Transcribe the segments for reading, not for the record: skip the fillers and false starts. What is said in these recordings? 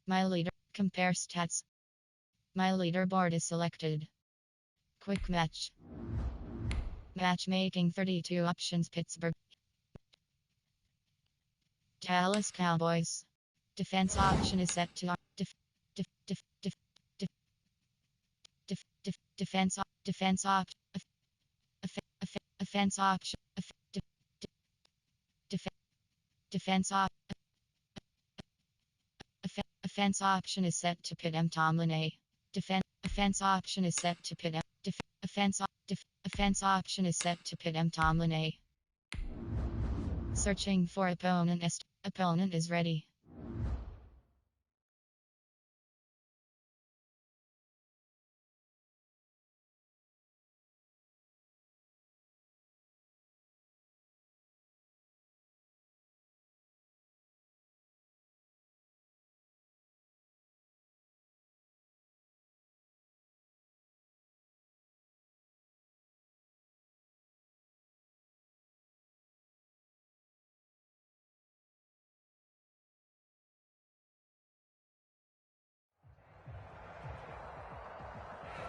My leader. Compare stats. My leaderboard is selected. Quick match. Matchmaking 32 options Pittsburgh. Dallas Cowboys. Defense option is set to defense option offense option defense offense option is set to Pitt M. Tomlin. Offense option is set to Pitt M. Offense option is set to Pitt M. Tomlin. Searching for opponent. Opponent is ready.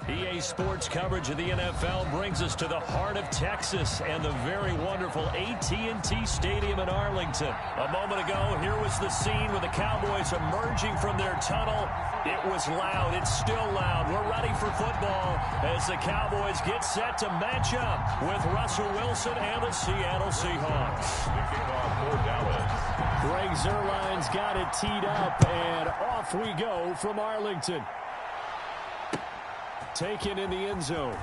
EA Sports coverage of the NFL brings us to the heart of Texas and the very wonderful AT&T Stadium in Arlington. A moment ago, here was the scene with the Cowboys emerging from their tunnel. It was loud. It's still loud. We're ready for football as the Cowboys get set to match up with Russell Wilson and the Seattle Seahawks. Greg Zuerlein's got it teed up, and off we go from Arlington. Taken in the end zone.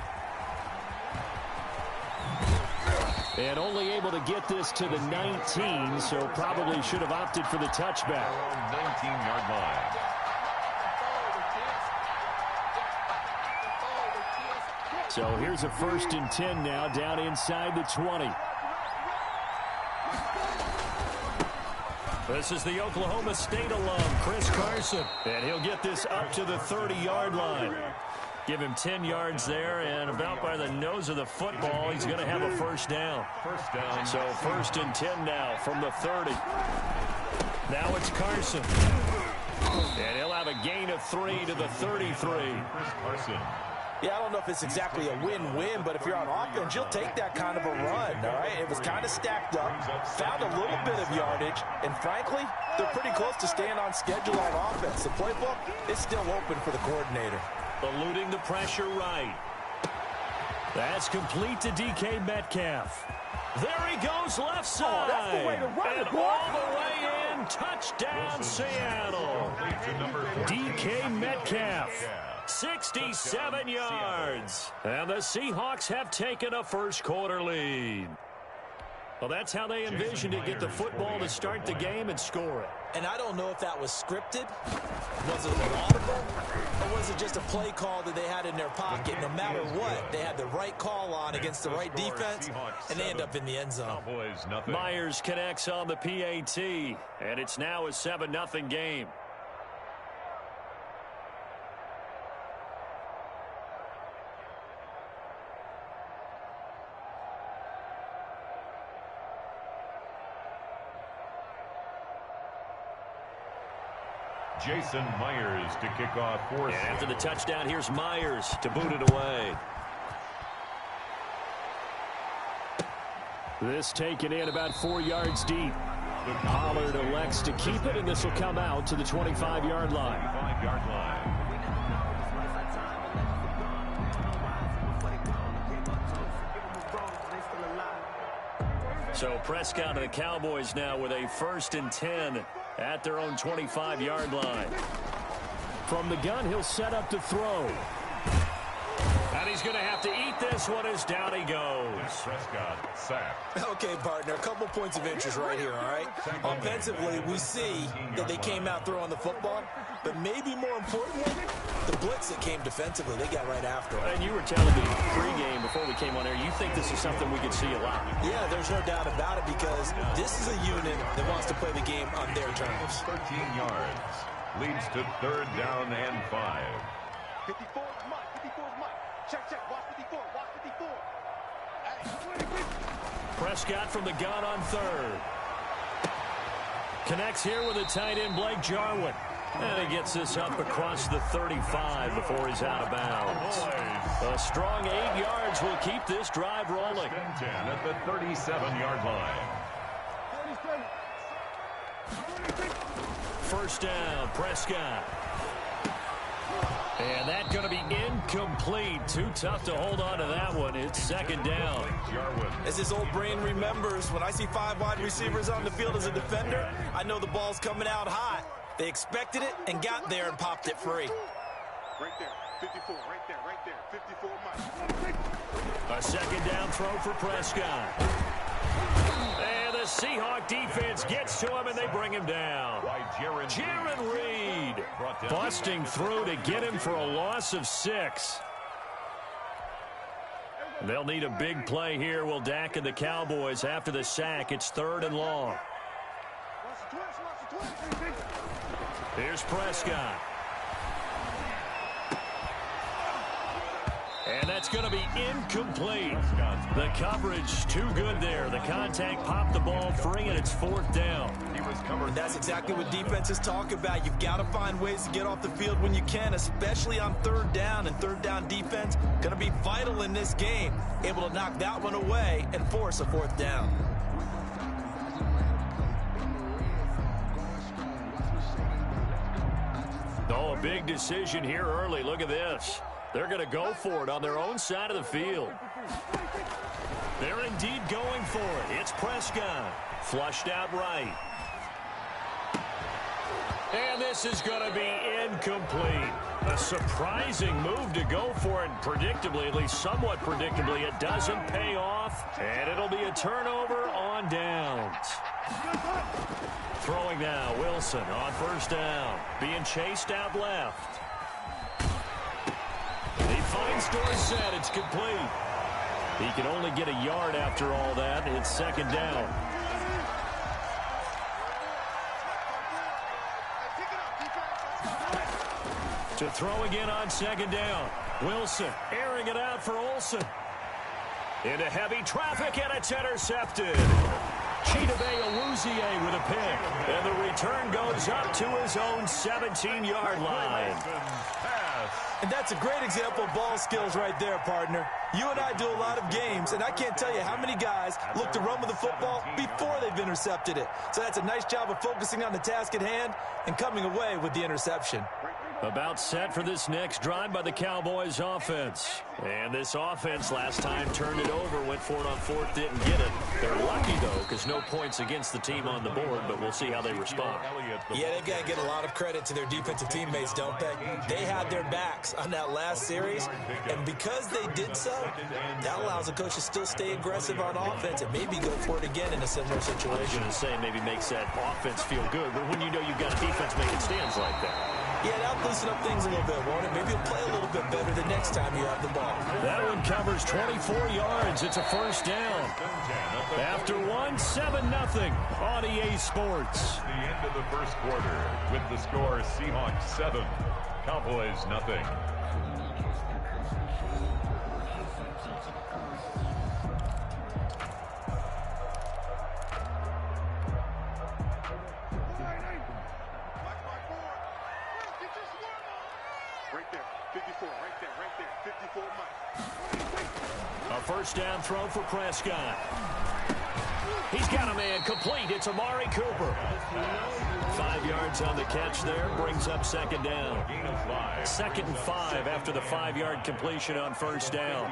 And only able to get this to the 19, so probably should have opted for the touchback. 19-yard line. So here's a 1st and 10 now, down inside the 20. This is the Oklahoma State alum, Chris Carson. And he'll get this up to the 30-yard line. Give him 10 yards there, and about by the nose of the football, he's going to have a first down. So 1st and 10 now from the 30. Now it's Carson. And he'll have a gain of 3 to the 33. Chris Carson. Yeah, I don't know if it's exactly a win-win, but if you're on offense, you'll take that kind of a run, all right? It was kind of stacked up, found a little bit of yardage, and frankly, they're pretty close to staying on schedule on offense. The playbook is still open for the coordinator. Eluding the pressure right. That's complete to DK Metcalf. There he goes left side. Oh, that's the way to run it, and all the way in. Touchdown, Seattle. DK Metcalf. 67 yards. And the Seahawks have taken a first-quarter lead. Well, that's how they envisioned it, get the football to start the game and score it. And I don't know if that was scripted, was it an audible, or was it just a play call that they had in their pocket? No matter what, they had the right call on against the right defense, and they end up in the end zone. Myers connects on the PAT, and it's now a 7-0 game. Jason Myers to kick off for and after the touchdown, here's Myers to boot it away. This taken in about 4 yards deep. Pollard elects to keep it, and this will come out to the 25-yard line. 25-yard line. So Prescott and the Cowboys now with a 1st and 10 at their own 25-yard line. From the gun, he'll set up to throw. And he's going to have to eat this one as down he goes. Prescott sacked. Okay, partner, a couple points of interest right here, all right? Offensively, we see that they came out throwing the football, but maybe more importantly, the blitz that came defensively, they got right after it. And you were telling me pregame before we came on air, you think this is something we could see a lot. Yeah, there's no doubt about it because this is a unit that wants to play the game on their terms. 13 yards. Leads to 3rd down and 5. 54 is Mike. 54 is Mike. Check, check. Watch 54. Watch 54. Prescott from the gun on 3rd. Connects here with a tight end, Blake Jarwin. And he gets this up across the 35 before he's out of bounds. A strong 8 yards will keep this drive rolling. 10 at the 37-yard line. First down, Prescott. And that's going to be incomplete. Too tough to hold on to that one. It's second down. As his old brain remembers, when I see 5 wide receivers on the field as a defender, I know the ball's coming out hot. They expected it and got there and popped it free. Right there, 54, right there, 54 Mike. A second down throw for Prescott. And the Seahawk defense gets to him, and they bring him down. Jaron Reed busting through to get him for a loss of 6. They'll need a big play here. Will Dak and the Cowboys after the sack. It's 3rd and long. Here's Prescott. And that's going to be incomplete. The coverage too good there. The contact popped the ball free, and it's 4th down. And that's exactly what defenses talk about. You've got to find ways to get off the field when you can, especially on 3rd down. And 3rd down defense going to be vital in this game. Able to knock that one away and force a 4th down. Oh, a big decision here early. Look at this. They're going to go for it on their own side of the field. They're indeed going for it. It's Prescott. Flushed out right. And this is going to be incomplete. A surprising move to go for it. Predictably, at least somewhat predictably, it doesn't pay off. And it'll be a turnover on downs. Throwing now, Wilson on first down. Being chased out left. He finds Dorsett. It's complete. He can only get a yard after all that. It's second down. To throw again on second down. Wilson airing it out for Olsen. Into heavy traffic, and it's intercepted. Chidobe Awuzie with a pick. And the return goes up to his own 17-yard line. And that's a great example of ball skills right there, partner. You and I do a lot of games, and I can't tell you how many guys look to run with the football before they've intercepted it. So that's a nice job of focusing on the task at hand and coming away with the interception. About set for this next drive by the Cowboys offense. And this offense last time turned it over, went for it on 4th, didn't get it. They're lucky, though, because no points against the team on the board, but we'll see how they respond. Yeah, they've got to get a lot of credit to their defensive teammates, don't they? They had their backs on that last series, and because they did so, that allows the coach to still stay aggressive on offense and maybe go for it again in a similar situation. I was going to say maybe makes that offense feel good, but when you know you've got a defense making stands like that. Yeah, that'll loosen up things a little bit, won't it? Maybe you'll play a little bit better the next time you have the ball. That one covers 24 yards. It's a first down. After 7-0 on EA Sports. The end of the first quarter with the score Seahawks 7, Cowboys 0. A first down throw for Prescott. He's got a man complete. It's Amari Cooper. 5 yards on the catch there. Brings up second down. 2nd and 5 after the 5-yard completion on first down.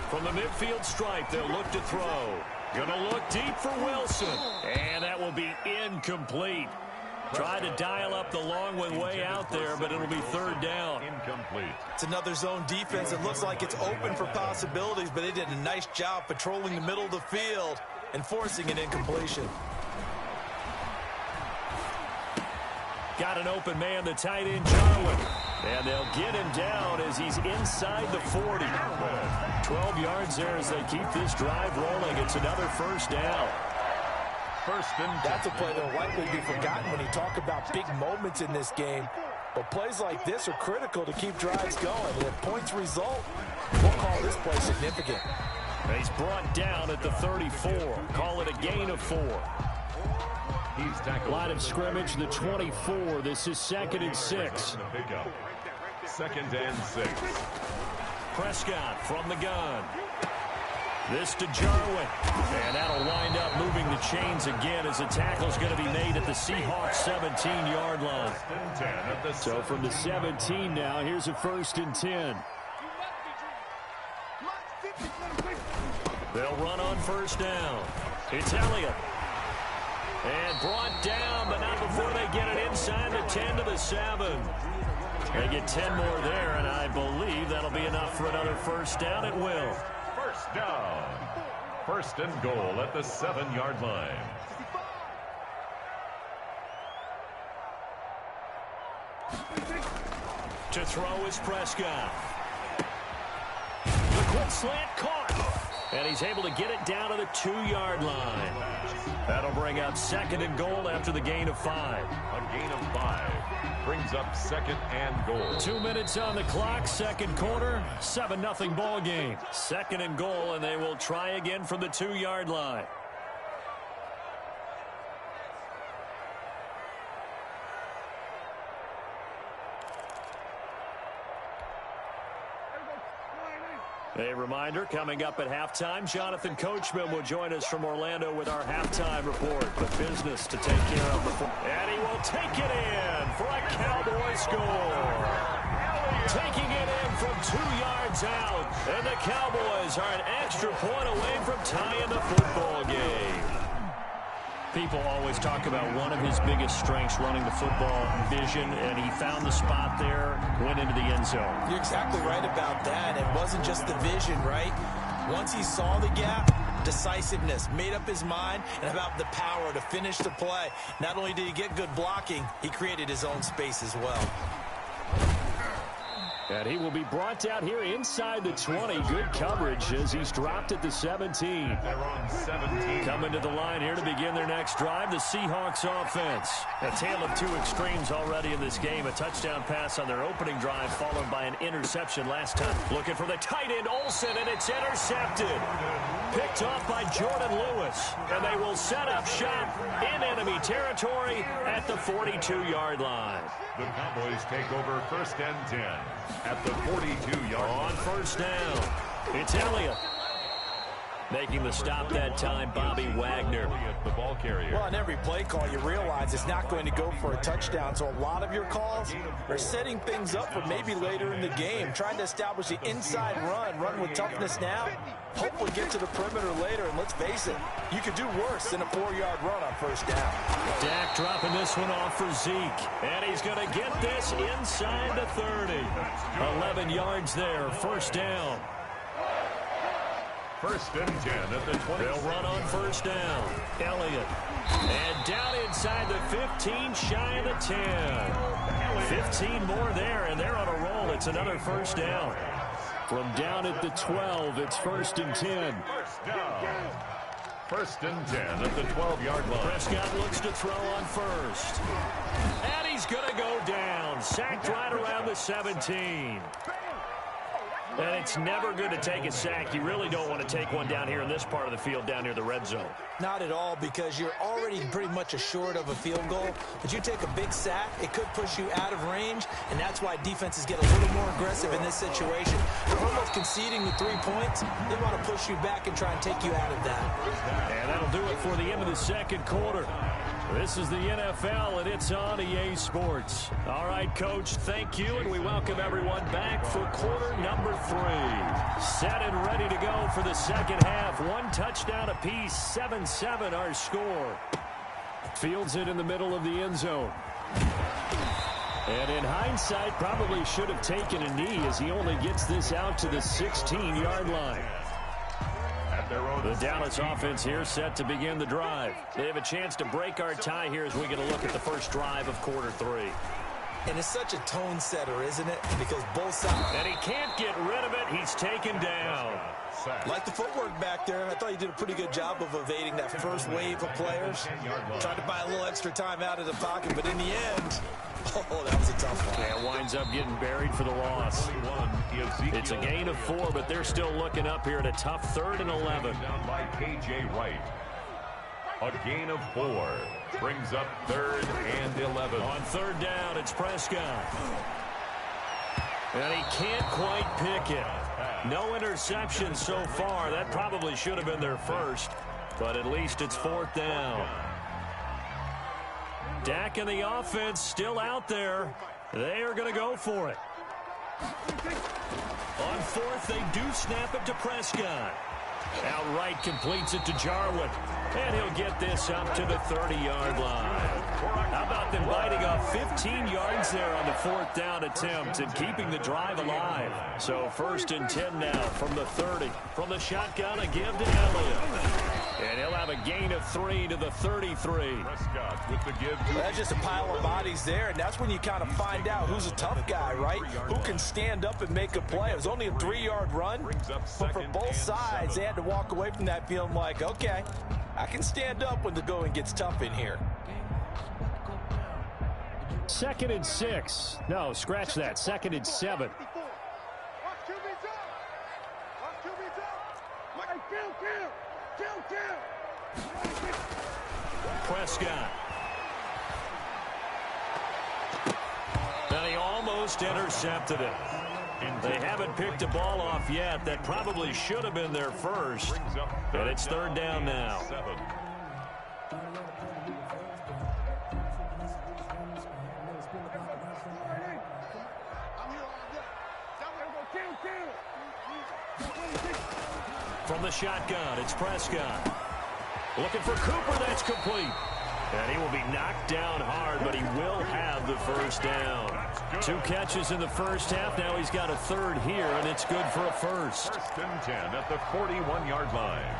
From the midfield stripe, they'll look to throw. Gonna look deep for Wilson. And that will be incomplete. Tried to dial up the long one way out there, but it'll be third down. Incomplete. It's another zone defense. It looks like it's open for possibilities, but they did a nice job patrolling the middle of the field and forcing an incompletion. Got an open man, the tight end, Jarwin. And they'll get him down as he's inside the 40. 12 yards there as they keep this drive rolling. It's another first down. That's a play that will likely be forgotten when you talk about big moments in this game. But plays like this are critical to keep drives going. And if points result, we'll call this play significant. He's brought down at the 34. Call it a gain of 4. He's tackled. Line of scrimmage, the 24. This is 2nd and 6. 2nd and 6. Prescott from the gun. This to Jarwin. And that'll wind up moving the chains again as the tackle's going to be made at the Seahawks 17-yard line. So from the 17 now, here's a 1st and 10. They'll run on 1st down. It's Elliott. And brought down, but not before they get it inside the 10 to the 7. They get 10 more there, and I believe that'll be enough for another 1st down. It will. 1st down. 1st and goal at the 7-yard line. To throw is Prescott. The quick slant caught. And he's able to get it down to the 2-yard line. That'll bring up 2nd and goal after the gain of 5. A gain of 5 brings up 2nd and goal. 2 minutes on the clock, 2nd quarter, 7-0 ball game. 2nd and goal, and they will try again from the 2-yard line. A reminder, coming up at halftime, Jonathan Coachman will join us from Orlando with our halftime report. But business to take care of before. And he will take it in for a Cowboy score. Taking it in from 2 yards out. And the Cowboys are an extra point away from tying the football game. People always talk about one of his biggest strengths, running the football, vision, and he found the spot there, went into the end zone. You're exactly right about that. It wasn't just the vision, right? Once he saw the gap, decisiveness, made up his mind, and about the power to finish the play. Not only did he get good blocking, he created his own space as well. And he will be brought down here inside the 20. Good coverage as he's dropped at the 17. They're on 17. Coming to the line here to begin their next drive, the Seahawks offense. A tale of 2 extremes already in this game. A touchdown pass on their opening drive followed by an interception last time. Looking for the tight end, Olsen, and it's intercepted. Picked off by Jordan Lewis. And they will set up shop in enemy territory at the 42-yard line. The Cowboys take over 1st and 10 at the 42-yard line. On 1st down, it's Elliott. Making the stop that time, Bobby Wagner. The ball carrier. Well, on every play call, you realize it's not going to go for a touchdown. So a lot of your calls are setting things up for maybe later in the game, trying to establish the inside run with toughness now. Hopefully get to the perimeter later, and let's face it, you could do worse than a 4-yard run on 1st down. Dak dropping this one off for Zeke, and he's going to get this inside the 30. 11 yards there, 1st down. 1st and 10 at the 20. They'll run on 1st down. Elliott. And down inside the 15, shy of the 10. 15 more there, and they're on a roll. It's another 1st down. From down at the 12, it's 1st and 10. 1st down. 1st and 10 at the 12-yard line. Prescott looks to throw on 1st. And he's going to go down. Sacked right around the 17. And it's never good to take a sack. You really don't want to take one down here in this part of the field, down near the red zone. Not at all, because you're already pretty much assured of a field goal. But you take a big sack, it could push you out of range, and that's why defenses get a little more aggressive in this situation. They're almost conceding the 3 points. They want to push you back and try and take you out of that. And that'll do it for the end of the 2nd quarter. This is the NFL, and it's on EA Sports. All right, Coach, thank you, and we welcome everyone back for quarter number 3. Set and ready to go for the 2nd half. 1 touchdown apiece, 7-7 our score. Fields it in the middle of the end zone. And in hindsight, probably should have taken a knee as he only gets this out to the 16-yard line. The Dallas offense here set to begin the drive. They have a chance to break our tie here as we get a look at the first drive of quarter 3. And it's such a tone setter, isn't it? Because both sides. And he can't get rid of it. He's taken down. Like the footwork back there. I thought he did a pretty good job of evading that first wave of players. Tried to buy a little extra time out of the pocket, but in the end, oh, that was a tough one. And winds up getting buried for the loss. It's a gain of 4, but they're still looking up here at a tough 3rd and 11. Down by K.J. Wright. A gain of 4 brings up 3rd and 11. On 3rd down, it's Prescott. And he can't quite pick it. No interception so far. That probably should have been their first, but at least it's 4th down. Dak and the offense still out there. They are going to go for it. On 4th, they do snap it to Prescott. Outright completes it to Jarwin. And he'll get this up to the 30-yard line. How about them biting off 15 yards there on the 4th down attempt and keeping the drive alive? So 1st and 10 now from the 30. From the shotgun, a give to Elliott. And he'll have a gain of 3 to the 33. Prescott with the give to That's just a pile of bodies there, and that's when you kind of find out who's a tough guy, right? Who can stand up and make a play. It was only a 3-yard run, but for both sides, they had to walk away from that feeling like, okay, I can stand up when the going gets tough in here. 2nd and 6. No, scratch that. 2nd and 7. Prescott. And he almost intercepted it. They haven't picked a ball off yet. That probably should have been their first. And it's 3rd down now. From the shotgun, it's Prescott. Looking for Cooper, that's complete. And he will be knocked down hard, but he will have the 1st down. 2 catches in the first half. Now he's got a 3rd here, and it's good for a 1st. 1st and 10 at the 41-yard line.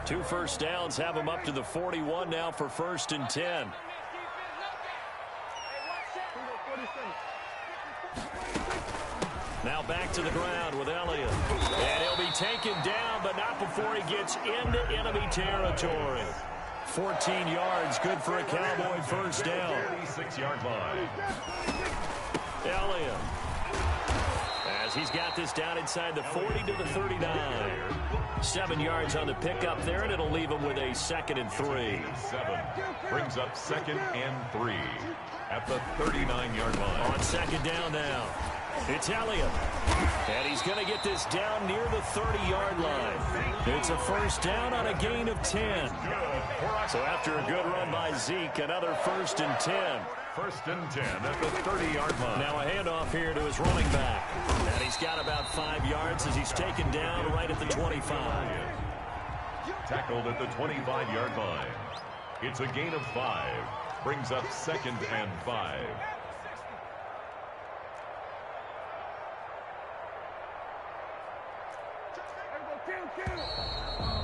Two first downs have him up to the 41 now for 1st and 10. Now back to the ground with Elliott. And he'll be taken down, but not before he gets into enemy territory. 14 yards, good for a Cowboy 1st down. 36-yard line. Elliott. As he's got this down inside the 40 to the 39. 7 yards on the pickup there, and it'll leave him with a 2nd and 3. 7 brings up 2nd and 3 at the 39-yard line. On 2nd down now. It's Elliott. And he's going to get this down near the 30-yard line. It's a 1st down on a gain of 10. So after a good run by Zeke, another 1st and 10. 1st and 10 at the 30-yard line. Now a handoff here to his running back. And he's got about 5 yards as he's taken down right at the 25. Tackled at the 25-yard line. It's a gain of 5. Brings up 2nd and 5.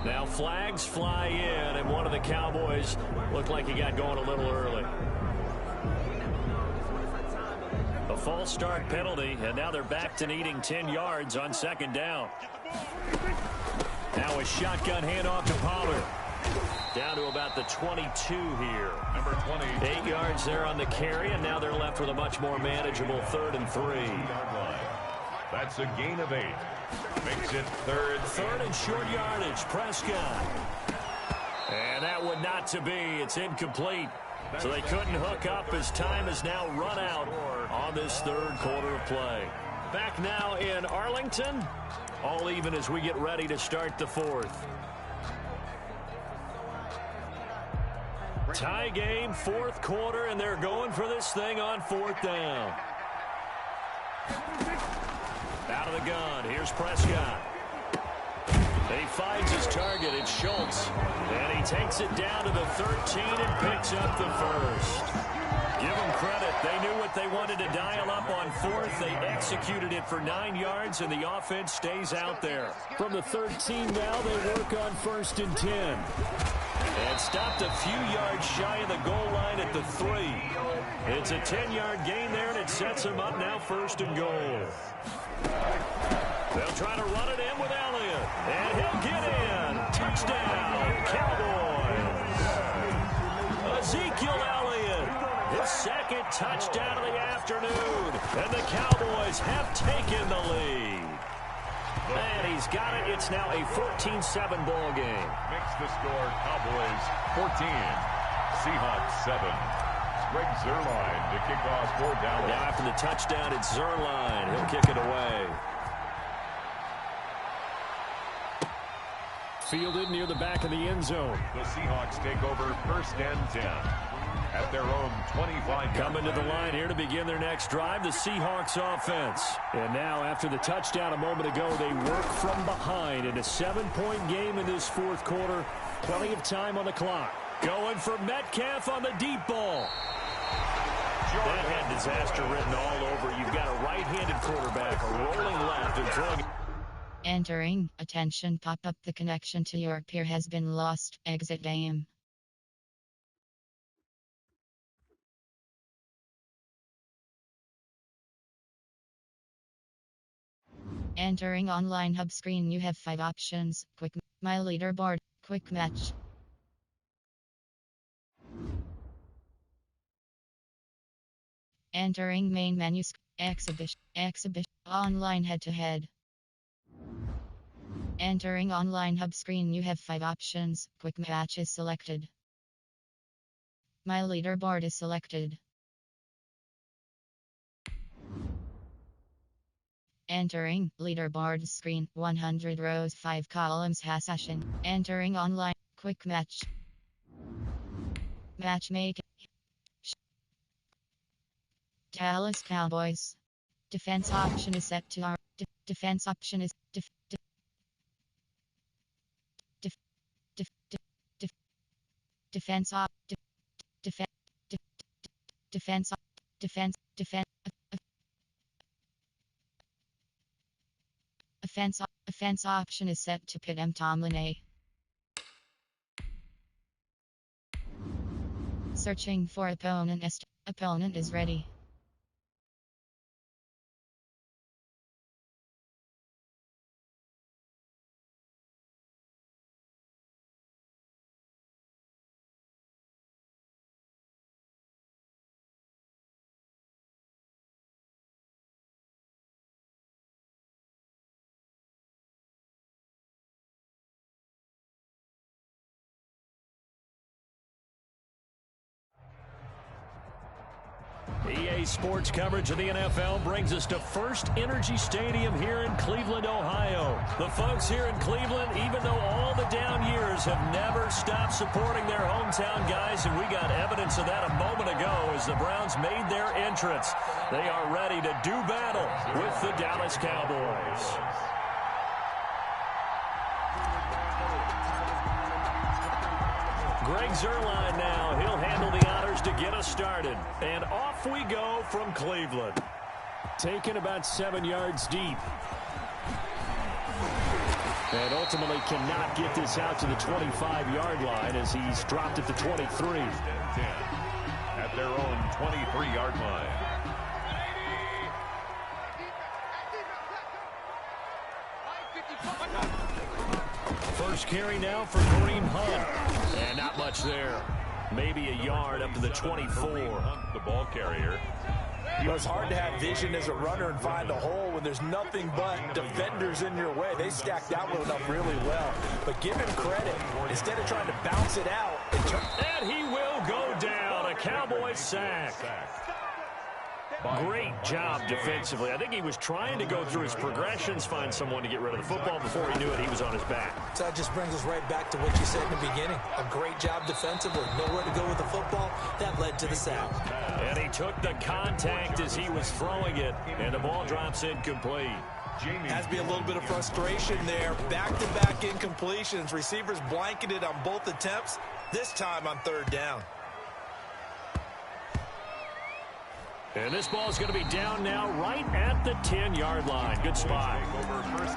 Now flags fly in, and one of the Cowboys looked like he got going a little early. A false start penalty, and now they're back to needing 10 yards on 2nd down. Now a shotgun handoff to Pollard. Down to about the 22 here. Number 20. 8 yards there on the carry, and now they're left with a much more manageable 3rd and 3. That's a gain of 8. Makes it 3rd and short yardage. Prescott. And that would not to be. It's incomplete. So they couldn't hook up as time has now run out on this 3rd quarter of play. Back now in Arlington. All even as we get ready to start the 4th. Tie game, 4th quarter, and they're going for this thing on 4th down. Out of the gun, here's Prescott. He finds his target, it's Schultz. And he takes it down to the 13 and picks up the 1st. Give them credit, they knew what they wanted to dial up on 4th. They executed it for 9 yards, and the offense stays out there. From the 13 now, they work on 1st and 10. And stopped a few yards shy of the goal line at the 3. It's a 10-yard gain there, and it sets them up now 1st and goal. They'll try to run it in with Elliott. And he'll get in. Touchdown, Cowboys. Ezekiel Elliott, his 2nd touchdown of the afternoon. And the Cowboys have taken the lead. And he's got it. It's now a 14-7 ball game. Makes the score Cowboys 14, Seahawks 7. Greg Zuerlein to kick off for Dallas. Now after the touchdown, it's Zuerlein. He'll kick it away. Fielded near the back of the end zone. The Seahawks take over 1st and 10 at their own 25. Coming to the line here to begin their next drive, the Seahawks offense. And now after the touchdown a moment ago, they work from behind in a 7-point game in this 4th quarter. Plenty of time on the clock. Going for Metcalf on the deep ball. That had disaster written all over. You've got a right-handed quarterback, a rolling left, and throwing. Entering. Attention, pop up. The connection to your peer has been lost. Exit game. Entering online hub screen. You have 5 options. Quick, my leaderboard, quick match. Entering main menu, exhibition, online head-to-head. Entering online hub screen. You have 5 options. Quick match is selected. My leaderboard is selected. Entering leaderboard screen. 100 rows, 5 columns, hassashin. Entering online quick match. Matchmaking. Dallas Cowboys. Defense option is set to our defense option is defense op defense offense option is set to Pit M. Tomlin. Searching for opponent. Opponent is ready. EA Sports coverage of the NFL brings us to First Energy Stadium here in Cleveland, Ohio. The folks here in Cleveland, even though all the down years, have never stopped supporting their hometown guys, and we got evidence of that a moment ago as the Browns made their entrance. They are ready to do battle with the Dallas Cowboys. Greg Zuerlein now. He'll handle the honors to get us started. And off we go from Cleveland. Taken about 7 yards deep. And ultimately cannot get this out to the 25-yard line as he's dropped at the 23. At their own 23-yard line. First carry now for Kareem Hunt. And not much there. Maybe a yard up to the 24. Hunt, the ball carrier. Well, it's hard to have vision as a runner and find a hole when there's nothing but defenders in your way. They stacked that one up really well. But give him credit. Instead of trying to bounce it out. And he will go down. A Cowboy sack. Great job defensively. I think he was trying to go through his progressions, find someone to get rid of the football. Before he knew it, he was on his back. So that just brings us right back to what you said in the beginning. A great job defensively. Nowhere to go with the football. That led to the sack. And he took the contact as he was throwing it, and the ball drops incomplete. Has to be a little bit of frustration there. Back-to-back incompletions. Receivers blanketed on both attempts, this time on third down. And this ball is going to be down now right at the 10-yard line. Good spot.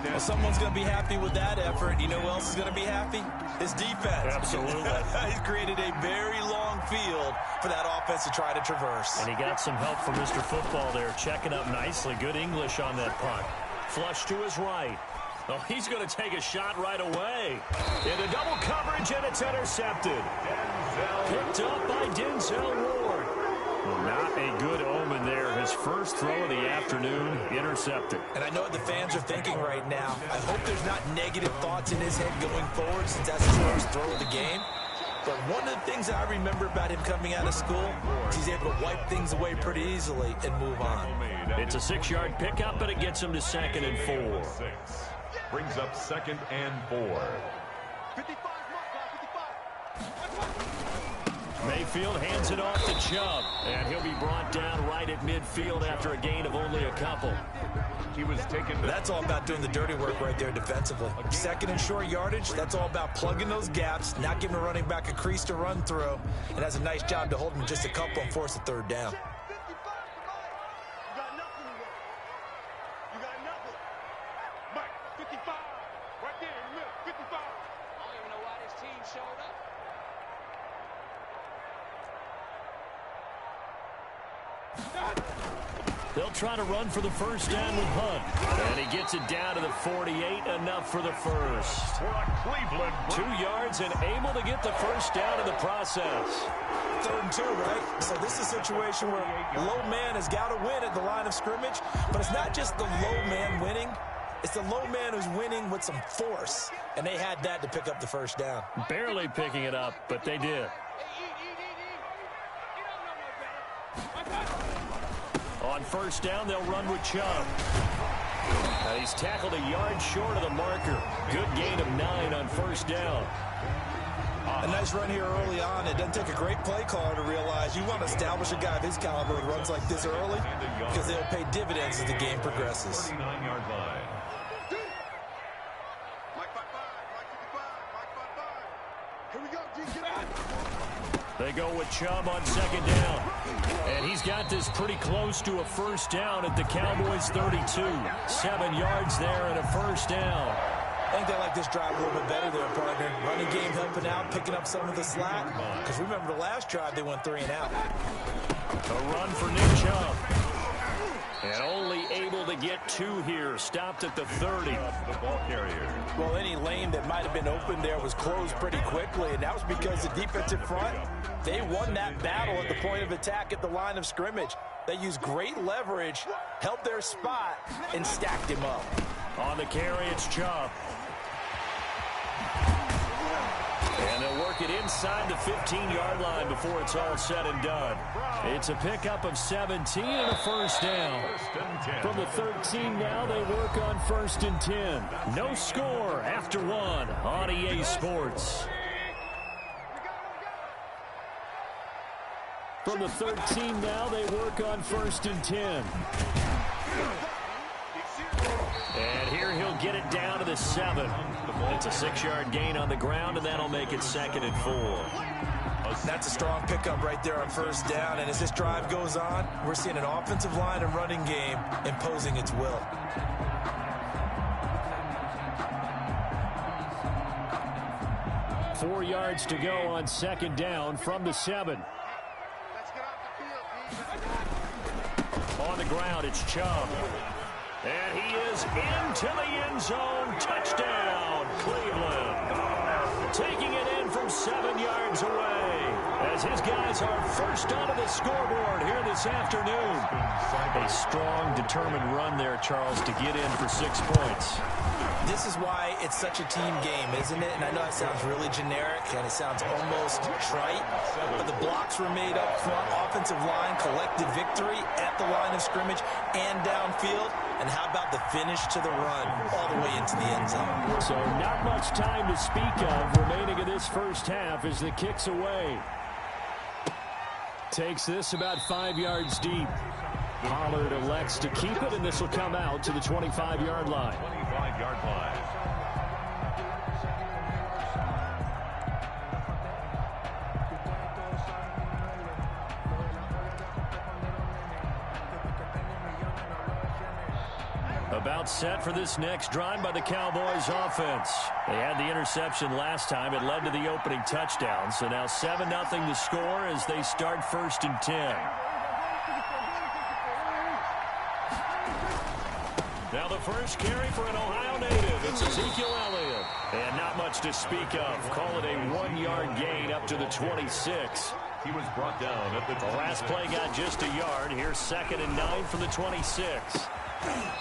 Well, someone's going to be happy with that effort. You know who else is going to be happy? His defense. Absolutely. He's created a very long field for that offense to try to traverse. And he got some help from Mr. Football there, checking up nicely. Good English on that punt. Flush to his right. Oh, he's going to take a shot right away. Into double coverage, and it's intercepted. Picked up by Denzel Ward. Well, not a good omen there. His first throw of the afternoon intercepted. And I know what the fans are thinking right now. I hope there's not negative thoughts in his head going forward since that's his first throw of the game. But one of the things I remember about him coming out of school is he's able to wipe things away pretty easily and move on. It's a 6-yard pickup, and it gets him to 2nd and 4. Brings up 2nd and 4. 55, 55. Mayfield hands it off to Chubb, and he'll be brought down right at midfield after a gain of only a couple. He was taken. That's all about doing the dirty work right there defensively. 2nd and short yardage, that's all about plugging those gaps, not giving a running back a crease to run through, and has a nice job to hold him just a couple and force a 3rd down. You got nothing. Mike, 55. Right there in the middle, 55. I don't even know why this team showed up. They'll try to run for the first down with Hunt. And he gets it down to the 48, enough for the first. 2 yards and able to get the first down in the process. 3rd and 2, right? So this is a situation where low man has got to win at the line of scrimmage, but it's not just the low man winning. It's the low man who's winning with some force, and they had that to pick up the first down. Barely picking it up, but they did. On first down, they'll run with Chubb. He's tackled a yard short of the marker. Good gain of 9 on first down. A nice run here early on. It doesn't take a great play caller to realize you want to establish a guy of his caliber who runs like this early because they'll pay dividends as the game progresses. 39-yard line. Mike 55, Mike 55, Mike 55. Here we go, G, get out. They go with Chubb on 2nd down. And he's got this pretty close to a first down at the Cowboys' 32. 7 yards there and a first down. I think they like this drive a little bit better there, partner. Running game helping out, picking up some of the slack. Because remember the last drive, they went 3 and out. A run for Nick Chubb. And only able to get 2 here. Stopped at the 30. The ball carrier. Well, any lane that might have been open there was closed pretty quickly, and that was because the defensive front, they won that battle at the point of attack at the line of scrimmage. They used great leverage, held their spot, and stacked him up. On the carry, it's Chubb. And they'll work it inside the 15-yard line before it's all said and done. It's a pickup of 17 and a first down. From the 13 now, they work on 1st and 10. No score after 1 on EA Sports. From the 13 now, they work on 1st and 10. And here he'll get it down to the 7. It's a 6-yard gain on the ground, and that'll make it 2nd and 4. That's a strong pickup right there on first down. And as this drive goes on, we're seeing an offensive line and running game imposing its will. Four yards to go on 2nd down from the 7. Let's get off the field, G. On the ground, it's Chubb. And he is into the end zone. Touchdown, Cleveland. Taking it in from 7 yards away as his guys are first onto the scoreboard here this afternoon. A strong, determined run there, Charles, to get in for 6 points. This is why it's such a team game, isn't it? And I know it sounds really generic and it sounds almost trite, but the blocks were made up front, offensive line, collective victory at the line of scrimmage and downfield. And how about the finish to the run all the way into the end zone? So not much time to speak of remaining in this first half as the kick's away. Takes this about 5 yards deep. Pollard elects to keep it, and this will come out to the 25-yard line. 25-yard line. About set for this next drive by the Cowboys offense. They had the interception last time. It led to the opening touchdown. So now 7-0 to score as they start 1st and 10. Now the first carry for an Ohio native. It's Ezekiel Elliott. And not much to speak of. Call it a 1-yard gain up to the 26. He was brought down at the last play got just a yard. Here's 2nd and 9 from the 26.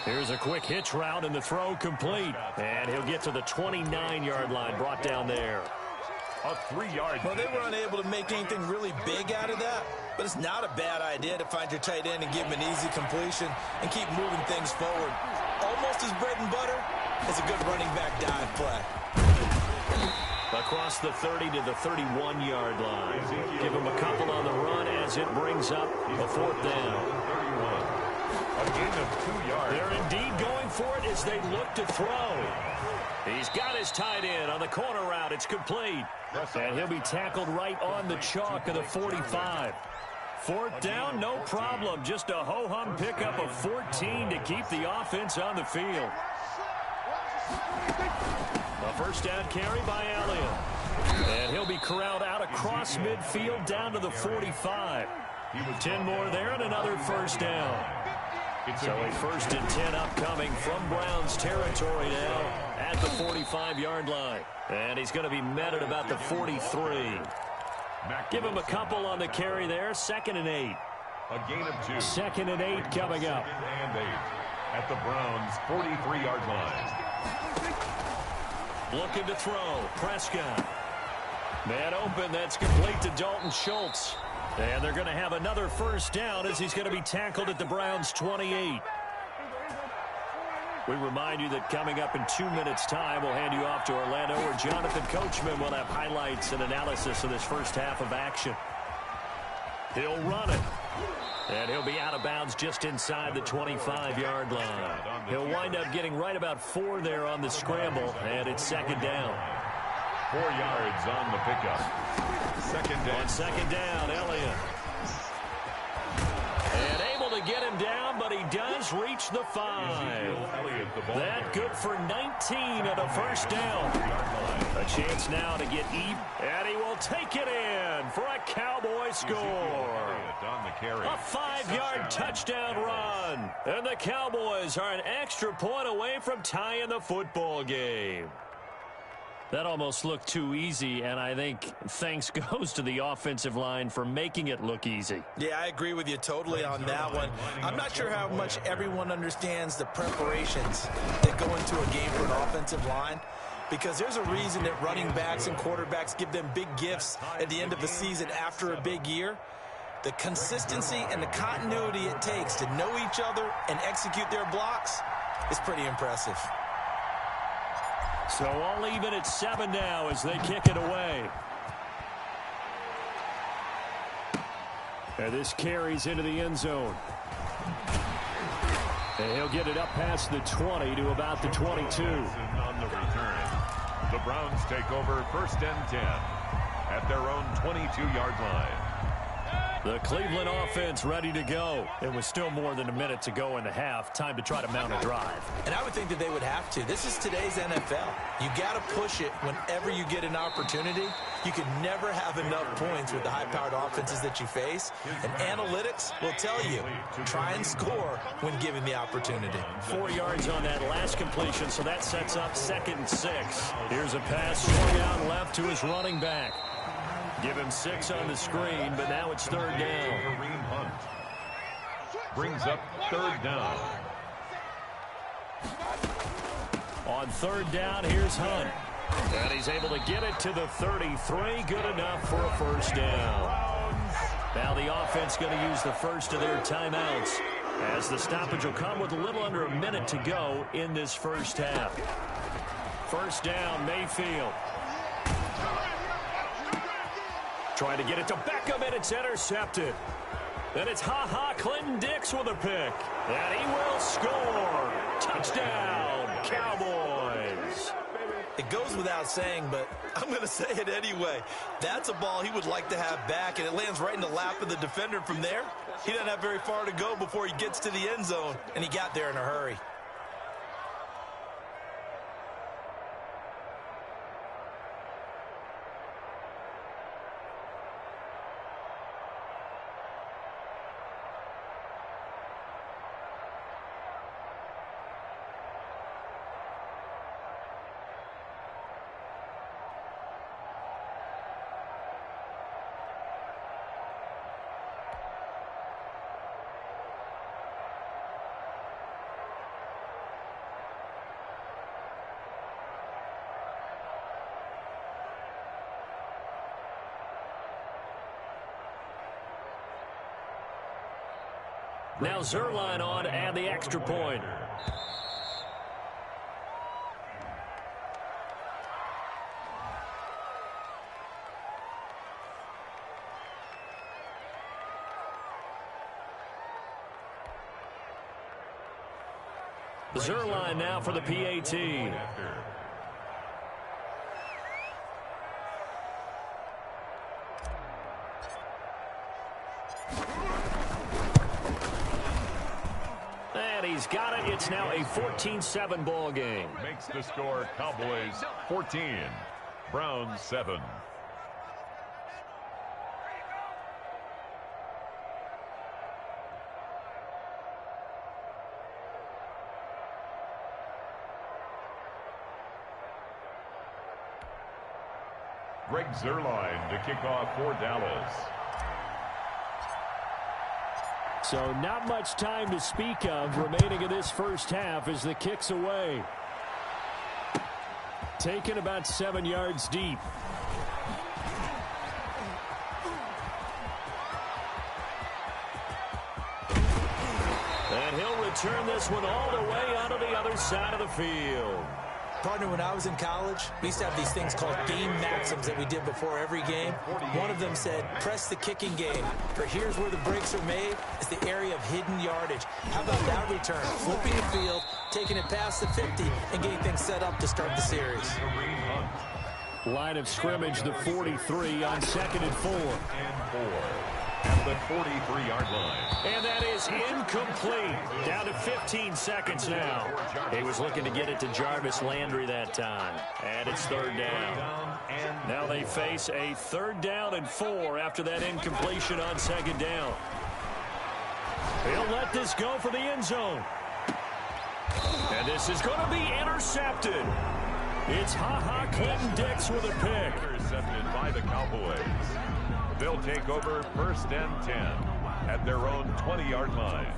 Here's a quick hitch route, and the throw complete. And he'll get to the 29-yard line, brought down there. A 3-yard. Well, they were unable to make anything really big out of that, but it's not a bad idea to find your tight end and give him an easy completion and keep moving things forward. Almost as bread and butter as a good running back dive play. Across the 30 to the 31-yard line. Give him a couple on the run as it brings up a 4th down. A gain of 2 yards. They're indeed going for it as they look to throw. He's got his tight end on the corner route. It's complete. And he'll be tackled right on the chalk of the 45. 4th down, no problem. Just a ho-hum pickup of 14 to keep the offense on the field. A 1st down carry by Elliott. And he'll be corralled out across midfield down to the 45. 10 more there and another 1st down. So a 1st and 10 upcoming from Browns territory now at the 45-yard line. And he's going to be met at about the 43. Give him a couple on the carry there. 2nd and 8. A gain of 2. 2nd and 8 coming up. 2nd and 8 at the Browns' 43-yard line. Looking to throw. Prescott. Man open. That's complete to Dalton Schultz. And they're going to have another 1st down as he's going to be tackled at the Browns' 28. We remind you that coming up in 2 minutes' time, we'll hand you off to Orlando, where Jonathan Coachman will have highlights and analysis of this first half of action. He'll run it. And he'll be out of bounds just inside the 25-yard line. He'll wind up getting right about 4 there on the scramble, and it's 2nd down. 4 yards on the pickup. 2nd down. On 2nd down, Elliott. And able to get him down, but he does reach the 5. That good for 19 and a 1st down. A chance now to get Eve, and he will take it in for a Cowboy score. A 5-yard touchdown run. And the Cowboys are an extra point away from tying the football game. That almost looked too easy, and I think thanks goes to the offensive line for making it look easy. Yeah, I agree with you totally on that one. I'm not sure how much everyone understands the preparations that go into a game for an offensive line, because there's a reason that running backs and quarterbacks give them big gifts at the end of the season after a big year. The consistency and the continuity it takes to know each other and execute their blocks is pretty impressive. So all even at 7 now as they kick it away. And this carries into the end zone. And he'll get it up past the 20 to about the 22. On the return, the Browns take over 1st and 10 at their own 22-yard line. The Cleveland offense ready to go. It was still more than a minute to go in the half. Time to try to mount a drive. And I would think that they would have to. This is today's NFL. You got to push it whenever you get an opportunity. You can never have enough points with the high-powered offenses that you face. And analytics will tell you, try and score when given the opportunity. 4 yards on that last completion, so that sets up 2nd and 6. Here's a pass swung out left to his running back. Give him 6 on the screen, but now it's 3rd down. Kareem Hunt brings up 3rd down. On 3rd down, here's Hunt. And he's able to get it to the 33. Good enough for a 1st down. Now the offense going to use the first of their timeouts, as the stoppage will come with a little under a minute to go in this first half. 1st down, Mayfield. Trying to get it to Beckham, and it's intercepted. Then it's Clinton Dix with a pick. And he will score. Touchdown, Cowboys. It goes without saying, but I'm going to say it anyway. That's a ball he would like to have back, and it lands right in the lap of the defender from there. He doesn't have very far to go before he gets to the end zone, and he got there in a hurry. Now Zerline on to add the extra point. Zerline now for the PAT. And he's got it. It's now a 14-7 ball game. Makes the score Cowboys 14, Browns 7. Greg Zerline to kick off for Dallas. So not much time to speak of remaining in this first half as the kick's away. Taken about 7 yards deep. And he'll return this one all the way onto the other side of the field. Partner, when I was in college, we used to have these things called game maxims that we did before every game. One of them said, press the kicking game, for here's where the breaks are made. It's the area of hidden yardage. How about that return? Flipping the field, taking it past the 50, and getting things set up to start the series. Line of scrimmage, the 43 on 2nd and 4. At the 43-yard line. And that is incomplete. Down to 15 seconds now. He was looking to get it to Jarvis Landry that time. And it's 3rd down. Now they face a 3rd down and 4 after that incompletion on 2nd down. He'll let this go for the end zone. And this is going to be intercepted. It's Ha-Ha Clinton-Dix with a pick. Intercepted by the Cowboys. They'll take over 1st and 10 at their own 20-yard line.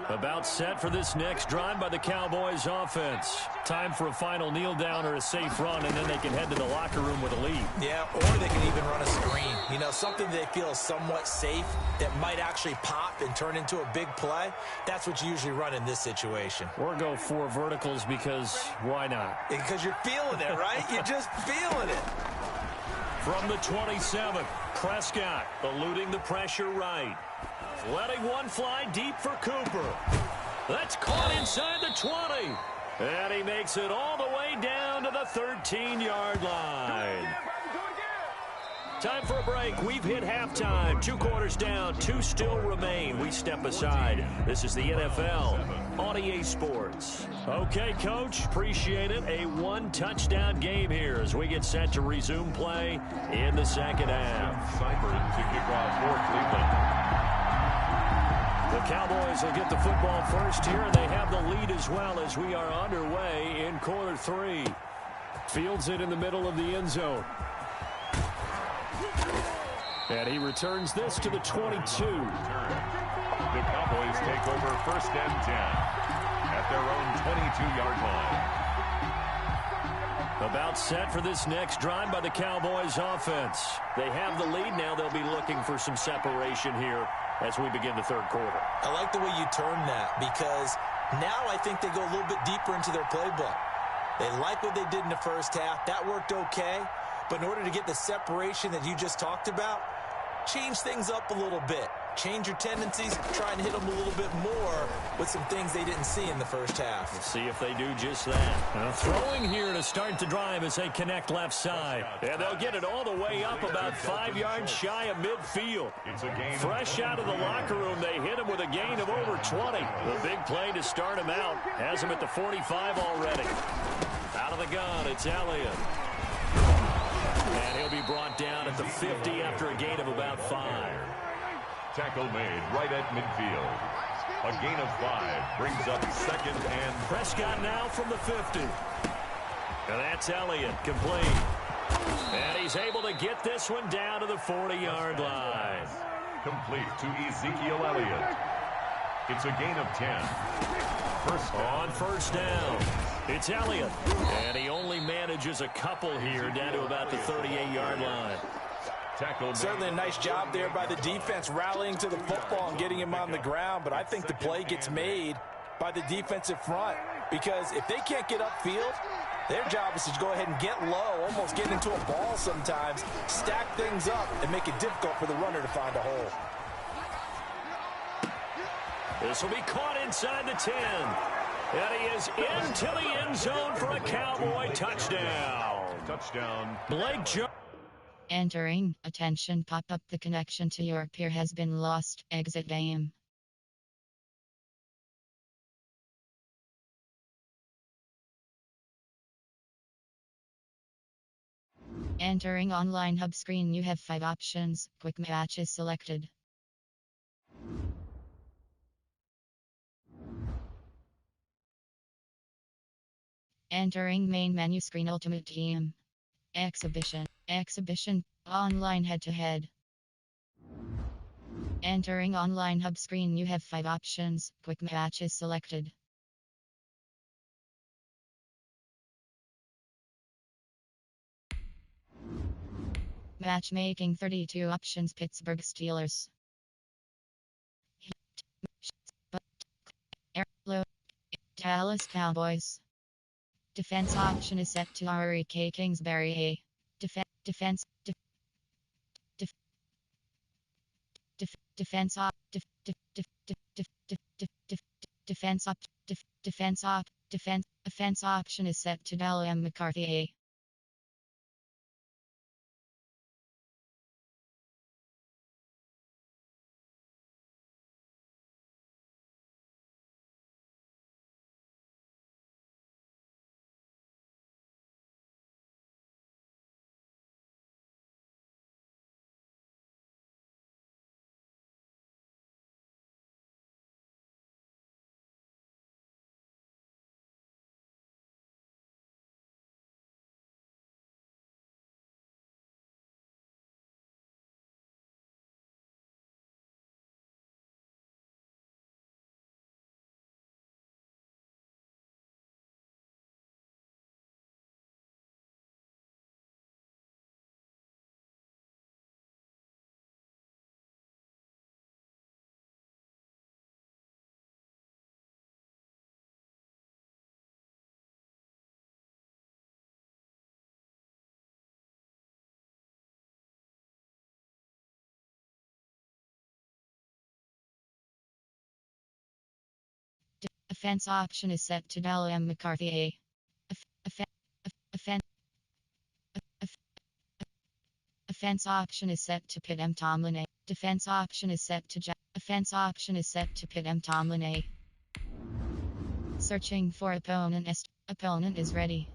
About set for this next drive by the Cowboys offense. Time for a final kneel down or a safe run, and then they can head to the locker room with a lead. Yeah, or they can even run a screen. You know, something they feel is somewhat safe that might actually pop and turn into a big play. That's what you usually run in this situation. Or go 4 verticals because why not? Because you're feeling it, right? You're just feeling it. From the 27, Prescott eluding the pressure right. Letting one fly deep for Cooper. That's caught inside the 20. And he makes it all the way down to the 13-yard line. Time for a break. We've hit halftime. 2 quarters down. 2 still remain. We step aside. This is the NFL on EA Sports. Okay, Coach. Appreciate it. A 1-touchdown game here as we get set to resume play in the second half. Seibert to kick off for Cleveland. The Cowboys will get the football first here, and they have the lead as well as we are underway in quarter 3. Fields it in the middle of the end zone. And he returns this to the 22. The Cowboys take over 1st and 10 at their own 22-yard line. About set for this next drive by the Cowboys offense. They have the lead now. They'll be looking for some separation here as we begin the 3rd quarter. I like the way you turned that because now I think they go a little bit deeper into their playbook. They like what they did in the first half. That worked okay. But in order to get the separation that you just talked about, change things up a little bit. Change your tendencies, try and hit them a little bit more with some things they didn't see in the first half. Let's see if they do just that. Throwing here to start the drive as they connect left side. And they'll get it all the way up about 5 yards shy of midfield. Fresh out of the locker room, they hit him with a gain of over 20. The big play to start him out has him at the 45 already. Out of the gun, it's Elliott. And he'll be brought down at the 50 after a gain of about 5. Tackle made right at midfield. A gain of 5 brings up 2nd and... Prescott now from the 50. And that's Elliott, complete. And he's able to get this one down to the 40-yard line. Complete to Ezekiel Elliott. It's a gain of 10. On 1st down, it's Elliott. And he only manages a couple here down to about the 38-yard line. Certainly a nice job there by the defense, rallying to the football and getting him on the ground. But I think the play gets made by the defensive front, because if they can't get upfield, their job is to go ahead and get low, almost get into a ball sometimes, stack things up, and make it difficult for the runner to find a hole. This will be caught inside the 10. And he is into the end zone for a Cowboy touchdown. Blake Jones. Entering. Attention, pop up. The connection to your peer has been lost. Exit game. Entering online hub screen. You have 5 options. Quick match is selected. Entering main menu screen. Ultimate Team. Exhibition. Online head-to-head. Entering online hub screen. You have 5 options. Quick match is selected. Matchmaking 32 options. Pittsburgh Steelers. Dallas Cowboys. Defense option is set to K. Kingsbury A. Defense option is set to Dal M. McCarthy A. Offense option is set to Dal M. McCarthy A. Offense option is set to Pitt M. Tomlin A. Defense option is set to Offense option is set to Pitt M. Tomlin A. Searching for opponent. Opponent is ready.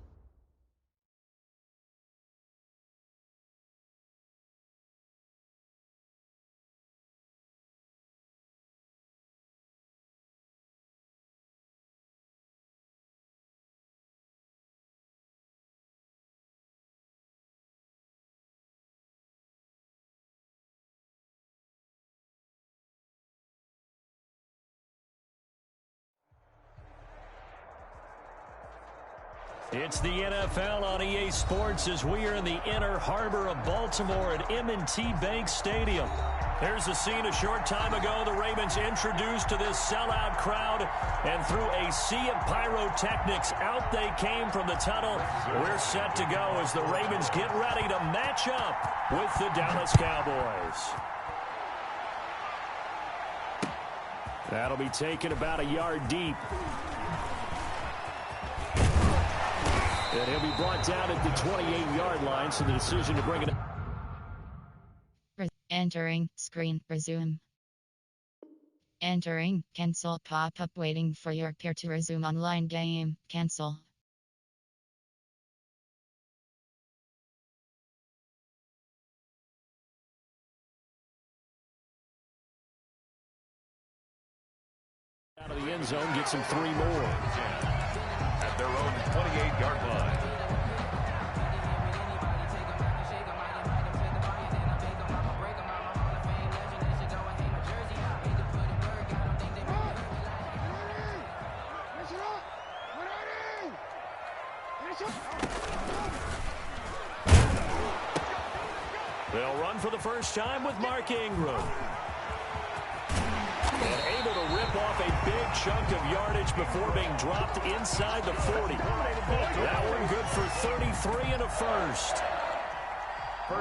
It's the NFL on EA Sports as we are in the inner harbor of Baltimore at M&T Bank Stadium. There's a scene a short time ago. The Ravens introduced to this sellout crowd, and through a sea of pyrotechnics, out they came from the tunnel. We're set to go as the Ravens get ready to match up with the Dallas Cowboys. That'll be taken about a yard deep. And he'll be brought down at the 28-yard line, so the decision to bring it up. Entering, screen, resume. Entering, cancel, pop-up waiting for your peer to resume online game, cancel. Out of the end zone, gets him 3 more. At their own 28-yard line. They'll run for the first time with Mark Ingram. And able to rip off a big chunk of yardage before being dropped inside the 40. That one good for 33 and a first.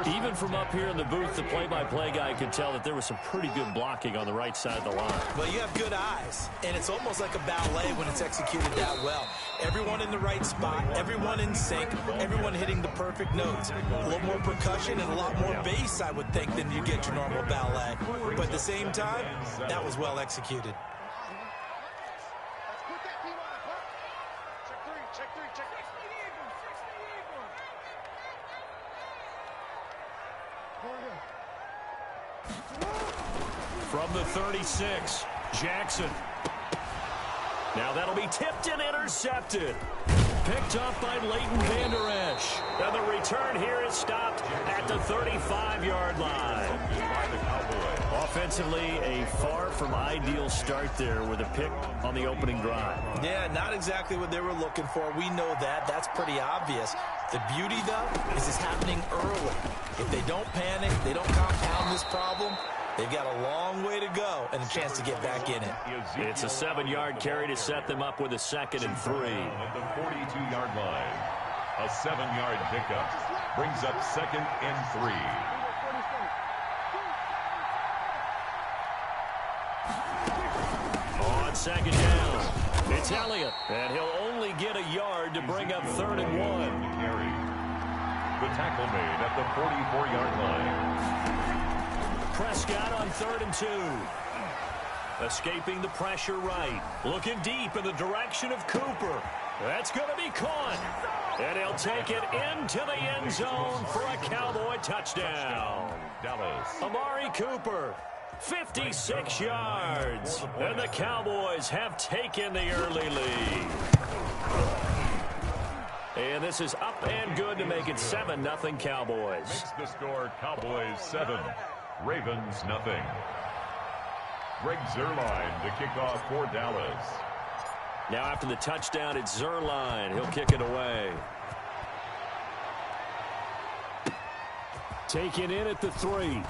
Even from up here in the booth, the play-by-play guy could tell that there was some pretty good blocking on the right side of the line. Well, you have good eyes, and it's almost like a ballet when it's executed that well. Everyone in the right spot, everyone in sync, everyone hitting the perfect notes. A little more percussion and a lot more bass, I would think, than you get your normal ballet. But at the same time, that was well executed. From the 36, Jackson. Now that'll be tipped and intercepted. Picked up by Leighton Vander Esch. And the return here is stopped at the 35-yard line. Offensively, a far from ideal start there with a pick on the opening drive. Yeah, not exactly what they were looking for. We know that. That's pretty obvious. The beauty, though, is it's happening early. If they don't panic, they don't compound this problem, they've got a long way to go and a chance to get back in it. It's a 7-yard carry to set them up with a 2nd and 3. At the 42-yard line, a 7-yard pickup brings up 2nd and 3. On 2nd down, it's Elliott, and he'll only get a yard to bring up 3rd and 1. The tackle made at the 44-yard line. Prescott on 3rd and 2. Escaping the pressure right. Looking deep in the direction of Cooper. That's going to be caught. And he'll take it into the end zone for a Cowboy touchdown. Dallas. Amari Cooper, 56 yards. And the Cowboys have taken the early lead. And this is up and good to make it 7-0 Cowboys. Makes the score Cowboys 7, Ravens nothing. Greg Zuerlein to kick off for Dallas. Now after the touchdown, it's Zuerlein. He'll kick it away. Taken in at the 3.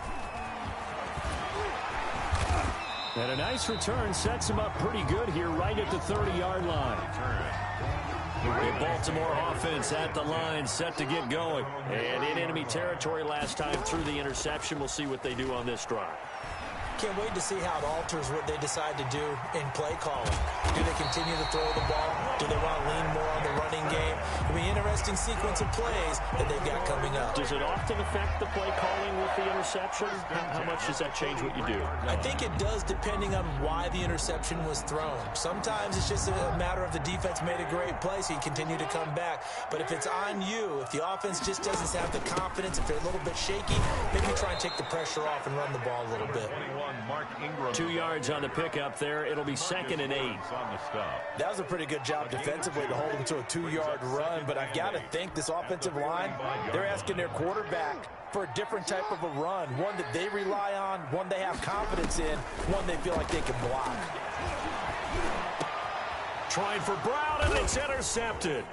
And a nice return sets him up pretty good here right at the 30-yard line. The Baltimore offense at the line, set to get going. And in enemy territory last time through the interception. We'll see what they do on this drive. Can't wait to see how it alters what they decide to do in play calling. Do they continue to throw the ball? Do they want to lean more on the running game? It'll be an interesting sequence of plays that they've got coming up. Does it often affect the play calling with the interception? How much does that change what you do? I think it does depending on why the interception was thrown. Sometimes it's just a matter of the defense made a great play, so you continue to come back. But if it's on you, if the offense just doesn't have the confidence, if they're a little bit shaky, maybe try and take the pressure off and run the ball a little bit. Mark Ingram. 2 yards on the pickup there. It'll be 2nd and 8. That was a pretty good job defensively to hold him to a 2-yard run, but I've got to think this offensive line, they're asking their quarterback for a different type of a run, one that they rely on, one they have confidence in, one they feel like they can block. Trying for Brown, and it's intercepted.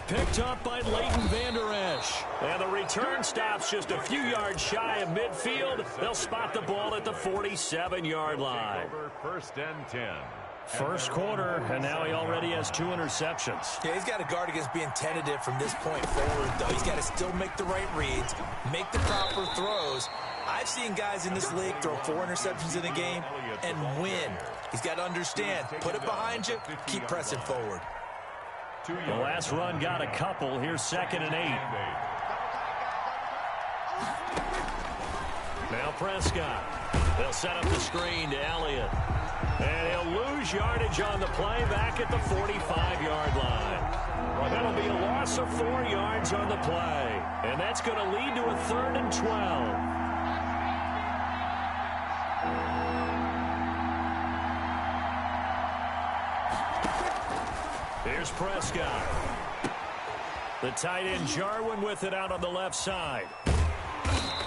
Picked up by Leighton Vander Esch. And the return stops just a few yards shy of midfield. They'll spot the ball at the 47-yard line. 1st and 10. First quarter, and now he already has 2 interceptions. Yeah, he's got to guard against being tentative from this point forward, though. He's got to still make the right reads, make the proper throws. I've seen guys in this league throw 4 interceptions in a game and win. He's got to understand, put it behind you, keep pressing forward. The last run got a couple. Here's 2nd and 8. Now Prescott. They'll set up the screen to Elliott. And he'll lose yardage on the play back at the 45-yard line. That'll be a loss of 4 yards on the play. And that's going to lead to a 3rd and 12. Here's Prescott. The tight end Jarwin with it out on the left side.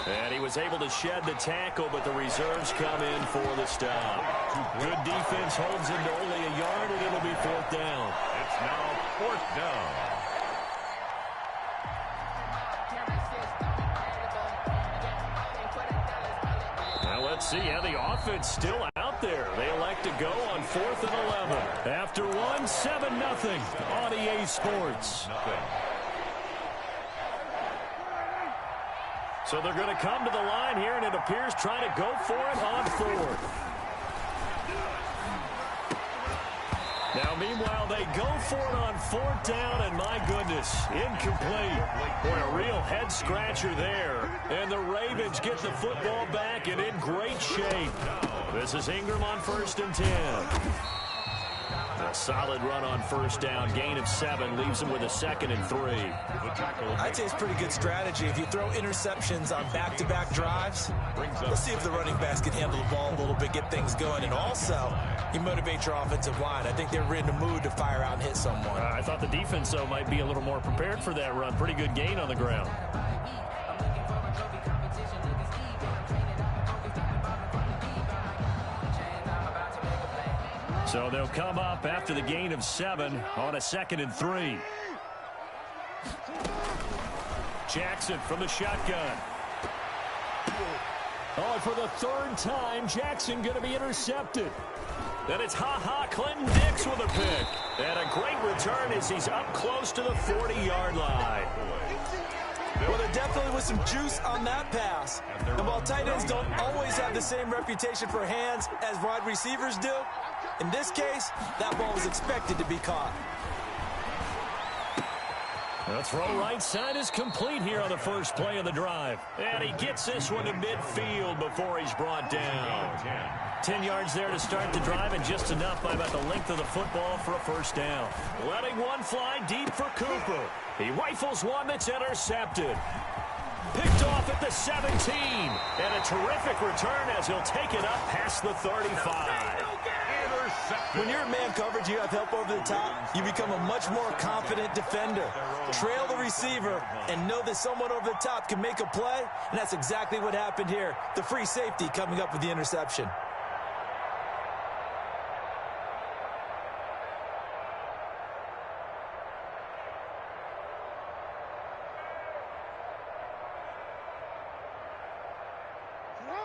And he was able to shed the tackle, but the reserves come in for the stop. Good defense holds him to only a yard, and it'll be 4th down. It's now 4th down. Let's see how the offense still out there. They elect to go on 4th and 11. After one, 7-0 on EA Sports. So they're going to come to the line here, and it appears trying to go for it on 4th. Now, meanwhile, they go for it on 4th down, and my goodness, incomplete. Boy, a real head-scratcher there. And the Ravens get the football back and in great shape. This is Ingram on 1st and 10. A solid run on 1st down. Gain of 7 leaves him with a 2nd and 3. I'd say it's pretty good strategy. If you throw interceptions on back-to-back drives, let's see if the running backs can handle the ball a little bit, get things going. And also, you motivate your offensive line. I think they're in the mood to fire out and hit someone. I thought the defense, though, might be a little more prepared for that run. Pretty good gain on the ground. So they'll come up after the gain of 7 on a 2nd and 3. Jackson from the shotgun. Oh, and for the 3rd time, Jackson going to be intercepted. Then it's Clinton Dix with a pick. And a great return as he's up close to the 40-yard line. Well, there definitely was some juice on that pass. And while tight ends don't always have the same reputation for hands as wide receivers do, in this case, that ball was expected to be caught. The throw right side is complete here on the first play of the drive. And he gets this one to midfield before he's brought down. 10 yards there to start the drive, and just enough by about the length of the football for a 1st down. Letting one fly deep for Cooper. He rifles one that's intercepted. Picked off at the 17. And a terrific return as he'll take it up past the 35. When you're in man coverage, you have help over the top, you become a much more confident defender. Trail the receiver and know that someone over the top can make a play, and that's exactly what happened here. The free safety coming up with the interception.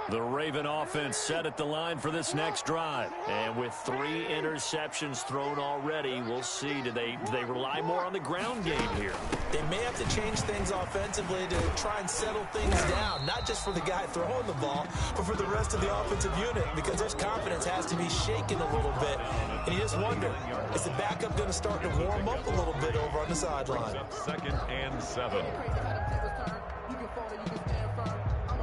The Raven offense set at the line for this next drive. And with 3 interceptions thrown already, we'll see. Do they rely more on the ground game here? They may have to change things offensively to try and settle things down, not just for the guy throwing the ball, but for the rest of the offensive unit, because their confidence has to be shaken a little bit. And you just wonder, is the backup going to start to warm up a little bit over on the sideline? 2nd and 7. I've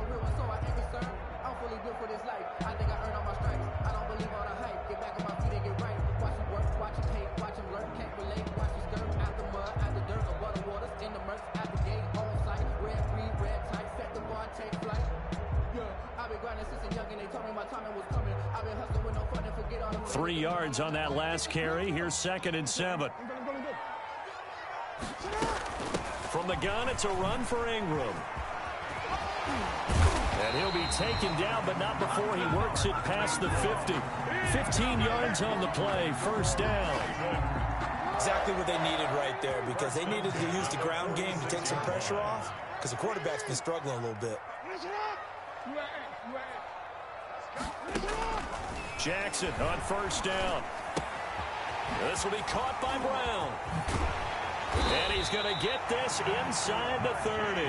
3 yards on that last carry. Here's 2nd and 7. From the gun, it's a run for Ingram. And he'll be taken down, but not before he works it past the 50. 15 yards on the play, 1st down. Exactly what they needed right there, because they needed to use the ground game to take some pressure off, because the quarterback's been struggling a little bit. Jackson on 1st down. This will be caught by Brown. And he's going to get this inside the 30.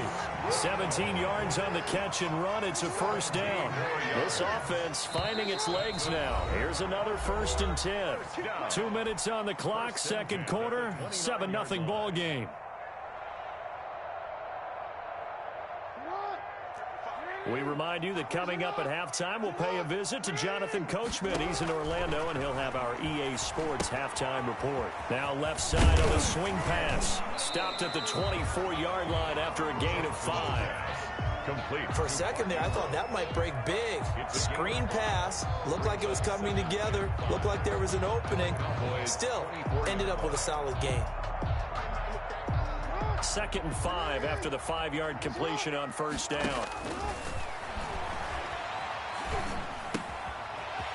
17 yards on the catch and run. It's a 1st down. This offense finding its legs now. Here's another 1st and 10. 2 minutes on the clock, 2nd quarter, 7-0 ball game. We remind you that coming up at halftime, we'll pay a visit to Jonathan Coachman. He's in Orlando, and he'll have our EA Sports halftime report. Now left side on the swing pass. Stopped at the 24-yard line after a gain of 5. Complete. For a second there, I thought that might break big. Screen pass. Looked like it was coming together. Looked like there was an opening. Still, ended up with a solid gain. 2nd and 5 after the 5-yard completion on 1st down.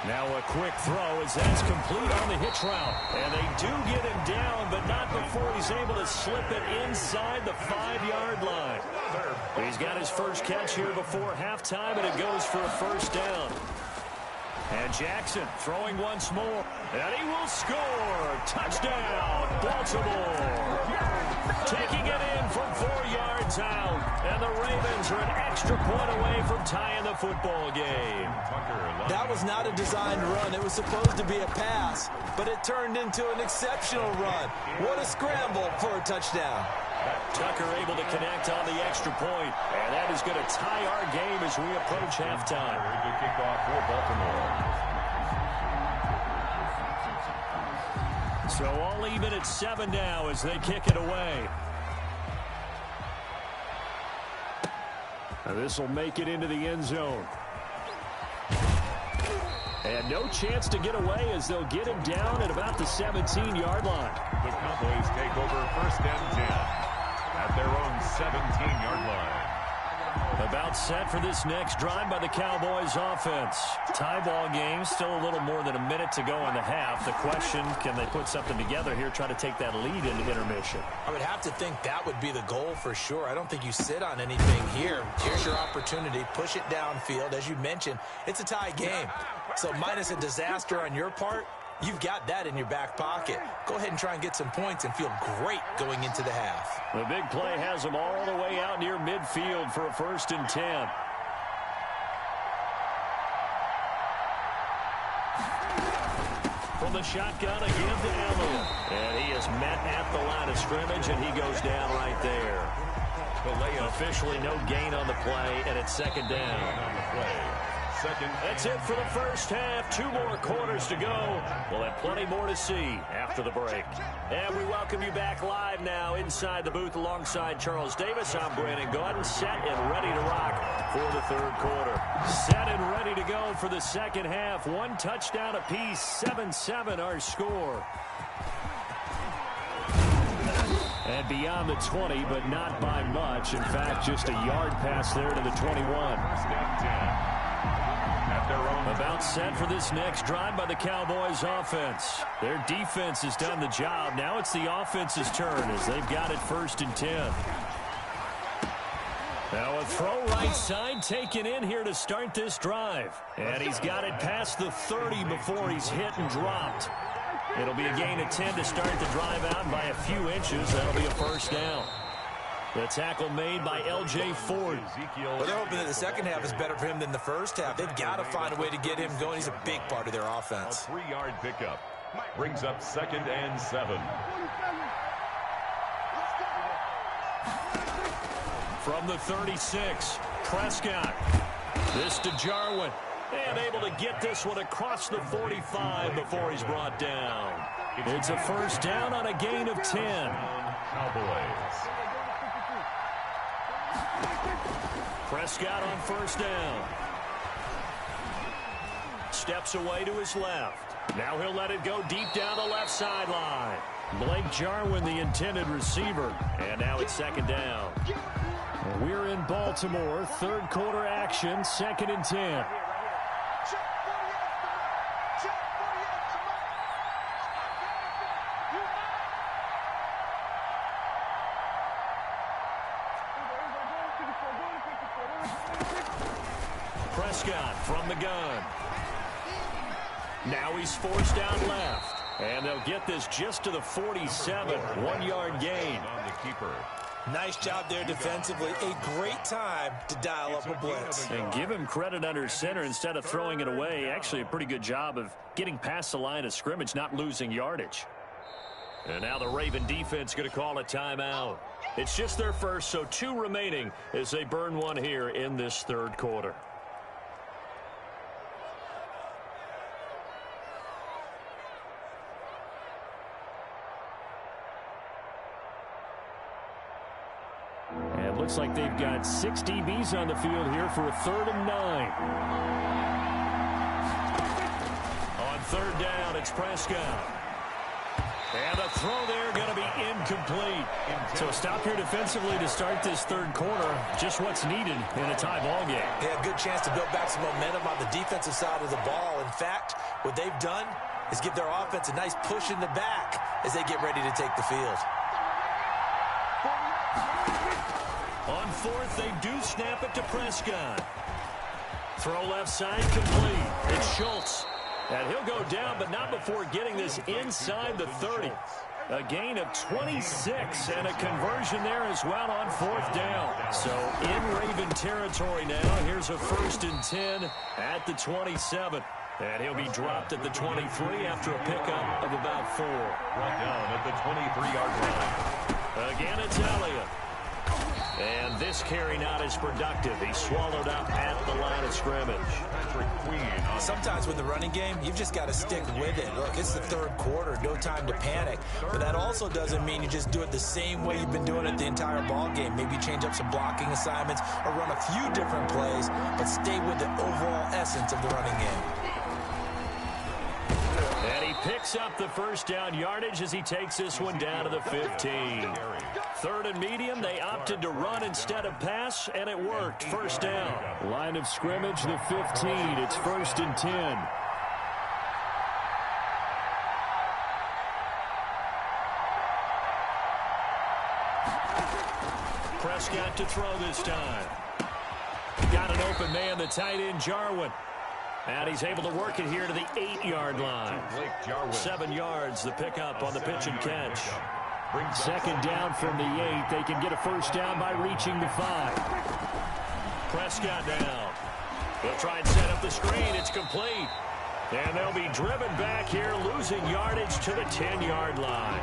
Now a quick throw as that's complete on the hitch route. And they do get him down, but not before he's able to slip it inside the 5-yard line. He's got his first catch here before halftime, and it goes for a first down. And Jackson throwing once more, and he will score. Touchdown, Baltimore. Taking it in from 4 yards out, and the Ravens are an extra point away from tying the football game. That was not a designed run. It was supposed to be a pass, but it turned into an exceptional run. What a scramble for a touchdown. Tucker able to connect on the extra point, and that is going to tie our game as we approach halftime. The kickoff for Baltimore. So all even at 7 now as they kick it away. This will make it into the end zone. And no chance to get away as they'll get him down at about the 17-yard line. The Cowboys take over first and 10 at their own 17-yard line. About set for this next drive by the Cowboys offense. Tie ball game, still a little more than a minute to go in the half. The question, can they put something together here, try to take that lead into intermission? I would have to think that would be the goal for sure. I don't think you sit on anything here. Here's your opportunity. Push it downfield. As you mentioned, it's a tie game. So minus a disaster on your part, you've got that in your back pocket. Go ahead and try and get some points and feel great going into the half. The big play has them all the way out near midfield for a first and 10. From the shotgun again to Elliott. And he is met at the line of scrimmage, and he goes down right there. Officially no gain on the play, and it's second down. On the play. That's it for the first half. 2 more quarters to go. We'll have plenty more to see after the break. And we welcome you back live now inside the booth alongside Charles Davis. I'm Brandon Gordon, set and ready to rock for the third quarter. Set and ready to go for the second half. 1 touchdown apiece, 7-7 our score. And beyond the 20, but not by much. In fact, just a yard pass there to the 21. About set for this next drive by the Cowboys offense. Their defense has done the job. Now it's the offense's turn as they've got it first and 10. Now a throw right side taken in here to start this drive. And he's got it past the 30 before he's hit and dropped. It'll be a gain of 10 to start the drive out by a few inches. That'll be a first down. The tackle made by L.J. Ford. Well, they're hoping that the second half is better for him than the first half. They've got to find a way to get him going. He's a big part of their offense. A 3-yard pickup brings up second and 7. From the 36, Prescott. This to Jarwin. And able to get this one across the 45 before he's brought down. It's a first down on a gain of 10. Cowboys. Prescott on first down. Steps away to his left. Now he'll let it go deep down the left sideline. Blake Jarwin, the intended receiver. And now it's second down. We're in Baltimore. Third quarter action. Second and 10. Prescott from the gun. Now he's forced down left. And they'll get this just to the 47. 1-yard gain. On the keeper. Nice job there defensively. A great time to dial up a blitz. And give him credit under center instead of throwing it away. Actually a pretty good job of getting past the line of scrimmage, not losing yardage. And now the Raven defense going to call a timeout. It's just their first, so 2 remaining as they burn one here in this third quarter. Looks like they've got 6 DBs on the field here for a 3rd and 9. On third down, it's Prescott. And the throw there going to be incomplete. So stop here defensively to start this third quarter. Just what's needed in a tie ball game. They have a good chance to build back some momentum on the defensive side of the ball. In fact, what they've done is give their offense a nice push in the back as they get ready to take the field. On fourth, they do snap it to Prescott. Throw left side complete. It's Schultz. And he'll go down, but not before getting this inside the 30. A gain of 26 and a conversion there as well on fourth down. So in Raven territory now. Here's a 1st and 10 at the 27. And he'll be dropped at the 23 after a pickup of about 4. Brought down at the 23-yard line. Again, it's Elliott. And this carry not as productive. He's swallowed up at the line of scrimmage. Sometimes with the running game, you've just got to stick with it. Look, it's the 3rd quarter, no time to panic. But that also doesn't mean you just do it the same way you've been doing it the entire ball game. Maybe change up some blocking assignments or run a few different plays, but stay with the overall essence of the running game. And he picks up the 1st down yardage as he takes this one down to the 15. 3rd and medium, they opted to run instead of pass, and it worked. 1st down. Line of scrimmage, the 15. It's 1st and 10. Prescott to throw this time. Got an open man, the tight end, Jarwin. And he's able to work it here to the 8-yard line. 7 yards, the pickup on the pitch and catch. 2nd down from the 8. They can get a 1st down by reaching the 5. Prescott down. They'll try and set up the screen. It's complete. And they'll be driven back here, losing yardage to the 10-yard line.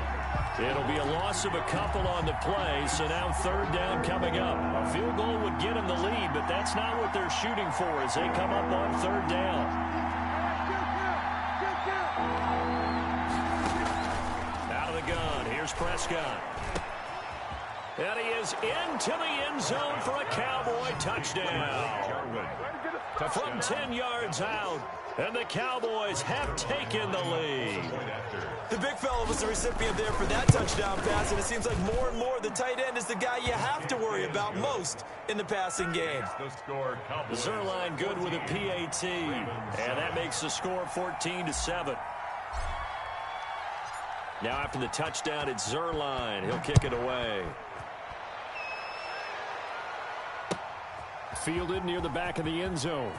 It'll be a loss of a couple on the play, so now 3rd down coming up. A field goal would get them the lead, but that's not what they're shooting for as they come up on 3rd down. Out of the gun, here's Prescott. And he is into the end zone for a Cowboy touchdown. From 10 yards out, and the Cowboys have taken the lead. The big fella was the recipient there for that touchdown pass, and it seems like more and more the tight end is the guy you have to worry about most in the passing game. Zerline good with a PAT, and that makes the score 14-7. Now after the touchdown, it's Zerline. He'll kick it away. Fielded near the back of the end zone.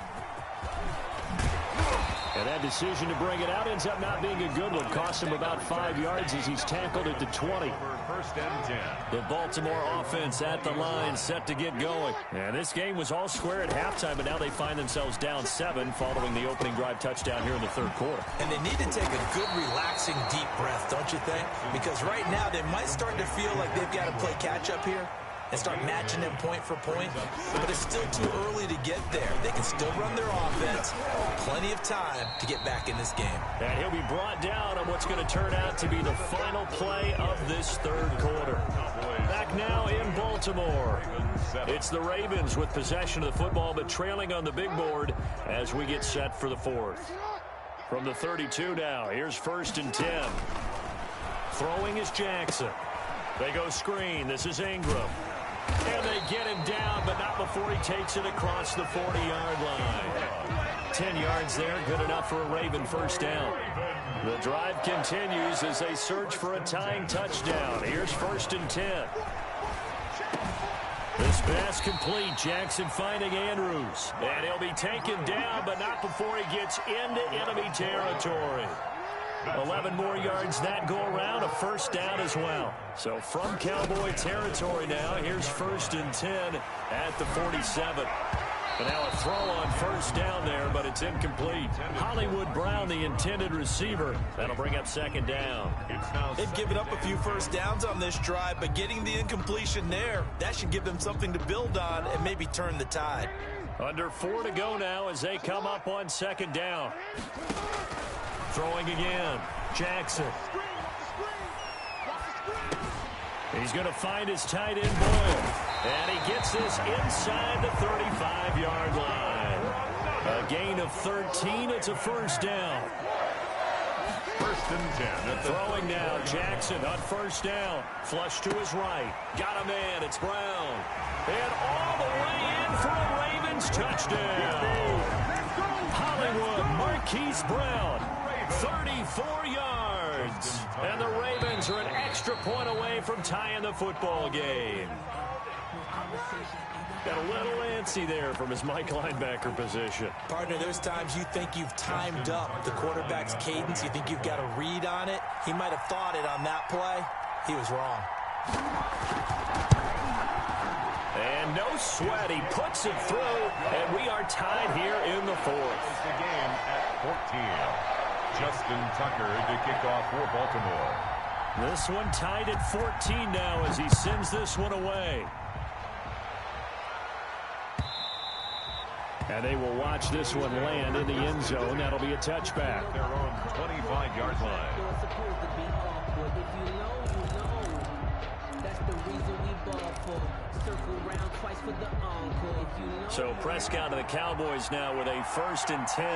And that decision to bring it out ends up not being a good one. Cost him about 5 yards as he's tackled at the 20. 1st and 10. The Baltimore offense at the line, set to get going. And this game was all square at halftime, but now they find themselves down 7 following the opening drive touchdown here in the 3rd quarter. And they need to take a good, relaxing, deep breath, don't you think? Because right now they might start to feel like they've got to play catch-up here and start matching them point for point, but it's still too early to get there. They can still run their offense. Plenty of time to get back in this game. And he'll be brought down on what's going to turn out to be the final play of this 3rd quarter. Back now in Baltimore. It's the Ravens with possession of the football, but trailing on the big board as we get set for the 4th. From the 32 now, here's 1st and 10. Throwing is Jackson. They go screen. This is Ingram. And they get him down, but not before he takes it across the 40-yard line. 10 yards there, good enough for a Raven 1st down. The drive continues as they search for a tying touchdown. Here's 1st and 10. This pass complete. Jackson finding Andrews. And he'll be taken down, but not before he gets into enemy territory. 11 more yards that go around, a 1st down as well. So from Cowboy territory now, here's 1st and 10 at the 47. And now a throw on 1st down there, but it's incomplete. Hollywood Brown, the intended receiver. That'll bring up 2nd down. They've given up a few 1st downs on this drive, but getting the incompletion there, that should give them something to build on and maybe turn the tide. Under 4 to go now as they come up on 2nd down. Throwing again, Jackson. He's going to find his tight end, Boyle. And he gets this inside the 35-yard line. A gain of 13. It's a 1st down. 1st and 10. Throwing now, Jackson on 1st down. Flush to his right. Got a man. It's Brown. And all the way in for a Ravens touchdown. Hollywood Marquise Brown. 34 yards. And the Ravens are an extra point away from tying the football game. Got a little antsy there from his Mike linebacker position. Partner, there's times you think you've timed up the quarterback's cadence. You think you've got a read on it. He might have thought it on that play. He was wrong. And no sweat. He puts it through, and we are tied here in the fourth. It's the game at 14. Justin Tucker to kick off for Baltimore. This one tied at 14 now as he sends this one away. And they will watch this one land in the end zone. That'll be a touchback. Their own 25-yard line. So Prescott and the Cowboys now with a 1st and 10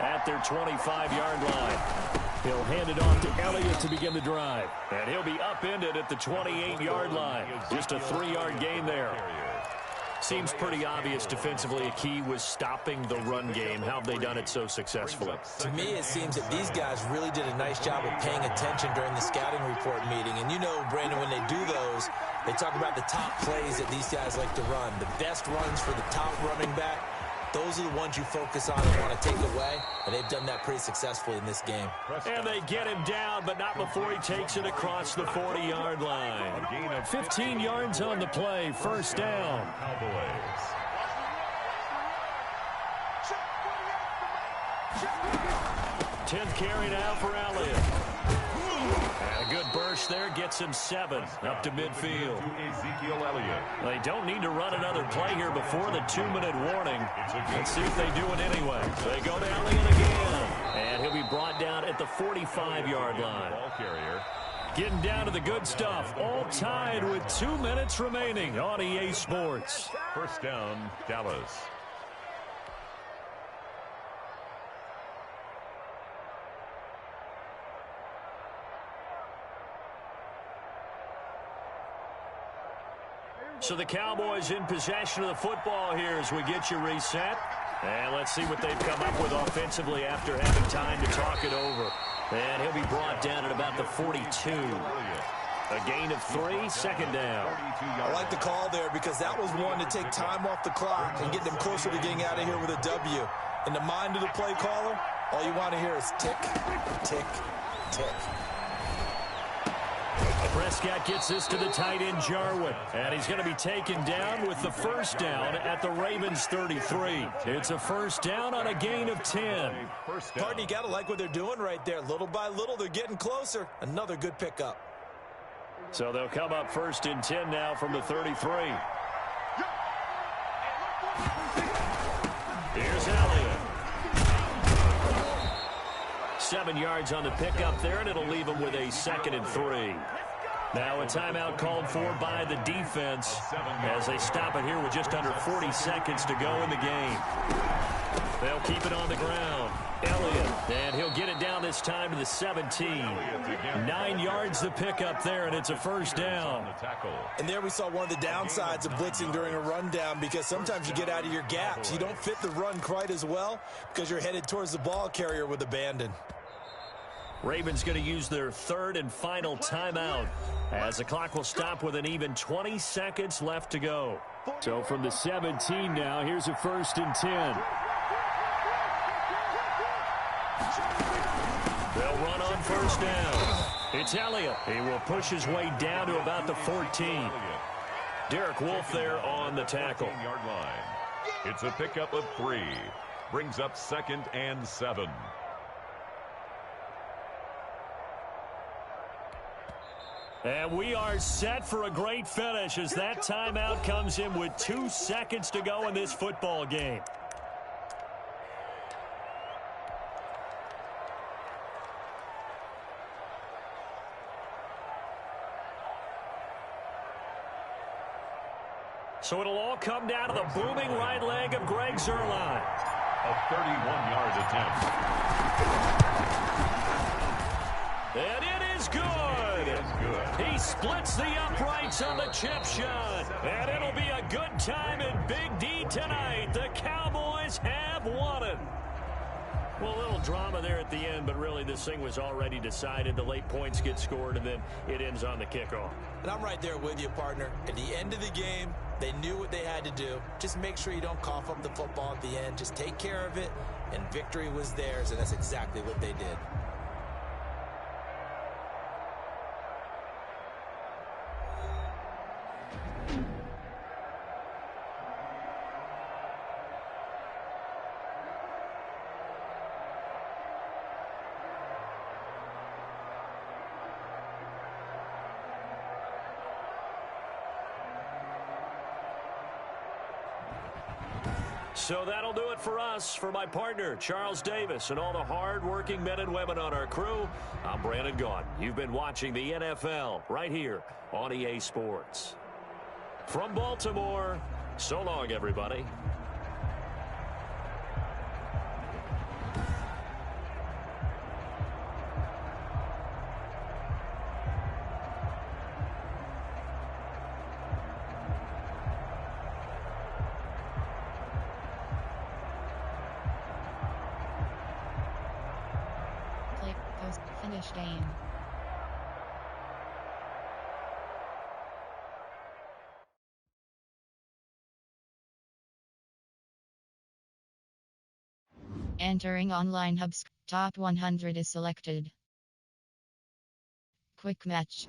at their 25-yard line. He'll hand it off to Elliott to begin the drive. And he'll be upended at the 28-yard line. Just a 3-yard gain there. Seems pretty obvious defensively a key was stopping the run game. How have they done it so successfully? To me, it seems that these guys really did a nice job of paying attention during the scouting report meeting. And you know, Brandon, when they do those, they talk about the top plays that these guys like to run. The best runs for the top running back, those are the ones you focus on and want to take away. And they've done that pretty successfully in this game. And they get him down, but not before he takes it across the 40-yard line. 15 yards on the play, 1st down. Cowboys. 10th carry now for Elliott. And a good burst there gets him 7 up to midfield. To Ezekiel Elliott. They don't need to run another play here before the 2-minute warning. Let's see if they do it anyway. They go to Elliott again. And he'll be brought down at the 45-yard line. Ball carrier. Getting down to the good stuff. All tied with 2 minutes remaining on EA Sports. 1st down, Dallas. So the Cowboys in possession of the football here as we get you reset. And let's see what they've come up with offensively after having time to talk it over. And he'll be brought down at about the 42. A gain of 3, 2nd down. I like the call there because that was one to take time off the clock and get them closer to getting out of here with a W. In the mind of the play caller, all you want to hear is tick, tick, tick. Prescott gets this to the tight end, Jarwin. And he's going to be taken down with the 1st down at the Ravens 33. It's a 1st down on a gain of 10. Partner, you got to like what they're doing right there. Little by little, they're getting closer. Another good pickup. So they'll come up 1st and 10 now from the 33. Here's Elliott. 7 yards on the pickup there, and it'll leave him with a 2nd and 3. Now a timeout called for by the defense as they stop it here with just under 40 seconds to go in the game. They'll keep it on the ground. Elliott, and he'll get it down this time to the 17. 9 yards the pickup there, and it's a 1st down. And there we saw one of the downsides of blitzing during a rundown because sometimes you get out of your gaps. You don't fit the run quite as well because you're headed towards the ball carrier with abandon. Ravens going to use their 3rd and final timeout as the clock will stop with an even 20 seconds left to go. So from the 17 now, here's a 1st and 10. They'll run on 1st down. It's Elliott. He will push his way down to about the 14. Derek Wolfe there on the tackle. Yard line. It's a pickup of 3. Brings up 2nd and 7. And we are set for a great finish as that timeout comes in with 2 seconds to go in this football game. So it'll all come down to the booming right leg of Greg Zuerlein. A 31-yard attempt. And it is good. He splits the uprights on the chip shot. And it'll be a good time in Big D tonight. The Cowboys have won it. Well, a little drama there at the end, but really this thing was already decided. The late points get scored, and then it ends on the kickoff. And I'm right there with you, partner. At the end of the game, they knew what they had to do. Just make sure you don't cough up the football at the end. Just take care of it, and victory was theirs, and that's exactly what they did. So that'll do it for us. For my partner, Charles Davis, and all the hard-working men and women on our crew, I'm Brandon Gaudin. You've been watching the NFL right here on EA Sports. From Baltimore, so long, everybody. Finish game. Entering online hubs. Top 100 is selected. Quick match.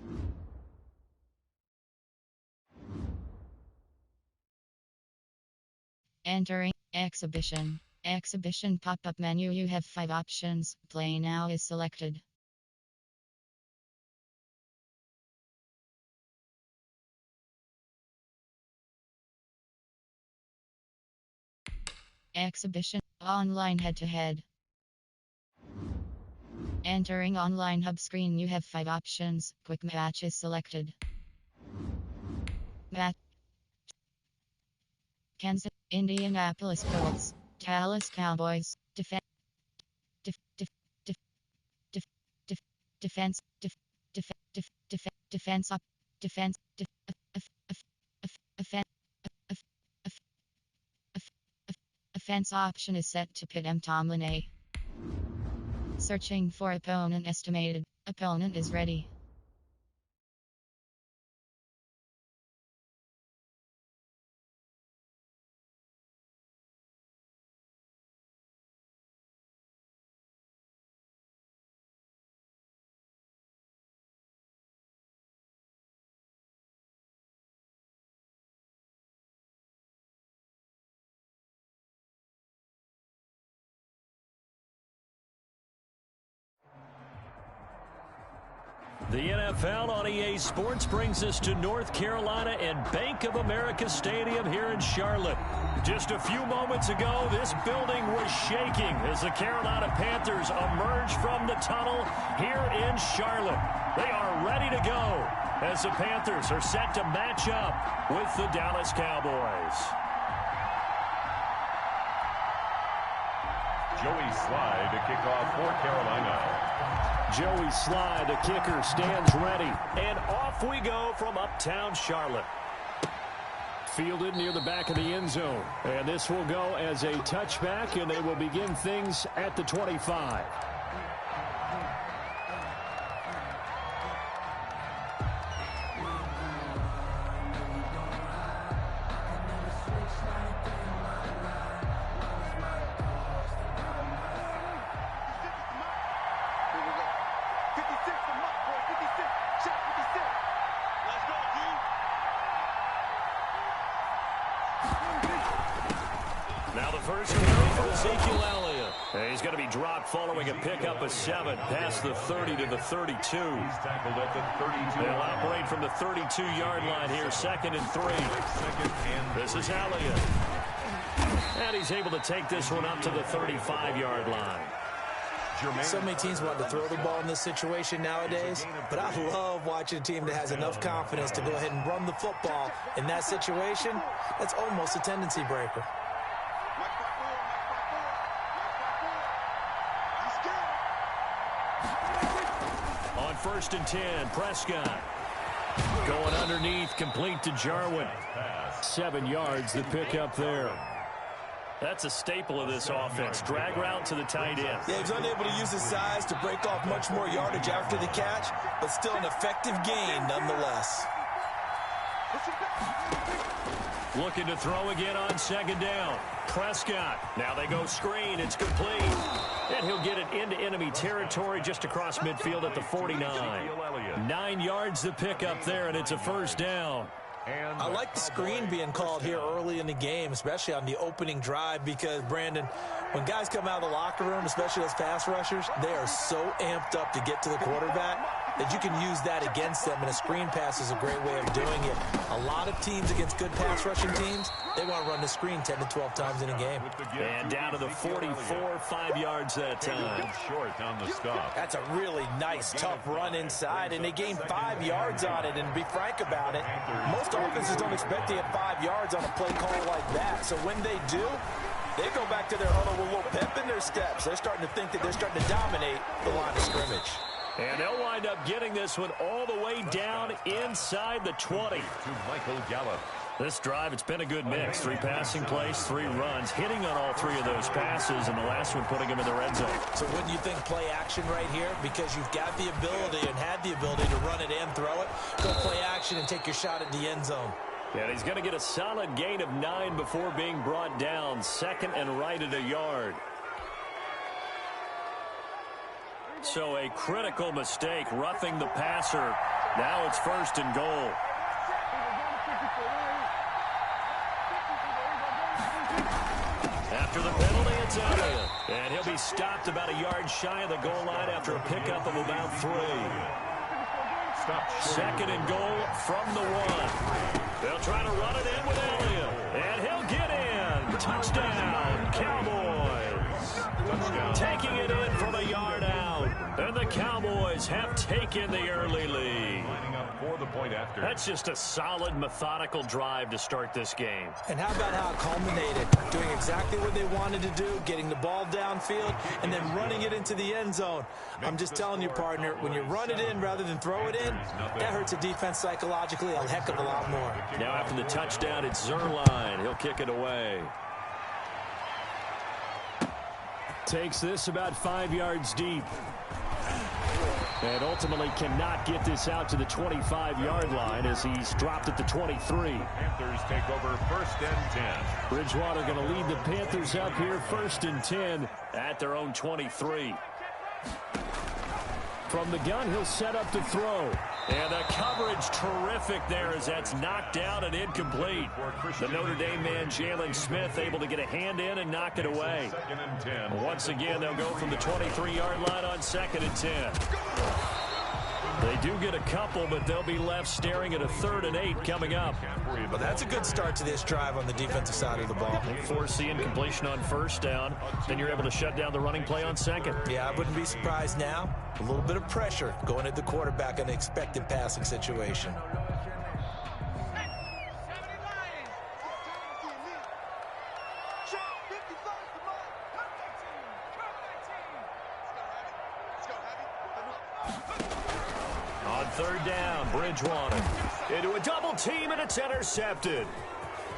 Entering exhibition. Exhibition pop-up menu. You have 5 options. Play now is selected. Exhibition. Online head-to-head. Entering online hub screen. You have 5 options. Quick match is selected. Match. Kansas, Indianapolis Colts, Dallas Cowboys, defense, defense, defense, offense option is set to pit M. Tomlin A. Searching for opponent estimated. Opponent is ready. The NFL on EA Sports brings us to North Carolina and Bank of America Stadium here in Charlotte. Just a few moments ago, this building was shaking as the Carolina Panthers emerged from the tunnel here in Charlotte. They are ready to go as the Panthers are set to match up with the Dallas Cowboys. Joey Slye to kick off for Carolina. Joey Slye, the kicker, stands ready. And off we go from uptown Charlotte. Fielded near the back of the end zone. And this will go as a touchback, and they will begin things at the 25. Following a pickup of 7 past the 30 to the 32. He's tackled at the 32. They'll operate from the 32-yard line here, 2nd and 3. This is Elliott. And he's able to take this one up to the 35-yard line. So many teams want to throw the ball in this situation nowadays, but I love watching a team that has enough confidence to go ahead and run the football. In that situation, that's almost a tendency breaker. On 1st and 10, Prescott going underneath, complete to Jarwin. 7 yards, the pickup there. That's a staple of this offense. Drag route to the tight end. Yeah, he's unable to use his size to break off much more yardage after the catch, but still an effective gain nonetheless. Looking to throw again on second down. Prescott. Now they go screen. It's complete. And he'll get it into enemy territory just across midfield at the 49. 9 yards to pick up there, and it's a first down. I like the screen being called here early in the game, especially on the opening drive, because, Brandon, when guys come out of the locker room, especially as pass rushers, they are so amped up to get to the quarterback that you can use that against them, and a screen pass is a great way of doing it. A lot of teams against good pass rushing teams, they want to run the screen 10 to 12 times in a game. And down to the 44, 5 yards that time. Short on the stop. That's a really nice, tough run inside, and they gained 5 yards on it. And to be frank about it, most offenses don't expect to get 5 yards on a play call like that. So when they do, they go back to their huddle with a little pep in their steps. They're starting to think that they're starting to dominate the line of scrimmage. And they'll wind up getting this one all the way down inside the 20. To Michael Gallup. This drive, it's been a good mix. 3 passing plays, 3 runs, hitting on all 3 of those passes, and the last one putting him in the red zone. So wouldn't you think play action right here? Because you've got the ability and had the ability to run it and throw it. Go play action and take your shot at the end zone. And he's going to get a solid gain of 9 before being brought down. Second and right at a yard. So a critical mistake, roughing the passer. Now it's first and goal. After the penalty, it's Elliott. And he'll be stopped about a yard shy of the goal line after a pickup of about 3. Second and goal from the 1. They'll try to run it in with Elliott. And he'll get in. Touchdown, Cowboys. Touchdown. Taking it in from a yard out. And the Cowboys have taken the early lead. Lining up for the point after. That's just a solid, methodical drive to start this game. And how about how it culminated? Doing exactly what they wanted to do, getting the ball downfield, and then running it into the end zone. I'm just telling you, partner, when you run it in rather than throw it in, that hurts a defense psychologically a heck of a lot more. Now after the touchdown, it's Zerline. He'll kick it away. Takes this about 5 yards deep. And ultimately cannot get this out to the 25-yard line as he's dropped at the 23. Panthers take over first and 10. Bridgewater going to lead the Panthers up here first and 10 at their own 23. From the gun, he'll set up to throw. And the coverage terrific there as that's knocked down and incomplete. The Notre Dame man, Jalen Smith, able to get a hand in and knock it away. Second and 10. Once again, they'll go from the 23-yard line on second and 10. They do get a couple, but they'll be left staring at a 3rd and 8 coming up. Well, that's a good start to this drive on the defensive side of the ball. Force the incompletion on first down. Then you're able to shut down the running play on second. Yeah, I wouldn't be surprised now. A little bit of pressure going at the quarterback in an expected passing situation. On 3rd down, Bridgewater into a double team, and it's intercepted.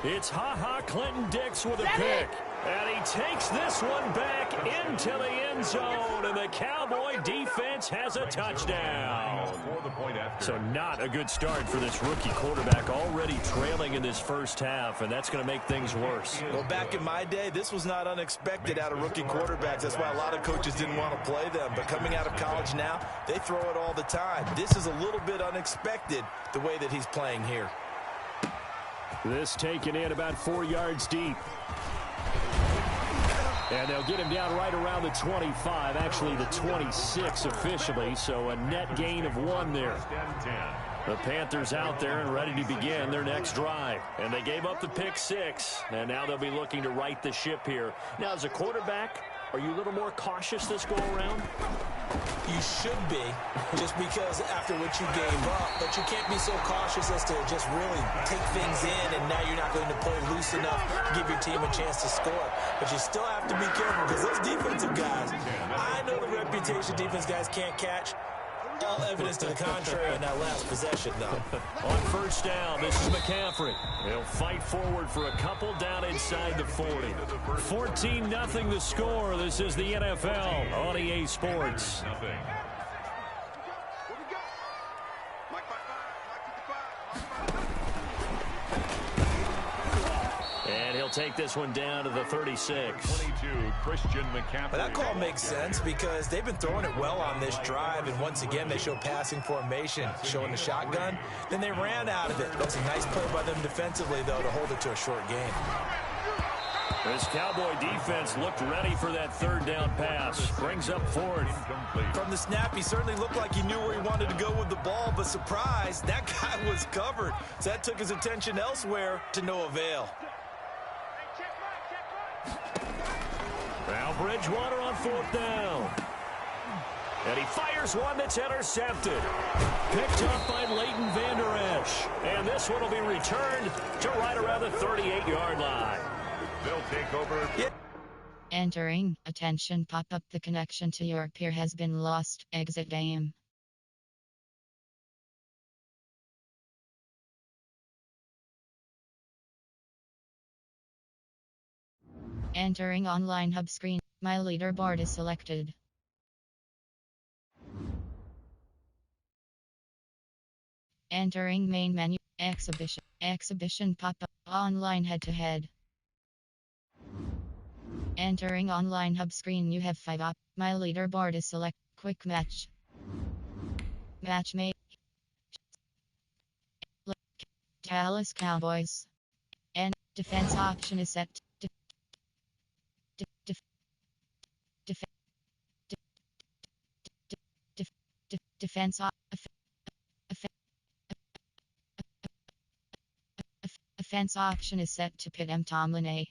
It's Ha-Ha Clinton Dix with a pick. And he takes this one back into the end zone, and the Cowboy defense has a touchdown. So not a good start for this rookie quarterback, already trailing in this first half, and that's going to make things worse. Well, back in my day, this was not unexpected out of rookie quarterbacks. That's why a lot of coaches didn't want to play them. But coming out of college now, they throw it all the time. This is a little bit unexpected, the way that he's playing here. This taken in about 4 yards deep. And they'll get him down right around the 25, actually the 26 officially, so a net gain of 1 there. The Panthers out there and ready to begin their next drive. And they gave up the pick 6, and now they'll be looking to right the ship here. Now, as a quarterback, are you a little more cautious this go-around? You should be, just because after what you gave up, but you can't be so cautious as to just really take things in, and now you're not going to play loose enough to give your team a chance to score. But you still have to be careful, because those defensive guys, I know the reputation defense guys can't catch. All evidence to the contrary in that last possession, though. On first down, this is McCaffrey. He'll fight forward for a couple down inside the 40. 14-0 the score. This is the NFL on EA Sports. And he'll take this one down to the 36. 22, Christian McCaffrey. But that call makes sense because they've been throwing it well on this drive, and once again they show passing formation, showing the shotgun. Then they ran out of it. That's a nice play by them defensively, though, to hold it to a short game. This Cowboy defense looked ready for that third down pass. Brings up fourth. From the snap, he certainly looked like he knew where he wanted to go with the ball, but surprise, that guy was covered. So that took his attention elsewhere to no avail. Now Bridgewater on fourth down. And he fires one that's intercepted. Picked up by Leighton Vander Esch. And this one will be returned to right around the 38-yard line. They'll take over. Entering. Attention, pop up. The connection to your peer has been lost. Exit game. Entering online hub screen. My leaderboard is selected. Entering main menu. Exhibition. Exhibition pop-up. Online head-to-head. Entering online hub screen. You have 5 up. My leaderboard is select. Quick match. Match made. Dallas Cowboys. And defense option is set. Defense offense option is set to Pit M. Tomlin A.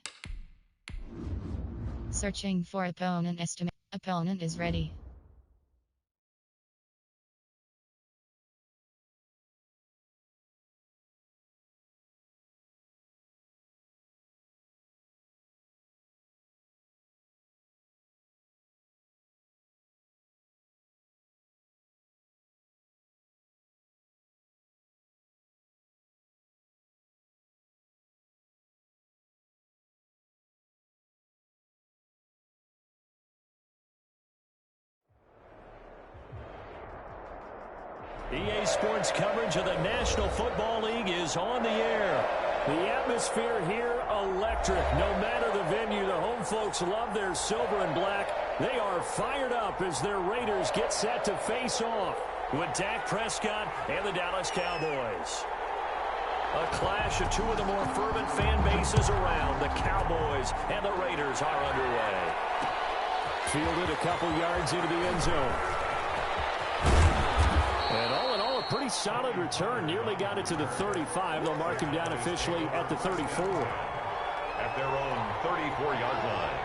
Searching for opponent estimate. Opponent is ready. EA Sports coverage of the National Football League is on the air. The atmosphere here, electric. No matter the venue, the home folks love their silver and black. They are fired up as their Raiders get set to face off with Dak Prescott and the Dallas Cowboys. A clash of two of the more fervent fan bases around. The Cowboys and the Raiders are underway. Fielded a couple yards into the end zone. And all in all, a pretty solid return. Nearly got it to the 35. They'll mark him down officially at the 34. At their own 34-yard line.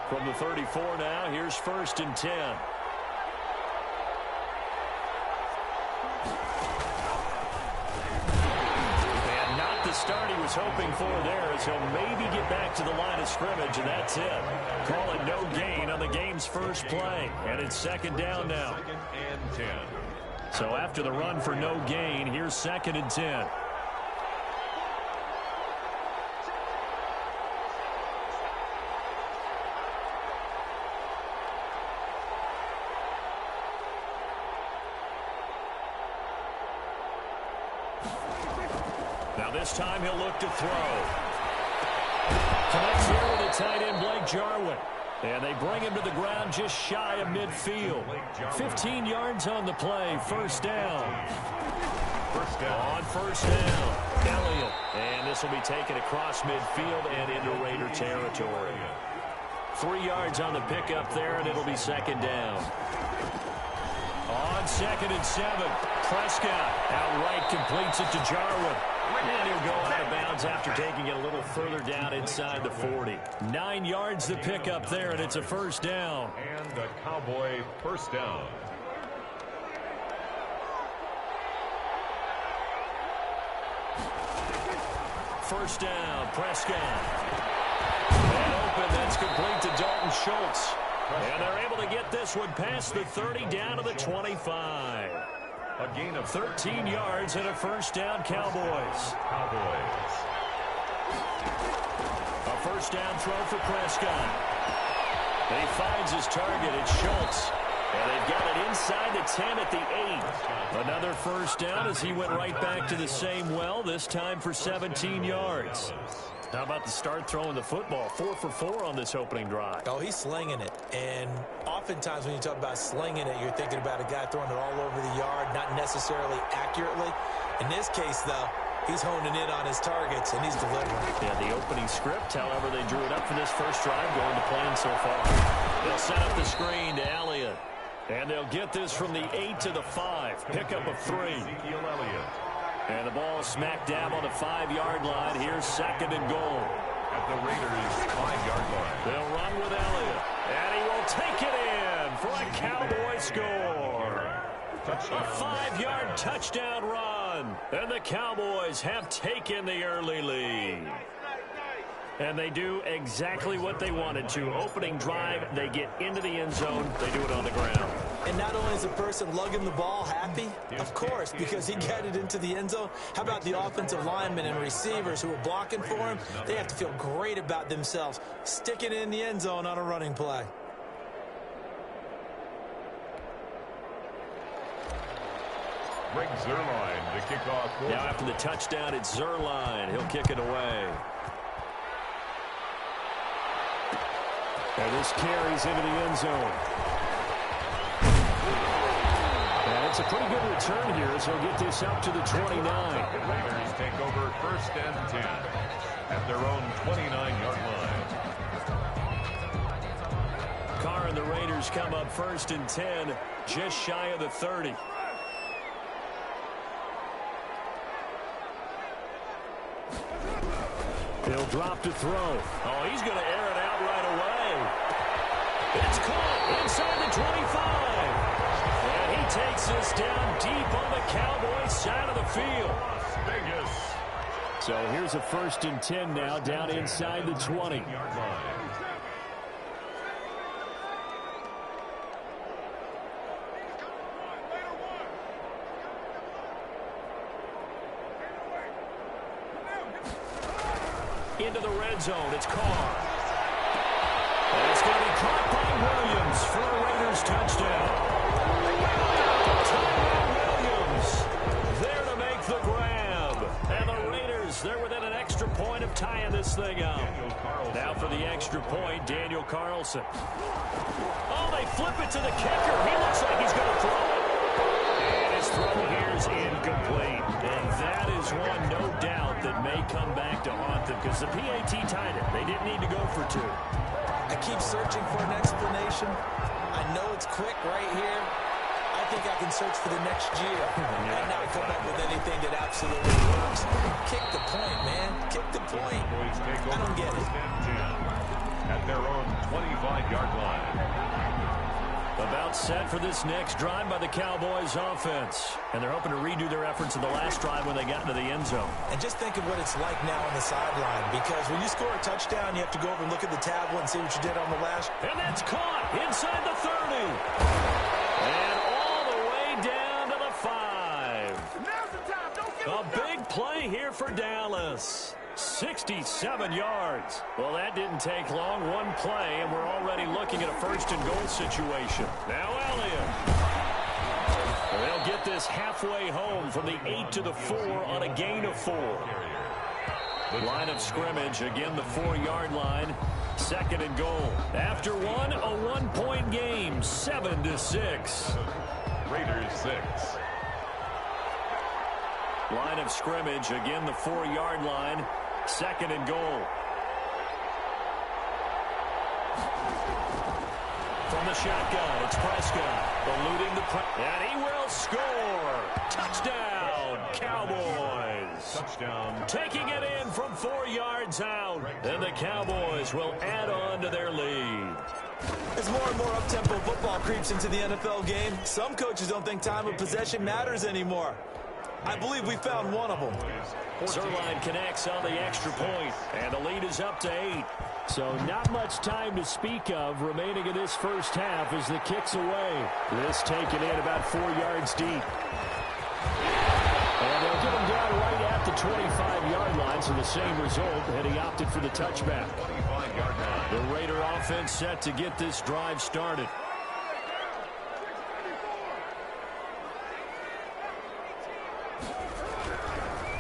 From the 34 now, here's 1st and 10. And not the start he was hoping for there, as he'll maybe get back to the line of scrimmage, and that's it. Call it no gain on the game's first play. And it's 2nd down now. 2nd and 10. So after the run for no gain, here's 2nd and 10. Now this time he'll look to throw. Connects here with the tight end, Blake Jarwin. And they bring him to the ground just shy of midfield. 15 yards on the play. 1st down. On 1st down, Elliott. And this will be taken across midfield and into Raider territory. 3 yards on the pickup there, and it'll be 2nd down. On 2nd and 7, Prescott outright completes it to Jarwin. And he'll go out of bounds after taking it a little further down inside the 40. 9 yards the pickup there, and it's a 1st down. And the Cowboy 1st down. First down, Prescott. And open. That's complete to Dalton Schultz. And they're able to get this one past the 30 down to the 25. A gain of 13 yards and a first down, Cowboys. A first down throw for Prescott. He finds his target. It's Schultz. And they've got it inside the 10 at the 8. Another first down as he went right back to the same well, this time for 17 yards. How about the start throwing the football? 4 for 4 on this opening drive. Oh, he's slinging it. And oftentimes when you talk about slinging it, you're thinking about a guy throwing it all over the yard, not necessarily accurately. In this case, though, he's honing in on his targets, and he's delivering. Yeah, the opening script, however, they drew it up for this first drive, going to plan so far. They'll set up the screen to Elliott. And they'll get this from the 8 to the 5. Pickup of 3. And the ball smack dab on the 5-yard line. Here's second and goal. At the Raiders' 5-yard line. They'll run with Elliott. And he will take it in for a Cowboy score. A 5-yard touchdown run. And the Cowboys have taken the early lead. And they do exactly what they wanted to. Opening drive, they get into the end zone. They do it on the ground. And not only is the person lugging the ball happy, of course, because he got it into the end zone. How about the offensive linemen and receivers who are blocking for him? They have to feel great about themselves, sticking it in the end zone on a running play. Greg Zuerlein, the kickoff. Now after the touchdown, it's Zuerlein. He'll kick it away. And this carries into the end zone. And it's a pretty good return here as he'll get this up to the 29. The Raiders take over first and 10 at their own 29-yard line. Carr and the Raiders come up first and 10, just shy of the 30. He'll drop to throw. Oh, he's going to air it out right away. It's caught inside the 25. And he takes this down deep on the Cowboys side of the field. Vegas. So here's a first and 10 now, down inside the 20. Into the red zone. It's Carr. And it's going to be caught by Williams for a Raiders touchdown. Tyrone Williams there to make the grab. And the Raiders, they're within an extra point of tying this thing up. Now for the extra point, Daniel Carlson. Oh, they flip it to the kicker. He looks like he's going to throw it. And his throw here is incomplete. And that is one, no doubt, that may come back to haunt them because the PAT tied it. They didn't need to go for 2. I keep searching for an explanation. I know it's quick right here. I think I can search for the next year and not come up with anything that absolutely works. Kick the point, man. Kick the point. I don't get it. At their own 25-yard line. About set for this next drive by the Cowboys offense. And they're hoping to redo their efforts in the last drive when they got into the end zone. And just think of what it's like now on the sideline, because when you score a touchdown, you have to go over and look at the tablet and see what you did on the last. And that's caught inside the 30. And all the way down to the 5. Now's the time. Don't give A big play here for Dallas. 67 yards. Well, that didn't take long. One play, and we're already looking at a first and goal situation. Now Elliott. They'll get this halfway home from the 8 to the 4 on a gain of 4. Line of scrimmage, again the 4-yard line. Second and goal. After one, a one-point game, 7-6. Raiders 6. Line of scrimmage, again the 4-yard line. Second and goal. From the shotgun, it's Prescott. Eluding the and he will score. Touchdown, Cowboys. Touchdown. Taking it in from 4 yards out. And the Cowboys will add on to their lead. As more and more up-tempo football creeps into the NFL game, some coaches don't think time of possession matters anymore. I believe we found one of them. Zerline connects on the extra point, and the lead is up to 8. So not much time to speak of remaining in this first half as the kick's away. This taken in about 4 yards deep. And they'll get him down right at the 25-yard line, so the same result, and he opted for the touchback. The Raider offense set to get this drive started.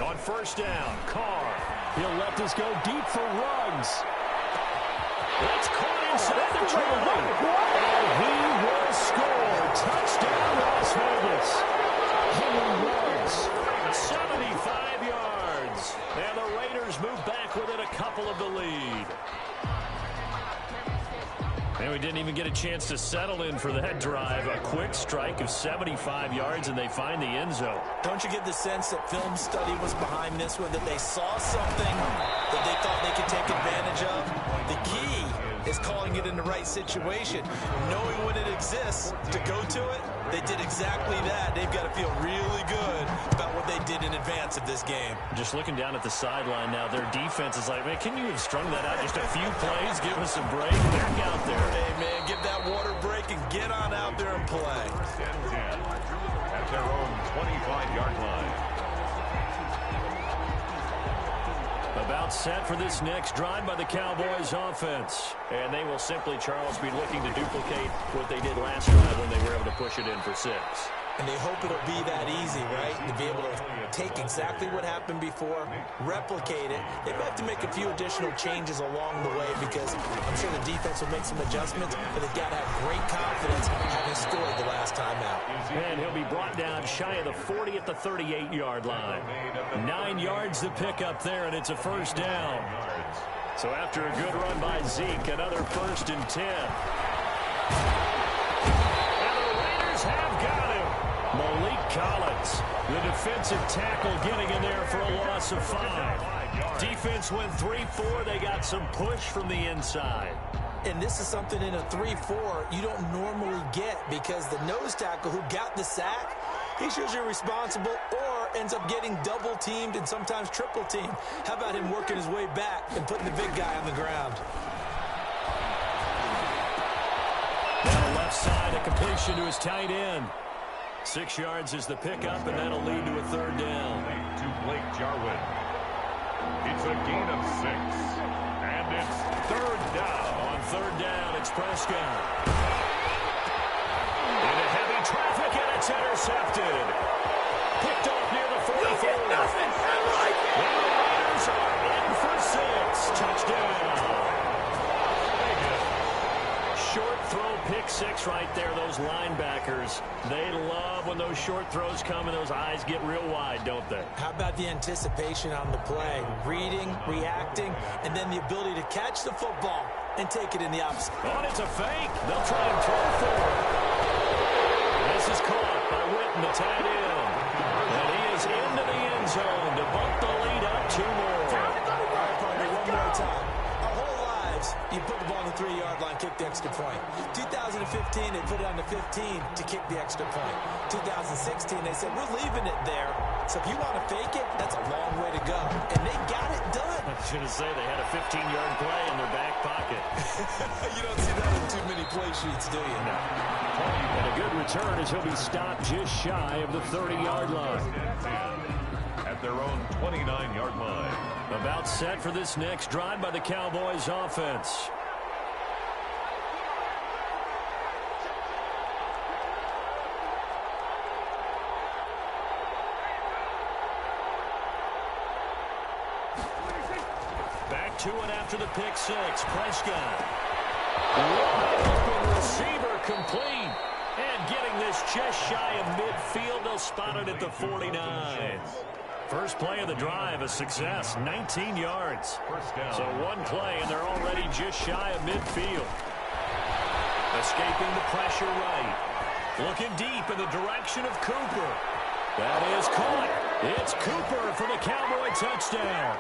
On first down, Carr. He'll let this go deep for Ruggs. It's caught inside the 20. And he will score. Touchdown, Las Vegas. Henry Ruggs, 75 yards. And the Raiders move back within a couple of the lead. And we didn't even get a chance to settle in for that drive. A quick strike of 75 yards, and they find the end zone. Don't you get the sense that film study was behind this one, that they saw something that they thought they could take advantage of? The key is calling it in the right situation, knowing when it exists to go to it. They did exactly that. They've got to feel really good about what they did in advance of this game. Just looking down at the sideline now, their defense is like, man, can you have strung that out just a few plays? Give us a break. Back out there. Hey, man, give that water break and get on out there and play. At their own 25-yard line. About set for this next drive by the Cowboys offense. And they will simply, Charles, be looking to duplicate what they did last drive when they were able to push it in for 6. And they hope it'll be that easy, right? To be able to take exactly what happened before, replicate it. They may have to make a few additional changes along the way because I'm sure the defense will make some adjustments, but they've got to have great confidence having scored the last time out. And he'll be brought down shy of the 40 at the 38-yard line. 9 yards to pick up there, and it's a first down. So after a good run by Zeke, another 1st and 10. And the Raiders have got him. Malik Collins, the defensive tackle, getting in there for a loss of 5. Defense went 3-4. They got some push from the inside. And this is something in a 3-4 you don't normally get because the nose tackle who got the sack, he's usually responsible or ends up getting double-teamed and sometimes triple-teamed. How about him working his way back and putting the big guy on the ground? Now left side, a completion to his tight end. 6 yards is the pickup, and that'll lead to a 3rd down. To Blake Jarwin. It's a gain of 6. And it's 3rd down. On 3rd down, it's Prescott. Into heavy traffic, and it's intercepted. Picked off near the 44. And the Raiders are in for 6. Touchdown. Short throw, pick 6 right there. Those linebackers, they love when those short throws come and those eyes get real wide, don't they? How about the anticipation on the play? Reading, reacting, and then the ability to catch the football and take it in the opposite. Oh, it's a fake. They'll try and throw for it. This is caught by Witten, the tight end. And he is into the end zone to bump the lead up 2 more. All right, partner, one more time. Our whole lives, you put the ball on the 3-yard line, kick the extra point. 2015, they put it on the 15 to kick the extra point. 2016, they said, we're leaving it there. So if you want to fake it, that's a long way to go. And they got it done. I was going to say they had a 15-yard play in their back pocket. You don't see that in too many play sheets, do you? No. And a good return as he'll be stopped just shy of the 30-yard line. At their own 29-yard line. About set for this next drive by the Cowboys offense. Back to it after the pick 6. Prescott. Open receiver complete. And getting this just shy of midfield. They'll spot it at the 49. First play of the drive, a success, 19 yards. So one play, and they're already just shy of midfield. Escaping the pressure right. Looking deep in the direction of Cooper. That is caught. It's Cooper for the Cowboy touchdown.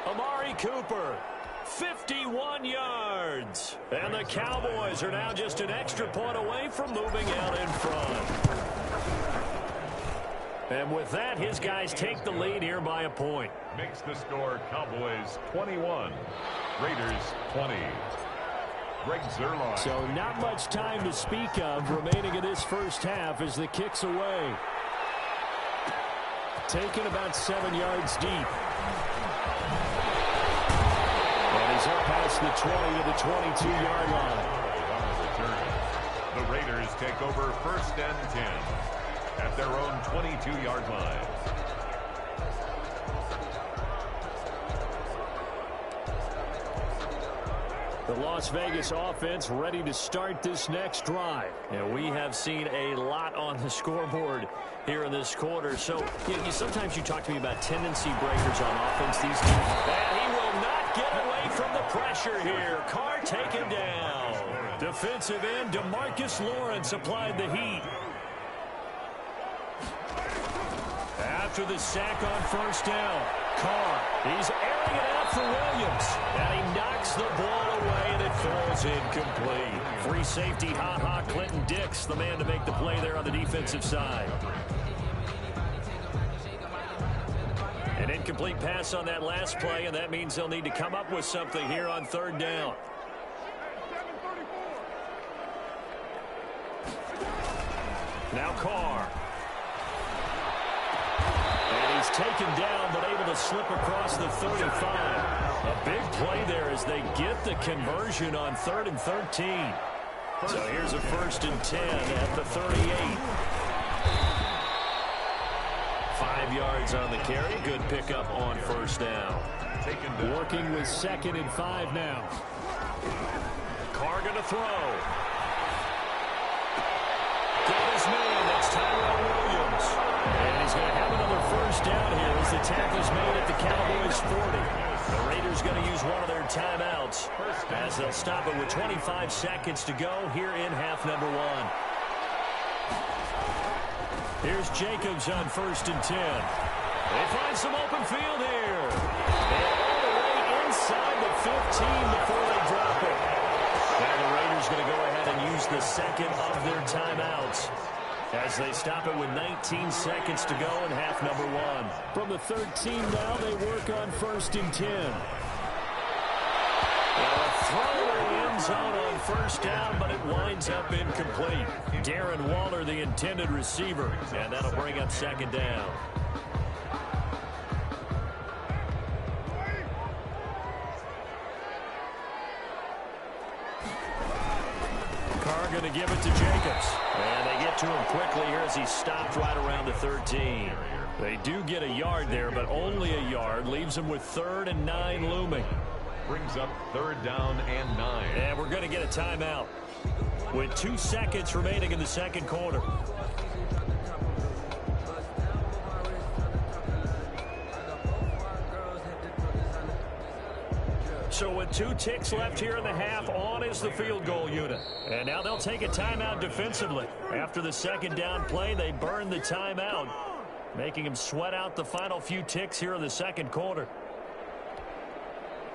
Amari Cooper, 51 yards. And the Cowboys are now just an extra point away from moving out in front. And with that, his guys take the lead here by a point. Makes the score Cowboys 21, Raiders 20. Greg Zerline. So not much time to speak of remaining in this first half as the kick's away. Taken about 7 yards deep. And he's up past the 20 to the 22-yard line. The Raiders take over first and 10 at their own 22-yard line. The Las Vegas offense ready to start this next drive. And we have seen a lot on the scoreboard here in this quarter. So sometimes you talk to me about tendency breakers on offense these days. And he will not get away from the pressure here. Carr taken down. Defensive end DeMarcus Lawrence applied the heat. After the sack on first down, Carr, he's airing it out for Williams. And he knocks the ball away, and it falls incomplete. Free safety, ha-ha, Clinton Dix, the man to make the play there on the defensive side. An incomplete pass on that last play, and that means they'll need to come up with something here on third down. Now Carr. And he's taken down, but able to slip across the 35. A big play there as they get the conversion on 3rd and 13. So here's a 1st and 10 at the 38. 5 yards on the carry. Good pickup on first down. Working with 2nd and 5 now. Carr going to throw. Got his man. That's Tyrell Williams. And he's going to have another first down here as the tackle's made at the Cowboys 40. The Raiders going to use one of their timeouts as they'll stop it with 25 seconds to go here in half number 1. Here's Jacobs on 1st and 10. They find some open field here. And all the way inside the 15 before they drop it. Now the Raiders going to go ahead and use the second of their timeouts as they stop it with 19 seconds to go in half number 1. From the 13 now, they work on 1st and 10. Well, a throw in the end zone on first down, but it winds up incomplete. Darren Waller, the intended receiver, and that'll bring up 2nd down. Carr going to give it to Jacobs. And they get to him quickly here as he stopped right around the 13. They do get a yard there, but only a yard. Leaves them with 3rd and 9 looming. Brings up 3rd down and 9. And we're going to get a timeout with 2 seconds remaining in the second quarter. So with 2 ticks left here in the half, on is the field goal unit. And now they'll take a timeout defensively. After the 2nd down play, they burn the timeout, making them sweat out the final few ticks here in the second quarter.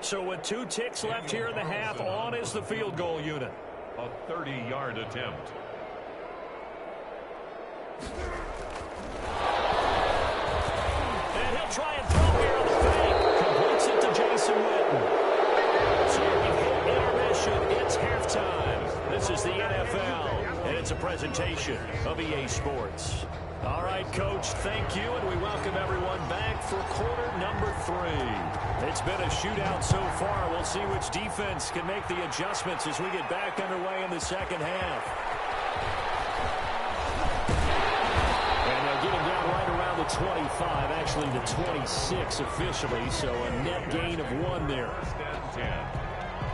So with 2 ticks left here in the half, on is the field goal unit. A 30-yard attempt. And he'll try and throw here on the fake. Completes it to Jason Witten. So we've hit intermission. It's halftime. This is the NFL, and it's a presentation of EA Sports. All right, Coach, thank you, and we welcome everyone back for quarter number 3. It's been a shootout so far. We'll see which defense can make the adjustments as we get back underway in the second half. And they'll get him down right around the 25, actually the 26 officially, so a net gain of 1 there. 10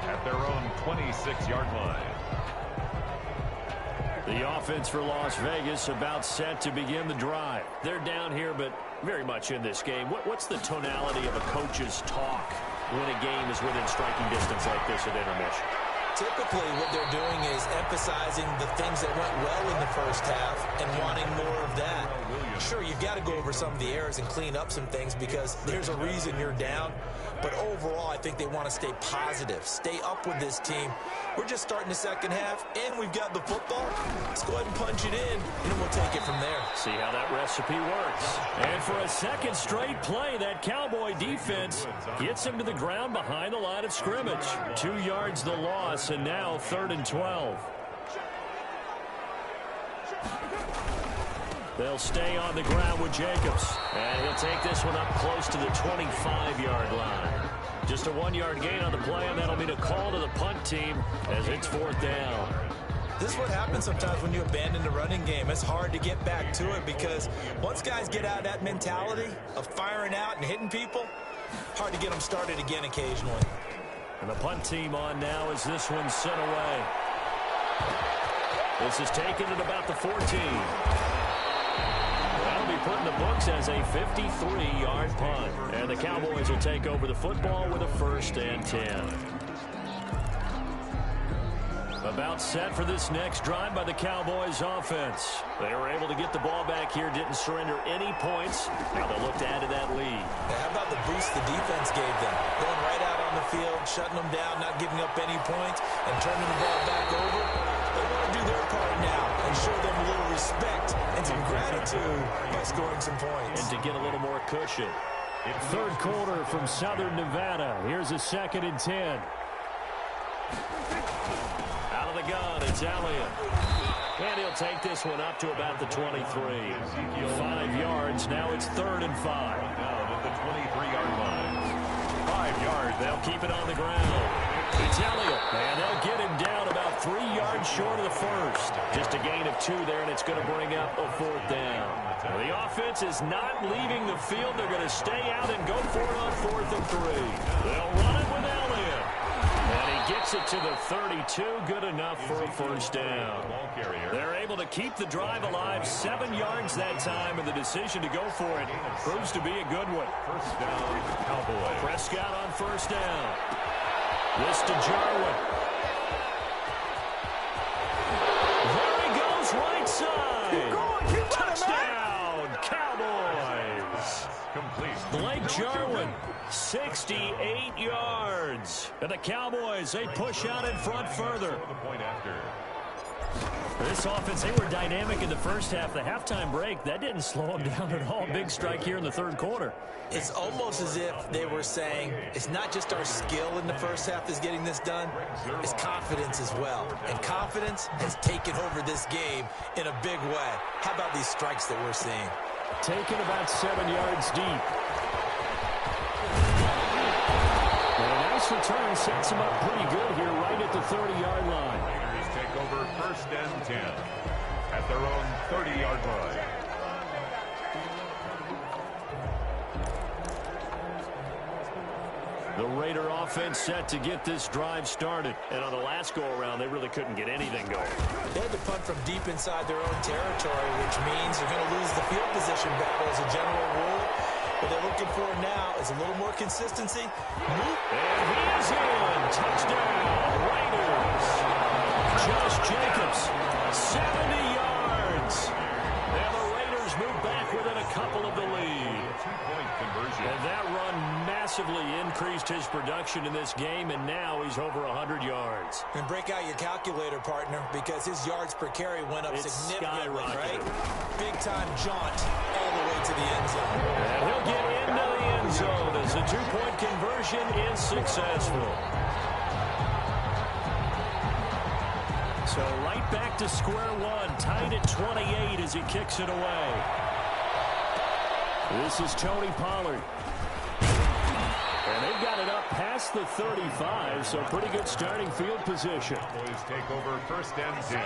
at their own 26-yard line. The offense for Las Vegas about set to begin the drive. They're down here, but very much in this game. What's the tonality of a coach's talk when a game is within striking distance like this at intermission? Typically, what they're doing is emphasizing the things that went well in the first half and wanting more of that. Sure, you've got to go over some of the errors and clean up some things because there's a reason you're down. But overall, I think they want to stay positive, stay up with this team. We're just starting the second half, and we've got the football. Let's go ahead and punch it in, and we'll take it from there. See how that recipe works. And for a second straight play, that Cowboy defense gets him to the ground behind the line of scrimmage. 2 yards the loss, and now 3rd and 12. They'll stay on the ground with Jacobs. And he'll take this one up close to the 25-yard line. Just a 1-yard gain on the play, and that'll mean a call to the punt team as it's 4th down. This is what happens sometimes when you abandon the running game. It's hard to get back to it because once guys get out of that mentality of firing out and hitting people, hard to get them started again occasionally. And the punt team on now as this one's sent away. This is taken at about the 14. That'll be put in the books as a 53-yard punt. And the Cowboys will take over the football with a 1st and 10. About set for this next drive by the Cowboys offense. They were able to get the ball back here, didn't surrender any points. Now they'll look to add to that lead. How about the boost the defense gave them? Going right out on the field, shutting them down, not giving up any points, and turning the ball back over. They want to do their part now and show them a little respect and some gratitude by scoring some points. And to get a little more cushion. 3rd quarter from Southern Nevada. Here's a 2nd and 10. Out of the gun, it's Elliott. And he'll take this one up to about the 23. 5 yards, now it's 3rd and 5. Down at the 23-yard line. 5 yards. They'll keep it on the ground. It's Elliott, and they'll get him down about 3 yards short of the first. Just a gain of 2 there, and it's going to bring up a 4th down. The offense is not leaving the field. They're going to stay out and go for it on 4th and 3. They'll run it with Elliott. And he gets it to the 32, good enough for a 1st down. They're able to keep the drive alive, 7 yards that time, and the decision to go for it proves to be a good one. 1st down, Cowboys. Prescott on 1st down. This to Jarwin. There he goes, right side. Touchdown, Cowboys. Complete. Blake Jarwin, 68 yards. And the Cowboys, they push out in front further. The point after. This offense, they were dynamic in the first half. The halftime break, that didn't slow them down at all. Big strike here in the 3rd quarter. It's almost as if they were saying, it's not just our skill in the first half that's getting this done, it's confidence as well. And confidence has taken over this game in a big way. How about these strikes that we're seeing? Taken about 7 yards deep. And a nice return sets him up pretty good here right at the 30-yard line. Raiders take over 1st and 10 at their own 30-yard line. The Raider offense set to get this drive started. And on the last go-around, they really couldn't get anything going. They had to punt from deep inside their own territory, which means they're going to lose the field position battle as a general rule. What they're looking for now is a little more consistency. And he is in. Touchdown, Raiders. Josh Jacobs, 70 yards. And the Raiders move back within a couple of the lead. 2-point conversion. And that run massively increased his production in this game, and now he's over 100 yards. And break out your calculator, partner, because his yards per carry went up significantly, right? Big-time jaunt all the way to the end zone. And he'll get into the end zone as the 2-point conversion is successful. So right back to square one, tied at 28 as he kicks it away. This is Tony Pollard. And they've got it up past the 35, so pretty good starting field position. Cowboys take over 1st and 10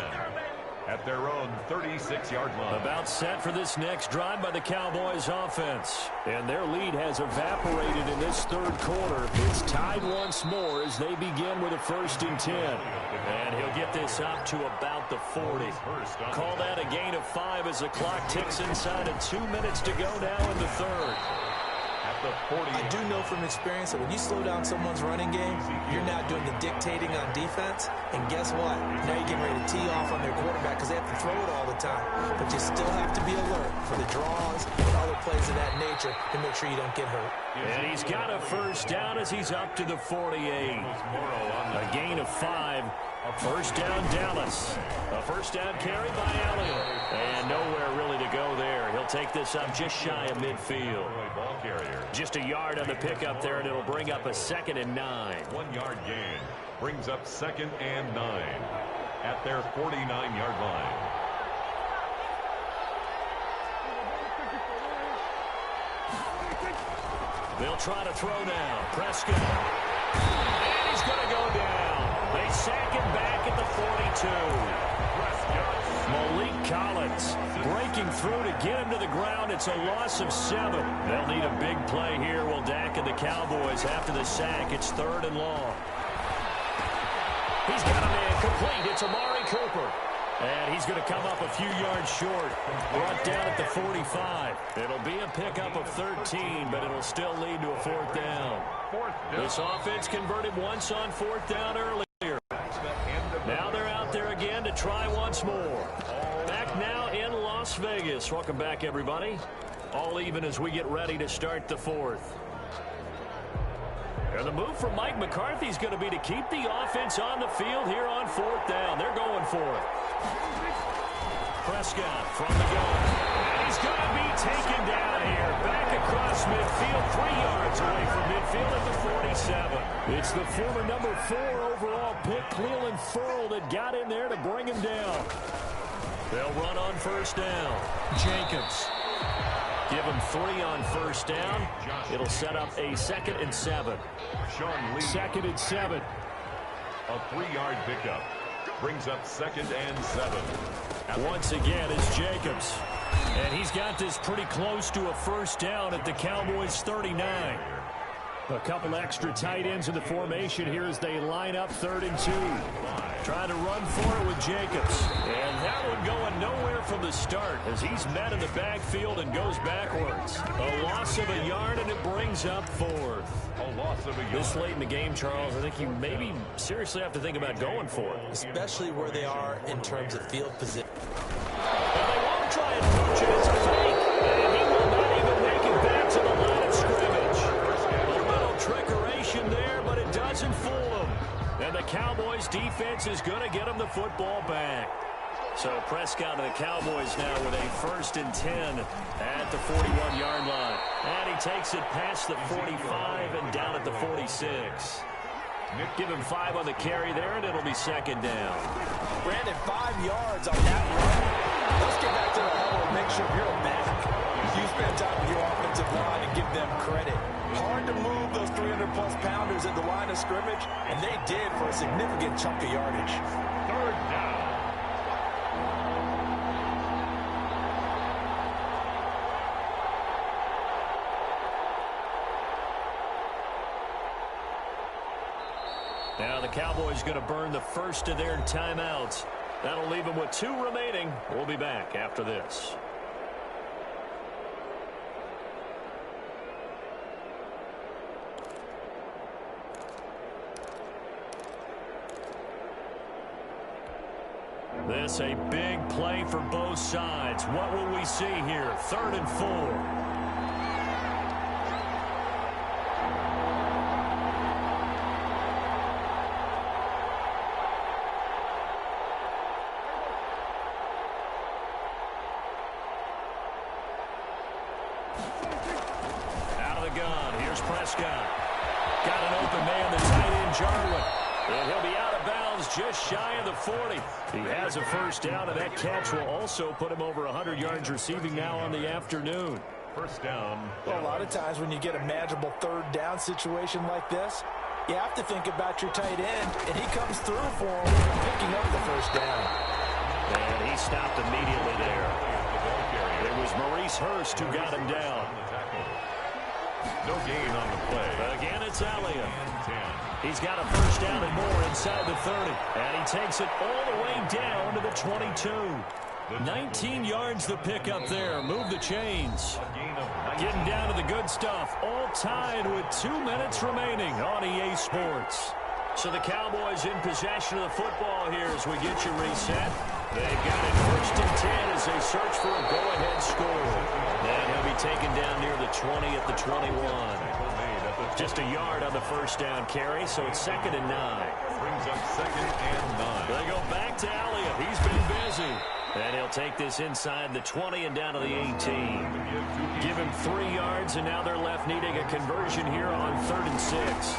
at their own 36-yard line. About set for this next drive by the Cowboys offense. And their lead has evaporated in this 3rd quarter. It's tied once more as they begin with a 1st and 10. And he'll get this up to about the 40. Call that a gain of 5 as the clock ticks inside of 2 minutes to go now in the 3rd. At the 40. I do know from experience that when you slow down someone's running game, you're now doing the dictating on defense. And guess what? Now you're getting ready to tee off on their quarterback because they have to throw it all the time. But you still have to be alert for the draws and other plays of that nature to make sure you don't get hurt. And he's got a first down as he's up to the 48. A gain of 5. First down, Dallas. A first down carry by Elliott. And nowhere really to go there. He'll take this up just shy of midfield. Ball carrier. Just a yard on the pickup there, and it'll bring up a 2nd and 9. 1 yard gain. Brings up 2nd and 9 at their 49-yard line. They'll try to throw now. Prescott. And he's going to go down. They sack him back at the 42. Malik Collins breaking through to get him to the ground. It's a loss of 7. They'll need a big play here. Will Dak and the Cowboys after the sack. It's 3rd and long. He's got a man complete. It's Amari Cooper. And he's going to come up a few yards short. Brought down at the 45. It'll be a pickup of 13, but it'll still lead to a 4th down. This offense converted once on 4th down earlier. Now they're out there again to try once more. Back now in Las Vegas. Welcome back, everybody. All even as we get ready to start the 4th. And the move from Mike McCarthy is going to be to keep the offense on the field here on 4th down. They're going for it. Prescott from the gun. And he's going to be taken down here. Back across midfield, 3 yards away from midfield at the 47. It's the former number 4 overall pick, Cleveland Ferrell, that got in there to bring him down. They'll run on first down. Jacobs. Give him 3 on first down. It'll set up a 2nd and 7. 2nd and 7. A 3-yard pickup. Brings up 2nd and 7. Once again, it's Jacobs. And he's got this pretty close to a first down at the Cowboys' 39. A couple extra tight ends in the formation here as they line up 3rd and 2. Trying to run for it with Jacobs. And that one going nowhere from the start as he's met in the backfield and goes backwards. A loss of a yard, and it brings up 4th. A loss of a yard. This late in the game, Charles, I think you maybe seriously have to think about going for it. Especially where they are in terms of field position. And they won't try and coach it. It's a fake. And he will not even make it back to the line of scrimmage. A little trickeration there, but it doesn't fool him. And the Cowboys defense is going to get him the football back. So Prescott and the Cowboys now with a 1st and 10 at the 41-yard line. And he takes it past the 45 and down at the 46. Give him 5 on the carry there, and it'll be 2nd down. Brandon, 5 yards on that run. Let's get back to the huddle and make sure you're back. You spend time with your offensive line and give them credit. Hard to move those 300-plus pounders at the line of scrimmage, and they did for a significant chunk of yardage. 3rd down. Now the Cowboys going to burn the first of their timeouts. That'll leave them with 2 remaining. We'll be back after this. This a big play for both sides. What will we see here? 3rd and 4. Out of the gun. Here's Prescott. Got an open man, the tight end, Jarwin. And he'll be out of bounds just shy of the 40. He has a first down, and that catch will also put him over 100 yards receiving now on the afternoon. First down. Well, a lot of times when you get a manageable 3rd down situation like this, you have to think about your tight end, and he comes through for him, picking up the first down. And he stopped immediately there. It was Maurice Hurst who got him down. No gain on the play. Again, it's Elliott. He's got a first down and more inside the 30. And he takes it all the way down to the 22. 19 yards the pick up there. Move the chains. Getting down to the good stuff. All tied with 2 minutes remaining on EA Sports. So the Cowboys in possession of the football here as we get you reset. They've got it 1st and 10 as they search for a go-ahead score. Then he'll be taken down near the 20 at the 21. Just a yard on the first down carry, so it's 2nd and 9. Brings up 2nd and 9. They go back to Elliott. He's been busy. And he'll take this inside the 20 and down to the 18. Give him 3 yards, and now they're left needing a conversion here on 3rd and 6.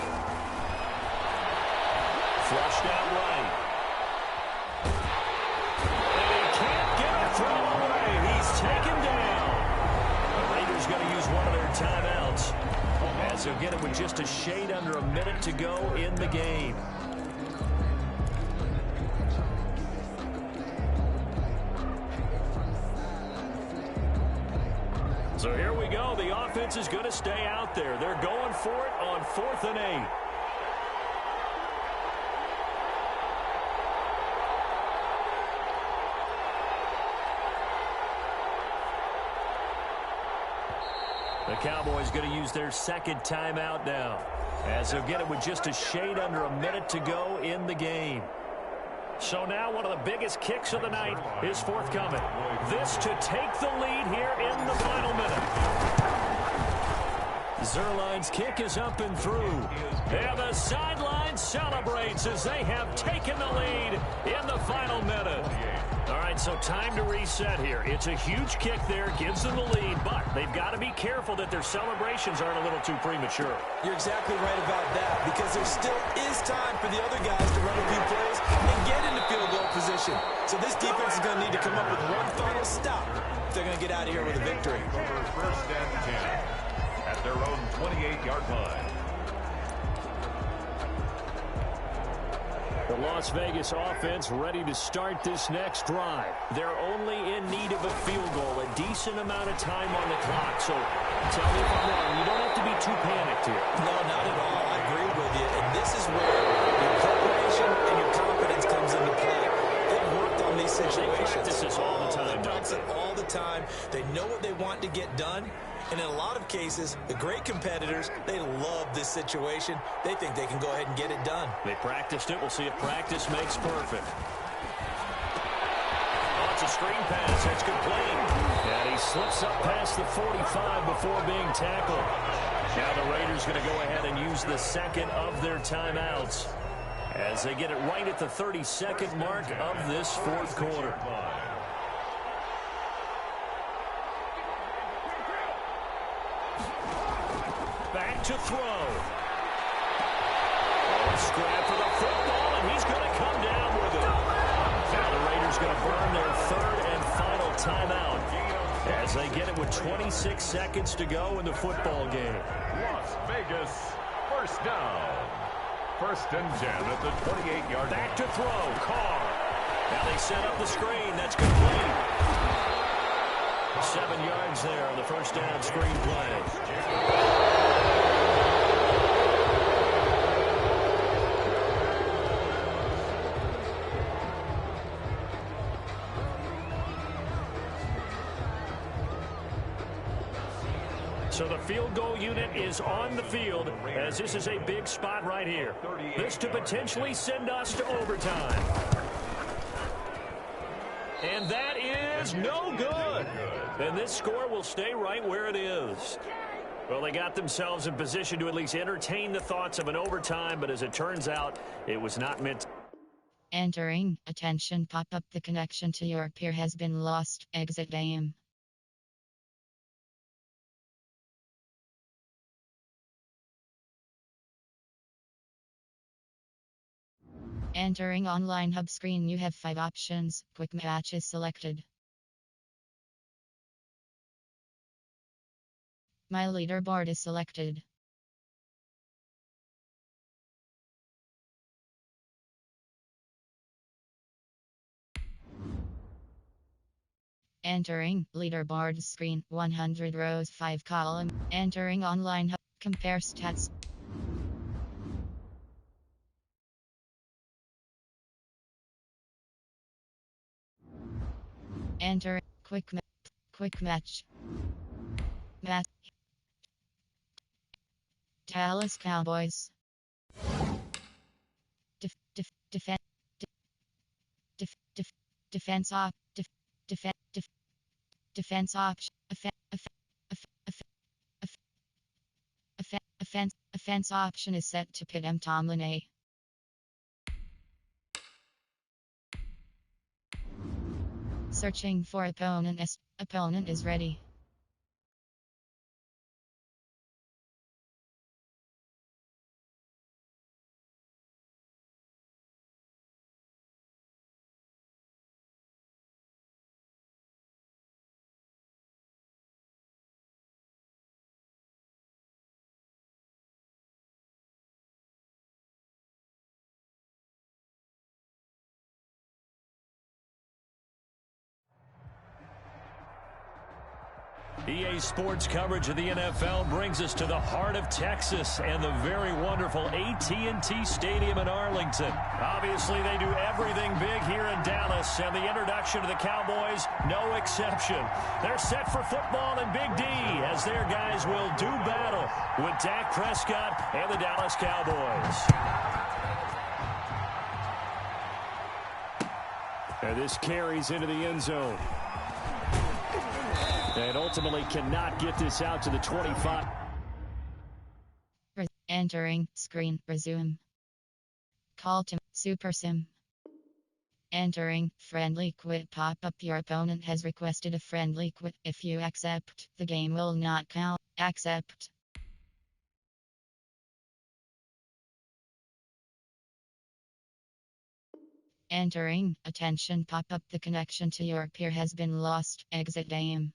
Flushed out right. And he can't get a throw away. He's taken down. The Raiders going to use one of their timeouts, as they'll get it with just a shade under a minute to go in the game. So here we go. The offense is going to stay out there. They're going for it on 4th and 8. The Cowboys going to use their 2nd timeout now, as they'll get it with just a shade under a minute to go in the game. So now one of the biggest kicks of the night is forthcoming. This to take the lead here in the final minute. Zerline's kick is up and through. And the sideline celebrates as they have taken the lead in the final minute. All right, so time to reset here. It's a huge kick there, gives them the lead, but they've got to be careful that their celebrations aren't a little too premature. You're exactly right about that, because there still is time for the other guys to run a few plays and get into field goal position. So this defense is going to need to come up with one final stop if they're going to get out of here with a victory. 1st and 10 at their own 28-yard line. The Las Vegas offense ready to start this next drive. They're only in need of a field goal, a decent amount of time on the clock. So tell me if I'm wrong. You don't have to be too panicked here. No, not at all. I agree with you. And this is where your preparation and your confidence comes into play. They've worked on these situations. They practice this all the time. They practice it all the time. They know what they want to get done. And in a lot of cases, the great competitors, they love this situation. They think they can go ahead and get it done. They practiced it. We'll see if practice makes perfect. Oh, it's a screen pass. That's complete. And he slips up past the 45 before being tackled. Now the Raiders going to go ahead and use the 2nd of their timeouts as they get it right at the 32nd mark of this 4th quarter. Back to throw. Oh, scrap for the football, and he's going to come down with it. Now the Raiders going to burn their 3rd and final timeout as they get it with 26 seconds to go in the football game. Las Vegas, 1st down. 1st and 10 at the 28-yard line. Back to throw. Carr. Now they set up the screen. That's complete. 7 yards there on the 1st down screen play. So the field goal unit is on the field, as this is a big spot right here. This to potentially send us to overtime. And that is no good. And this score will stay right where it is. Well, they got themselves in position to at least entertain the thoughts of an overtime, but as it turns out, it was not meant to. Entering. Attention, pop up. The connection to your peer has been lost. Exit game. Entering online hub screen, you have 5 options. Quick match is selected. My leaderboard is selected. Entering leaderboard screen, 100 rows, 5 column. Entering online hub, compare stats. Enter. Quick match. Dallas Cowboys. Defense. Defense op. Defense option. Offense option is set to pit M. Tomlin A. Searching for opponent. Opponent is ready. EA Sports coverage of the NFL brings us to the heart of Texas and the very wonderful AT&T Stadium in Arlington. Obviously, they do everything big here in Dallas, and the introduction to the Cowboys, no exception. They're set for football in Big D as their guys will do battle with Dak Prescott and the Dallas Cowboys. And this carries into the end zone. And ultimately cannot get this out to the 25. Entering. Screen. Resume. Call to Super Sim. Entering. Friendly quit pop-up. Your opponent has requested a friendly quit. If you accept, the game will not count. Accept. Entering. Attention pop-up. The connection to your peer has been lost. Exit game.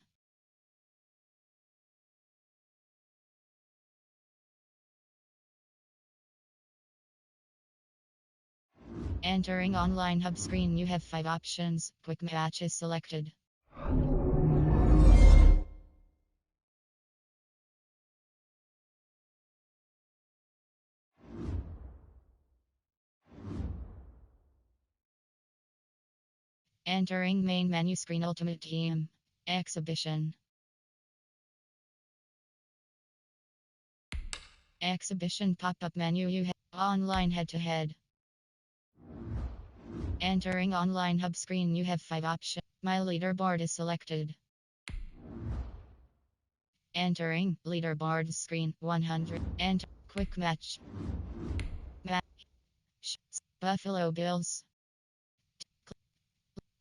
Entering online hub screen. You have 5 options. Quick match is selected. Entering main menu screen. Ultimate Team. Exhibition. Exhibition pop-up menu. You have online head-to-head. Entering online hub screen. You have 5 options. My leaderboard is selected. Entering leaderboard screen 100. Enter quick match. Buffalo Bills.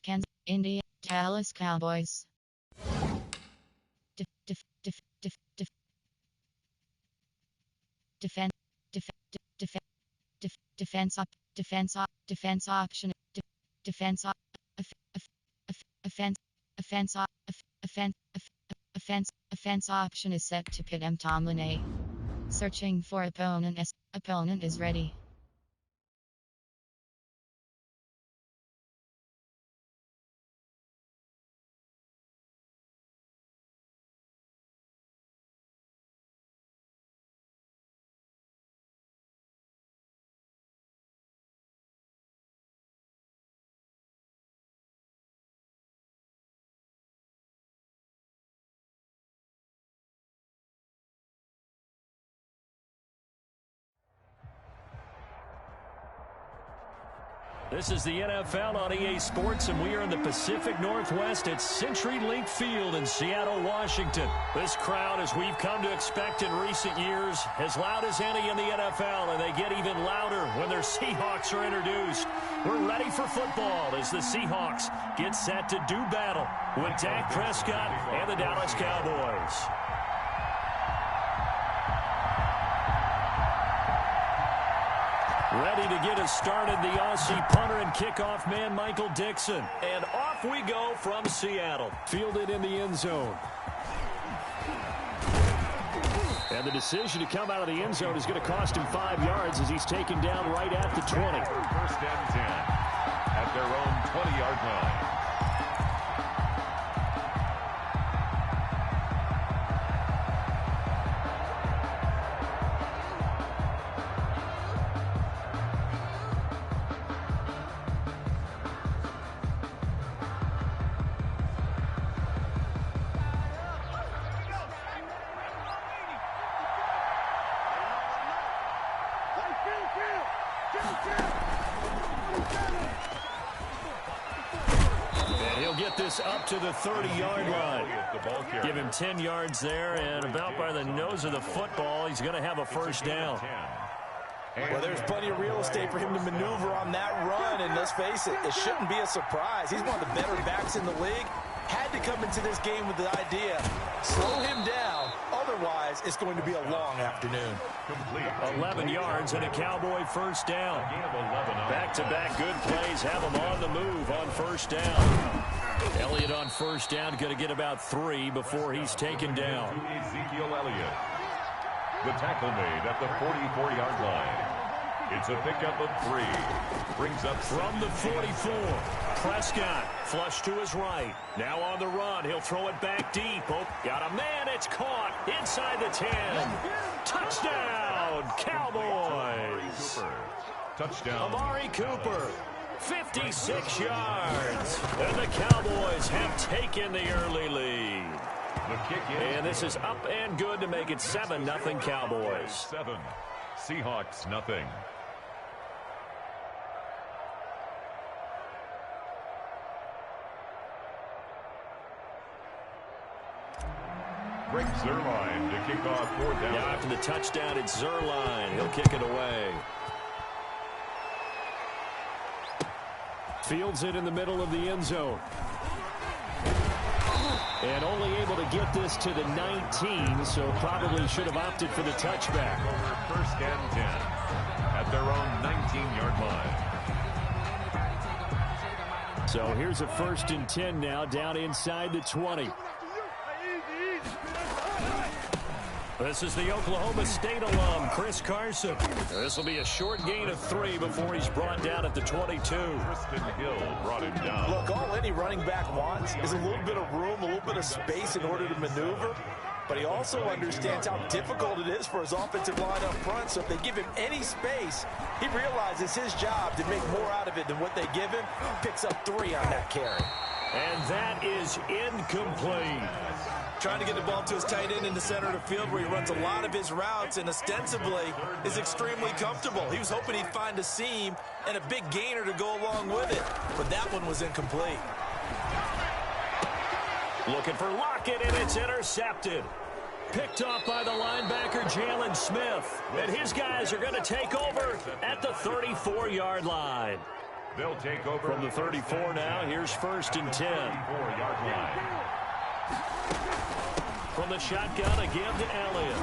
Kansas, India, Dallas Cowboys. Defense option. Offense option is set to pit M. Tomlin A. Searching for opponent. Opponent is ready. This is the NFL on EA Sports, and we are in the Pacific Northwest at CenturyLink Field in Seattle, Washington. This crowd, as we've come to expect in recent years, as loud as any in the NFL, and they get even louder when their Seahawks are introduced. We're ready for football as the Seahawks get set to do battle with Dak Prescott and the Dallas Cowboys. Ready to get us started, the Aussie punter and kickoff man, Michael Dixon. And off we go from Seattle. Fielded in the end zone. And the decision to come out of the end zone is going to cost him 5 yards as he's taken down right at the 20. First and 10 at their own 20-yard line. And he'll get this up to the 30-yard line. Give him 10 yards there, and about by the nose of the football, he's going to have a first down. Well, there's plenty of real estate for him to maneuver on that run, and let's face it, it shouldn't be a surprise. He's one of the better backs in the league. Had to come into this game with the idea, slow him down, otherwise it's going to be a long afternoon. 11 yards and a Cowboy first down. Back-to-back good plays have him on the move on first down. Elliott on first down, going to get about 3 before he's taken down. Ezekiel Elliott. The tackle made at the 44-yard line. It's a pickup of 3. Brings up from the 44. Prescott flush to his right. Now on the run. He'll throw it back deep. Oh, got a man. It's caught inside the 10. Touchdown, Cowboys. Touchdown. Amari Cooper. 56 yards. And the Cowboys have taken the early lead. And this is up and good to make it 7-0 Cowboys. 7. Seahawks nothing. Greg Zuerlein to kick off 4th down. Now after the touchdown, it's Zuerlein. He'll kick it away. Fields it in the middle of the end zone. And only able to get this to the 19, so probably should have opted for the touchback. Over 1st and 10 at their own 19-yard line. So here's a 1st and 10 now, down inside the 20. This is the Oklahoma State alum, Chris Carson. This will be a short gain of 3 before he's brought down at the 22. Tristan Hill brought him down. Look, all any running back wants is a little bit of room, a little bit of space in order to maneuver. But he also understands how difficult it is for his offensive line up front. So if they give him any space, he realizes his job to make more out of it than what they give him. Picks up 3 on that carry. And that is incomplete. Trying to get the ball to his tight end in the center of the field where he runs a lot of his routes and ostensibly is extremely comfortable. He was hoping he'd find a seam and a big gainer to go along with it, but that one was incomplete. Looking for Lockett, and it's intercepted. Picked off by the linebacker, Jalen Smith. And his guys are going to take over at the 34-yard line. They'll take over from the 34 now. Here's 1st and 10. 34-yard line. From the shotgun, a give to Elliott.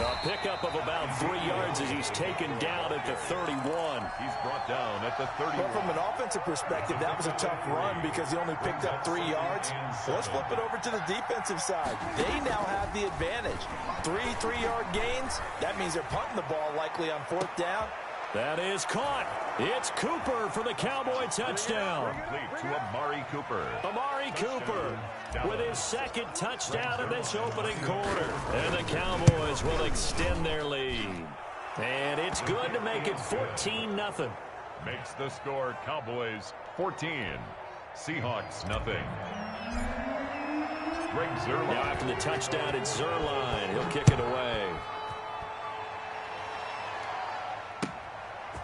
A pickup of about 3 yards as he's taken down at the 31. He's brought down at the 31. Well, from an offensive perspective, that was a tough run because he only picked up 3 yards. Let's flip it over to the defensive side. They now have the advantage. 3 3-yard gains. That means they're punting the ball likely on 4th down. That is caught. It's Cooper for the Cowboy touchdown. Complete to Amari Cooper. Amari Cooper with his 2nd touchdown in this opening quarter. And the Cowboys will extend their lead. And it's good to make it 14-0. Makes the score Cowboys 14. Seahawks nothing. Greg Zuerlein. Now after the touchdown, it's Zuerlein. He'll kick it away.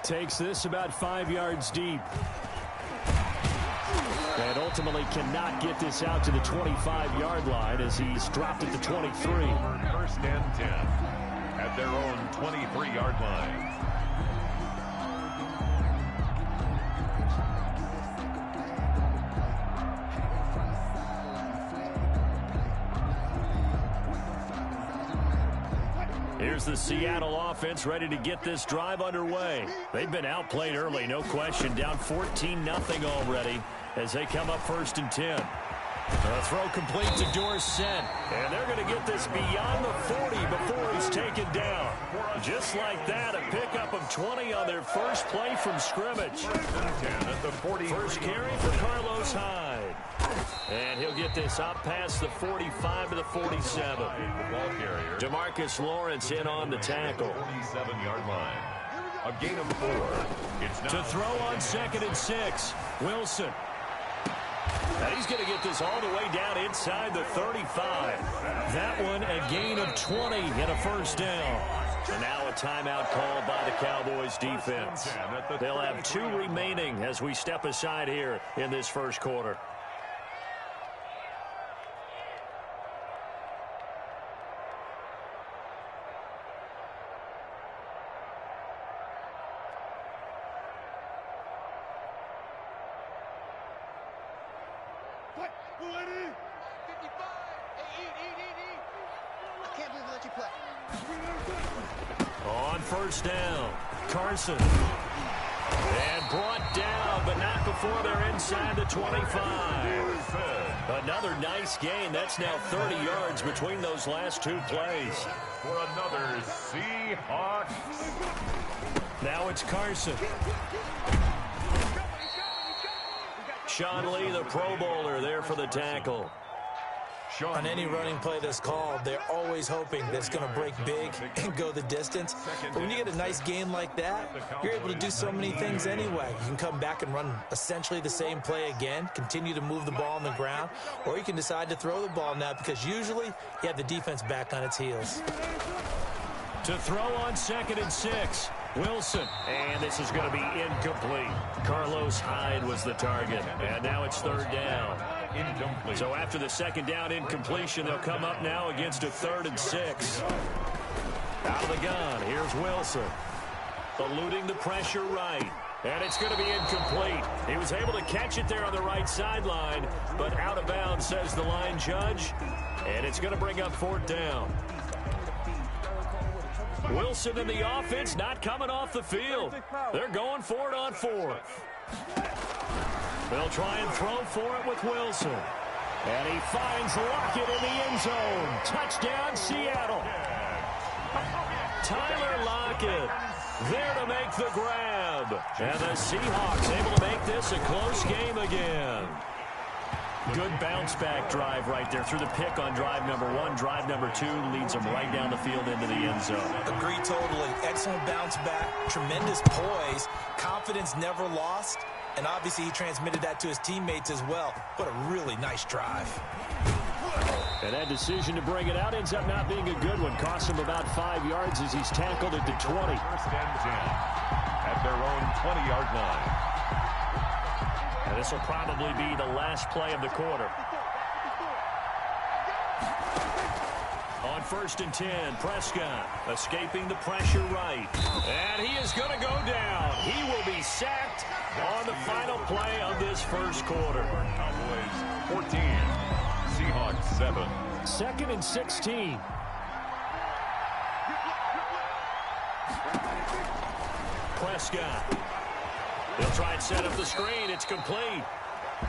Takes this about 5 yards deep. And ultimately cannot get this out to the 25-yard line as he's dropped at the 23. 1st and 10 at their own 23-yard line. Here's the Seattle offense ready to get this drive underway. They've been outplayed early, no question. Down 14-0 already as they come up 1st and 10. A throw complete to Dorsett. And they're going to get this beyond the 40 before he's taken down. Just like that, a pickup of 20 on their first play from scrimmage. 10 at the 40. First carry for Carlos Hyde. And he'll get this up past the 45 to the 47. DeMarcus Lawrence in on the tackle. 47-yard line. A gain of 4. It's now to throw on 2nd and 6. Wilson. Now he's going to get this all the way down inside the 35. That one a gain of 20 and a first down. And now a timeout called by the Cowboys defense. They'll have 2 remaining as we step aside here in this first quarter. On first down, Carson. And brought down, but not before they're inside the 25. Another nice gain. That's now 30 yards between those last 2 plays. For another Seahawks. Now it's Carson. Sean Lee, the Pro Bowler, there for the tackle. On any running play that's called, they're always hoping that it's going to break big and go the distance. But when you get a nice gain like that, you're able to do so many things anyway. You can come back and run essentially the same play again, continue to move the ball on the ground, or you can decide to throw the ball now because usually you have the defense back on its heels. To throw on 2nd and 6. Wilson, and this is going to be incomplete. Carlos Hyde was the target, and now it's 3rd down. Incomplete. So after the 2nd down incompletion, they'll come up now against a 3rd and 6. Out of the gun, here's Wilson. Eluding the pressure right, and it's going to be incomplete. He was able to catch it there on the right sideline, but out of bounds, says the line judge, and it's going to bring up 4th down. Wilson and the offense not coming off the field. They're going for it on 4th. They'll try and throw for it with Wilson. And he finds Lockett in the end zone. Touchdown, Seattle. Tyler Lockett there to make the grab. And the Seahawks able to make this a close game again. Good bounce-back drive right there through the pick on drive number 1. Drive number 2 leads them right down the field into the end zone. Agree totally. Excellent bounce-back, tremendous poise, confidence never lost, and obviously he transmitted that to his teammates as well. What a really nice drive. And that decision to bring it out ends up not being a good one. Costs him about 5 yards as he's tackled at the 20. 1st and 10 at their own 20-yard line. And this will probably be the last play of the quarter. On 1st and 10, Prescott escaping the pressure right. And he is going to go down. He will be sacked on the final play of this first quarter. Cowboys 14, Seahawks 7. 2nd and 16. Prescott. He'll try and set up the screen. It's complete.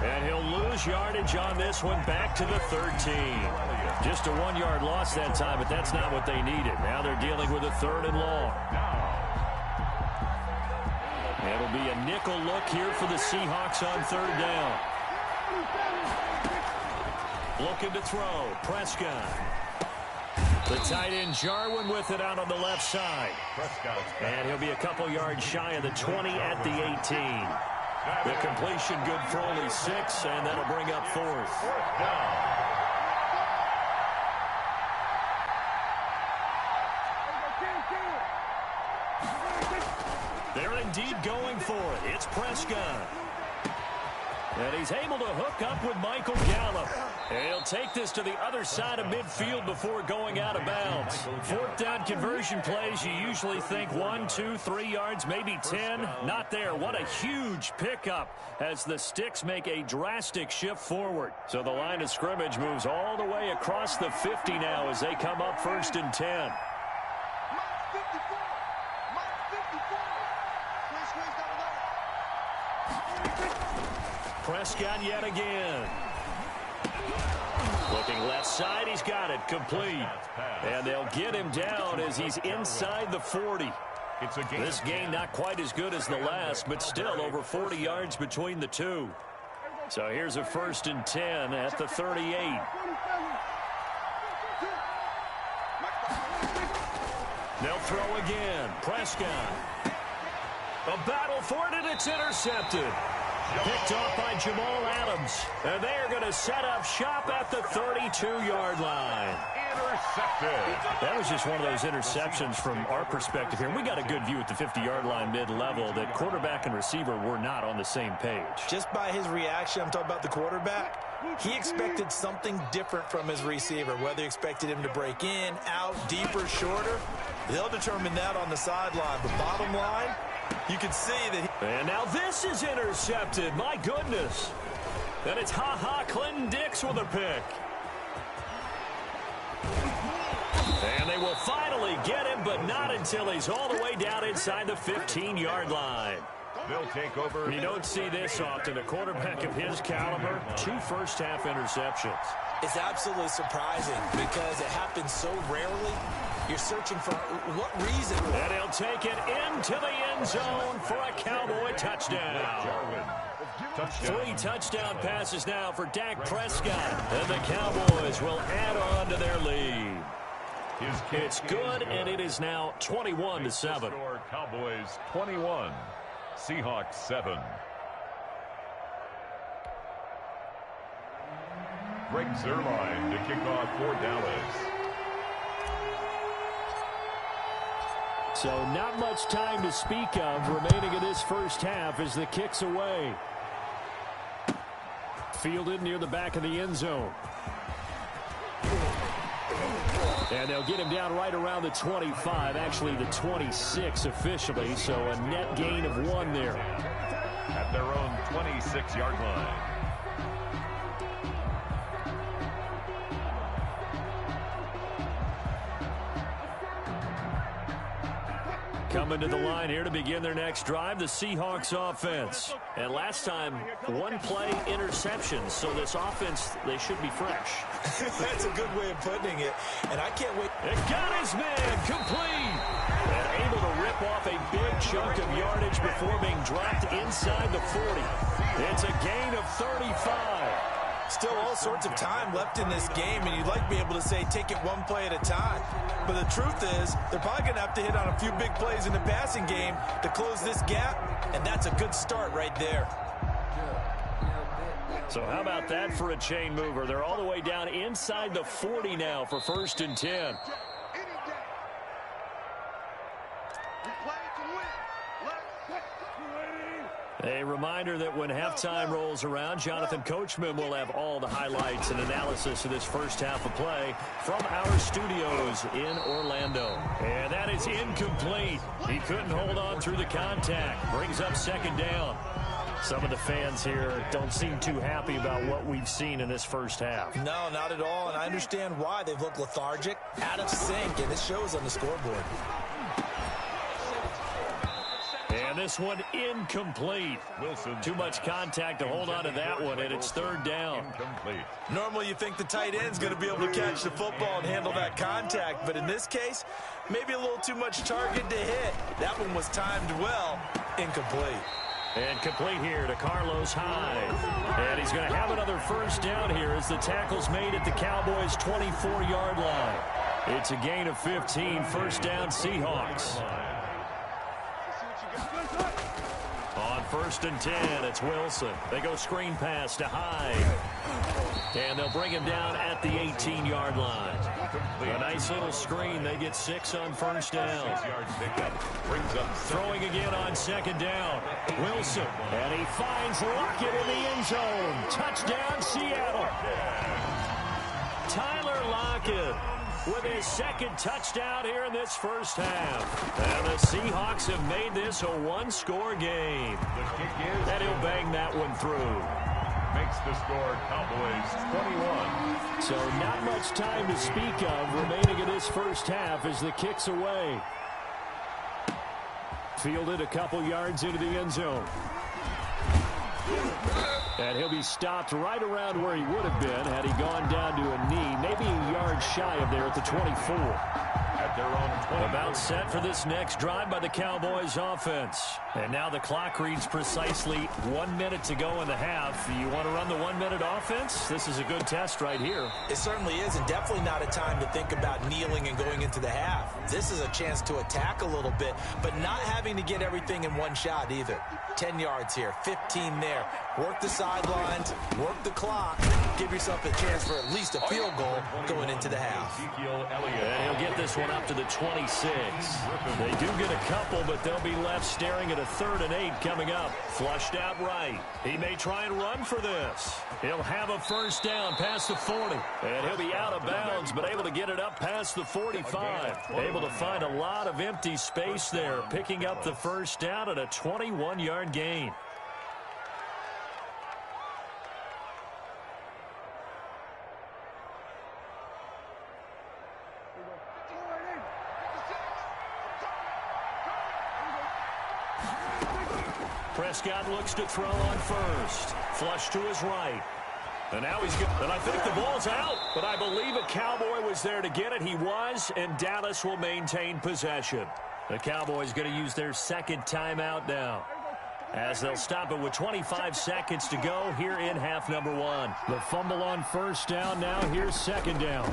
And he'll lose yardage on this one back to the 13. Just a 1-yard loss that time, but that's not what they needed. Now they're dealing with a 3rd and long. It'll be a nickel look here for the Seahawks on 3rd down. Looking to throw. Prescott. The tight end Jarwin with it out on the left side. And he'll be a couple yards shy of the 20 at the 18. The completion good for only 6, and that'll bring up 4th. They're indeed going for it. It's Prescott. And he's able to hook up with Michael Gallup. And he'll take this to the other side of midfield before going out of bounds. 4th down conversion plays, you usually think 1, 2, 3 yards, maybe 10. Not there. What a huge pickup as the sticks make a drastic shift forward. So the line of scrimmage moves all the way across the 50 now as they come up 1st and 10. Prescott yet again. Looking left side, he's got it, complete. And they'll get him down as he's inside the 40. This game not quite as good as the last, but still over 40 yards between the two. So here's a 1st and 10 at the 38. They'll throw again. Prescott. A battle for it, and it's intercepted. Picked off by Jamal Adams. And they are going to set up shop at the 32-yard line. intercepted. That was just one of those interceptions from our perspective here. We got a good view at the 50-yard line mid-level that quarterback and receiver were not on the same page. Just by his reaction, I'm talking about the quarterback, he expected something different from his receiver, whether he expected him to break in, out, deeper, shorter. They'll determine that on the sideline. But bottom line, you can see that. And now this is intercepted. My goodness. And it's Clinton Dix with a pick. And they will finally get him, but not until he's all the way down inside the 15-yard line. They'll take over. You don't see this often. A quarterback of his caliber, 2 first-half interceptions. It's absolutely surprising because it happens so rarely. You're searching for what reason. And he'll take it into the end zone for a Cowboy touchdown. 3 touchdown passes now for Dak Prescott. And the Cowboys will add on to their lead. It's good, and it is now 21-7. Cowboys 21, Seahawks 7. Greg Zuerlein to kick off for Dallas. So not much time to speak of remaining in this first half as the kick's away. Fielded near the back of the end zone. And they'll get him down right around the 25, actually the 26 officially, so a net gain of 1 there. At their own 26-yard line. Coming to the line here to begin their next drive, the Seahawks offense. And last time, 1 play interception, so this offense, they should be fresh. That's a good way of putting it, and I can't wait. It got his man complete. And able to rip off a big chunk of yardage before being dropped inside the 40. It's a gain of 35. Still all sorts of time left in this game, and you'd like to be able to say take it 1 play at a time. But the truth is, they're probably going to have to hit on a few big plays in the passing game to close this gap, and that's a good start right there. So how about that for a chain mover? They're all the way down inside the 40 now for 1st and 10. A reminder that when halftime rolls around, Jonathan Coachman will have all the highlights and analysis of this first half of play from our studios in Orlando. And that is incomplete. He couldn't hold on through the contact. Brings up 2nd down. Some of the fans here don't seem too happy about what we've seen in this first half. No, not at all, and I understand why. They've looked lethargic, out of sync, and this shows on the scoreboard. And this one incomplete. Wilson. Too much contact to hold on to that one, and it's 3rd down. Incomplete. Normally you think the tight end's going to be able to catch the football and handle that contact, but in this case, maybe a little too much target to hit. That one was timed well. Incomplete. And complete here to Carlos Hyde. And he's going to have another 1st down here as the tackle's made at the Cowboys' 24-yard line. It's a gain of 15, 1st down Seahawks. On 1st and 10, it's Wilson. They go screen pass to Hyde. And they'll bring him down at the 18-yard line. A nice little screen. They get 6 on 1st down. Throwing again on 2nd down. Wilson. And he finds Lockett in the end zone. Touchdown, Seattle. Tyler Lockett with his 2nd touchdown here in this first half. And the Seahawks have made this a 1-score game. And he'll bang that one through. Makes the score Cowboys 21. So not much time to speak of remaining in this first half as the kick's away. Fielded a couple yards into the end zone. And he'll be stopped right around where he would have been had he gone down to a knee, maybe a yard shy of there at the 24. At at their own 20. About set for this next drive by the Cowboys offense. And now the clock reads precisely 1 minute to go in the half. You want to run the 1 minute offense? This is a good test right here. It certainly is, and definitely not a time to think about kneeling and going into the half. This is a chance to attack a little bit, but not having to get everything in one shot either. 10 yards here, 15 there. Work the sidelines, work the clock, give yourself a chance for at least a field goal going into the half. And he'll get this one up to the 26. They do get a couple, but they'll be left staring at a 3rd and 8 coming up. Flushed out right. He may try and run for this. He'll have a first down past the 40. And he'll be out of bounds, but able to get it up past the 45. Able to find a lot of empty space there, picking up the first down at a 21-yard gain. Prescott looks to throw on first. Flush to his right. And now he's good. And I think the ball's out. But I believe a Cowboy was there to get it. He was, and Dallas will maintain possession. The Cowboys going to use their second timeout now, as they'll stop it with 25 seconds to go here in half number 1. The fumble on first down now. Here's second down.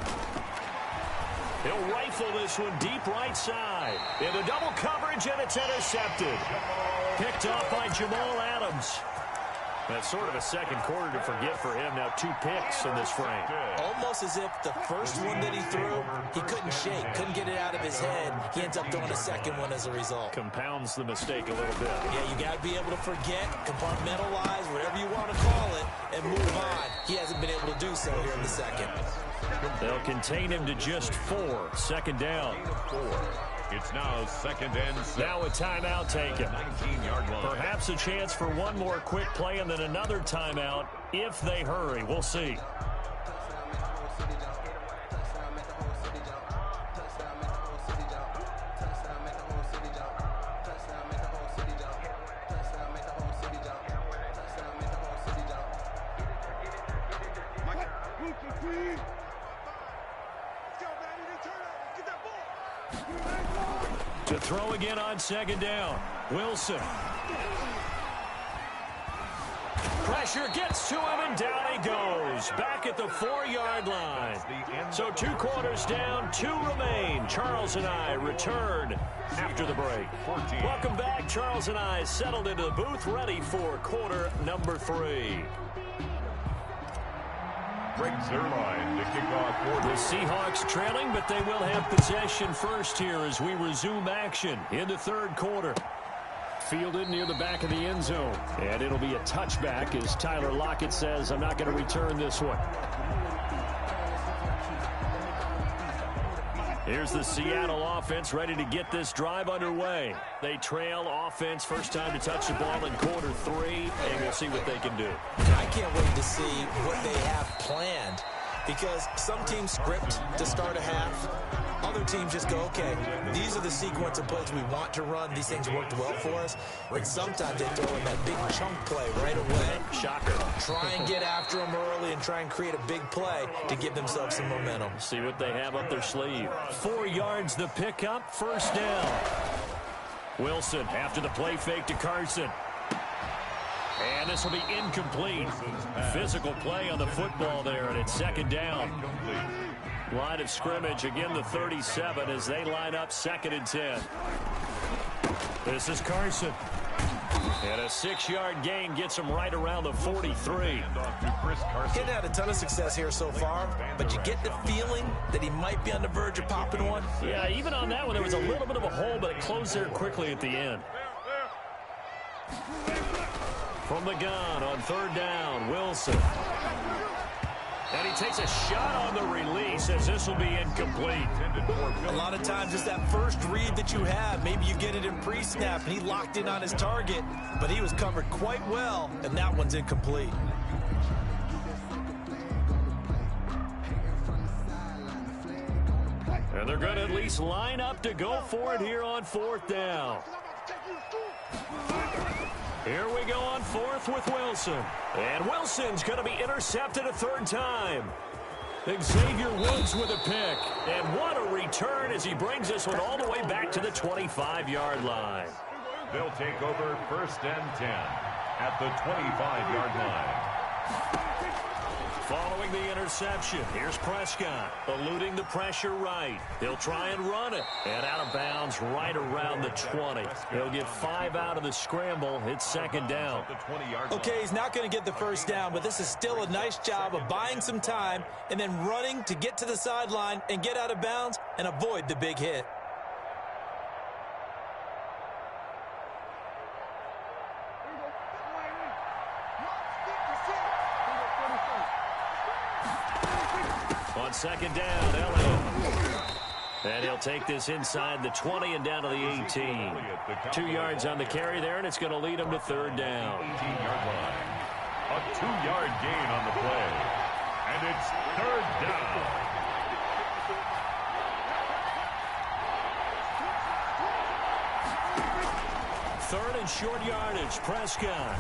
He'll rifle this one deep right side. Into double coverage, and it's intercepted. Picked off by Jamal Adams. That's sort of a second quarter to forget for him. Now 2 picks in this frame. Almost as if the first one that he threw, he couldn't shake, couldn't get it out of his head. He ends up throwing a second one as a result. Compounds the mistake a little bit. Yeah, you got to be able to forget, compartmentalize, whatever you want to call it, and move on. He hasn't been able to do so here in the second. They'll contain him to just 4. Second down. It's now 2nd and 6. Now a timeout taken. 19-yard line. Perhaps a chance for one more quick play and then another timeout if they hurry. We'll see. To throw again on second down. Wilson. Pressure gets to him, and down he goes. Back at the 4-yard line. So 2 quarters down, 2 remain. Charles and I return after the break. Welcome back. Charles and I settled into the booth, ready for quarter number 3. Greg Zerline to kick off for the Seahawks trailing, but they will have possession first here as we resume action in the 3rd quarter. Fielded near the back of the end zone. And it'll be a touchback as Tyler Lockett says, I'm not going to return this one. Here's the Seattle offense ready to get this drive underway. They trail offense, first time to touch the ball in quarter 3, and we'll see what they can do. I can't wait to see what they have planned, because some teams script to start a half. Other teams just go, okay, these are the sequence of plays we want to run. These things worked well for us. And sometimes they throw in that big chunk play right away. Shocker. Try and get after them early and try and create a big play to give themselves some momentum. See what they have up their sleeve. 4 yards the pickup, first down. Wilson after the play fake to Carson. And this will be incomplete. Physical play on the football there, and it's second down. Line of scrimmage, again the 37 as they line up 2nd and 10. This is Carson. And a 6-yard gain gets him right around the 43. Getting had a ton of success here so far, but you get the feeling that he might be on the verge of popping one. Yeah, even on that one, there was a little bit of a hole, but it closed there quickly at the end. From the gun on 3rd down, Wilson. And he takes a shot on the release as this will be incomplete. A lot of times it's that first read that you have. Maybe you get it in pre-snap, and he locked in on his target, but he was covered quite well, and that one's incomplete. And they're going to at least line up to go for it here on 4th down. Here we go on 4th with Wilson. And Wilson's going to be intercepted a 3rd time. Xavier Woods with a pick. And what a return as he brings this one all the way back to the 25-yard line. They'll take over 1st and 10 at the 25-yard line. Following the interception, here's Prescott, eluding the pressure right. He'll try and run it, and out of bounds right around the 20. He'll get 5 out of the scramble. It's 2nd down. Okay, he's not going to get the 1st down, but this is still a nice job of buying some time and then running to get to the sideline and get out of bounds and avoid the big hit. On 2nd down, Elliott. And he'll take this inside the 20 and down to the 18. 2 yards on the carry there, and it's going to lead him to 3rd down. 18-yard line. A 2-yard gain on the play. And it's 3rd down. Third and short yardage, Prescott.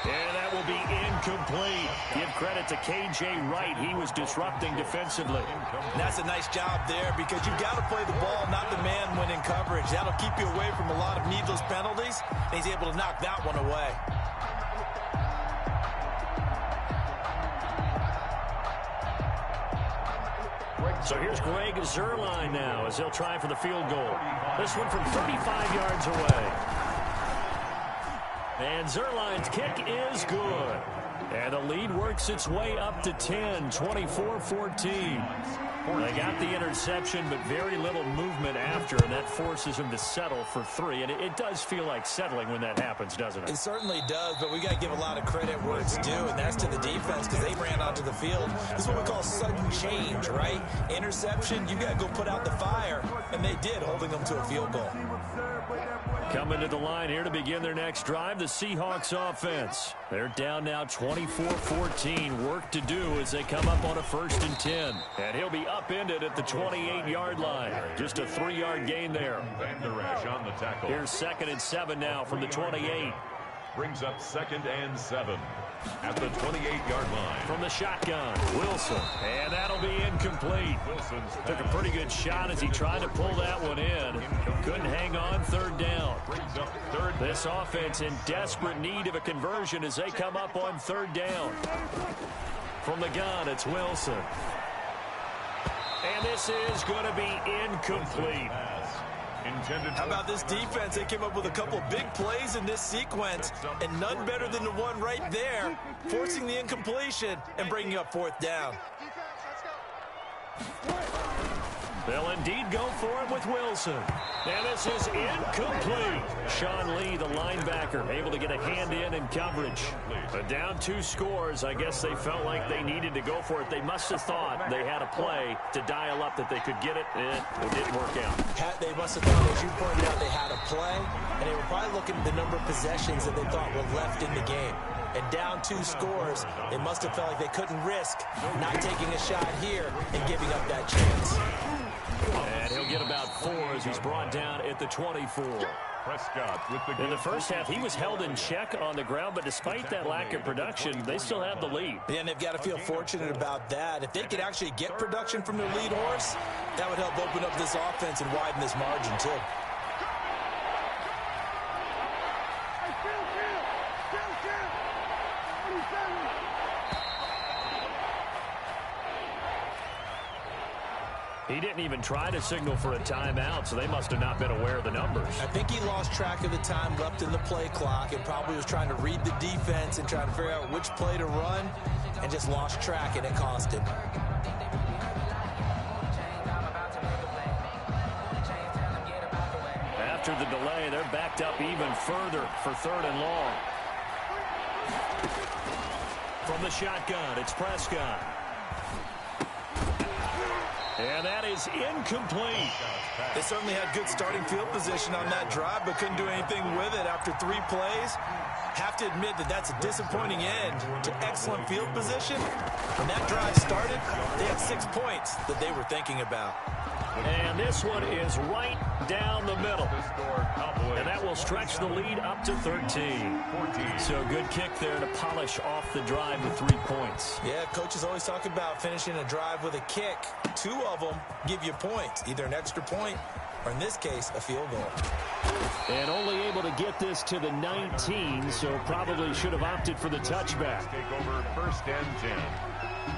And that will be incomplete. Give credit to K.J. Wright. He was disrupting defensively. And that's a nice job there because you've got to play the ball, not the man when in coverage. That'll keep you away from a lot of needless penalties, and he's able to knock that one away. So here's Greg Zuerlein now as he'll try for the field goal. This one from 35 yards away. And Zuerlein's kick is good. And the lead works its way up to 10, 24-14. They got the interception, but very little movement after, and that forces him to settle for 3. And it does feel like settling when that happens, doesn't it? It certainly does, but we got to give a lot of credit where it's due, and that's to the defense because they ran onto the field. This is what we call sudden change, right? Interception, you got to go put out the fire, and they did, holding them to a field goal. Coming to the line here to begin their next drive, the Seahawks offense. They're down now 24-14. Work to do as they come up on a 1st and 10. And he'll be upended at the 28-yard line. Just a 3-yard gain there. On the tackle. Here's 2nd and 7 now from the 28. Brings up 2nd and 7 at the 28-yard line. From the shotgun, Wilson. And that'll be incomplete. Wilson's Took a pretty good shot as he tried to pull that one in. Couldn't hang on. 3rd down. brings up 3rd. This offense in desperate need of a conversion as they come up on 3rd down. From the gun, it's Wilson. And this is going to be incomplete. How about this defense? They came up with a couple big plays in this sequence, and none better than the one right there, forcing the incompletion and bringing up 4th down. They'll indeed go for it with Wilson. And this is incomplete. Sean Lee, the linebacker, able to get a hand in coverage. But down 2 scores, I guess they felt like they needed to go for it. They must have thought they had a play to dial up that they could get it. It didn't work out. They must have thought, as you pointed out, they had a play, and they were probably looking at the number of possessions that they thought were left in the game. And down 2 scores, they must have felt like they couldn't risk not taking a shot here and giving up that chance. And he'll get about 4 as he's brought down at the 24. Prescott with the In the first half, he was held in check on the ground, but despite that lack of production, they still have the lead. Yeah, and they've got to feel fortunate about that. If they could actually get production from their lead horse, that would help open up this offense and widen this margin, too. He didn't even try to signal for a timeout, so they must have not been aware of the numbers. I think he lost track of the time left in the play clock and probably was trying to read the defense and trying to figure out which play to run and just lost track, and it cost him. After the delay, they're backed up even further for 3rd and long. From the shotgun, it's Prescott. And that is incomplete. They certainly had good starting field position on that drive, but couldn't do anything with it after 3 plays. Have to admit that that's a disappointing end to excellent field position. When that drive started, they had 6 points that they were thinking about. And this one is right down the middle. And that will stretch the lead up to 13. So good kick there to polish off the drive with 3 points. Yeah, coaches always talk about finishing a drive with a kick. 2 of them give you points, either an extra point or, in this case, a field goal. And only able to get this to the 19, so probably should have opted for the touchback. Take over 1st and 10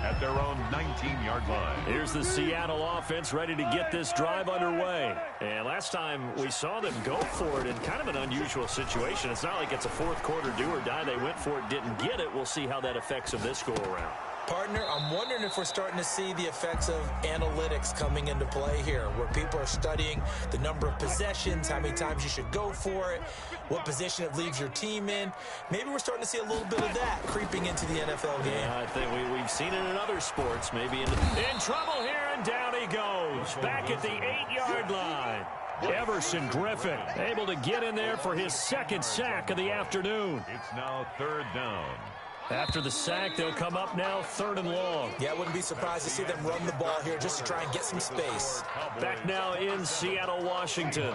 at their own 19-yard line. Here's the Seattle offense ready to get this drive underway. And last time we saw them go for it in kind of an unusual situation. It's not like it's a fourth quarter do or die. They went for it, didn't get it. We'll see how that affects them this go-around. Partner, I'm wondering if we're starting to see the effects of analytics coming into play here, where people are studying the number of possessions, how many times you should go for it, what position it leaves your team in. Maybe we're starting to see a little bit of that creeping into the NFL game. Yeah, I think we've seen it in other sports, maybe in trouble here, and down he goes, back at the 8-yard line. Everson Griffin able to get in there for his 2nd sack of the afternoon. It's now 3rd down. After the sack, they'll come up now 3rd and long. Yeah, I wouldn't be surprised to see them run the ball here just to try and get some space. Back now in Seattle, Washington.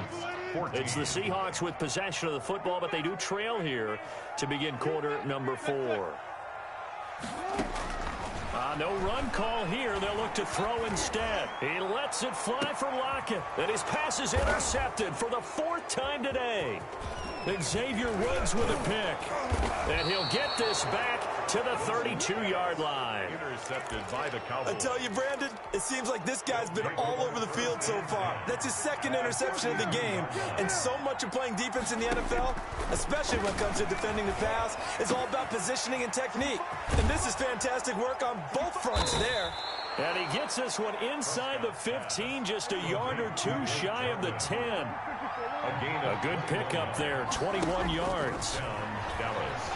It's the Seahawks with possession of the football, but they do trail here to begin quarter number 4. No run call here. They'll look to throw instead. He lets it fly for Lockett. And his pass is intercepted for the 4th time today. Xavier Woods with a pick. And he'll get this back to the 32-yard line. Intercepted by the Cowboys. I tell you, Brandon, it seems like this guy's been all over the field so far. That's his 2nd interception of the game. And so much of playing defense in the NFL, especially when it comes to defending the pass, is all about positioning and technique. And this is fantastic work on both fronts there. And he gets this one inside the 15, just a yard or 2 shy of the 10. A good pickup there, 21 yards. Dallas.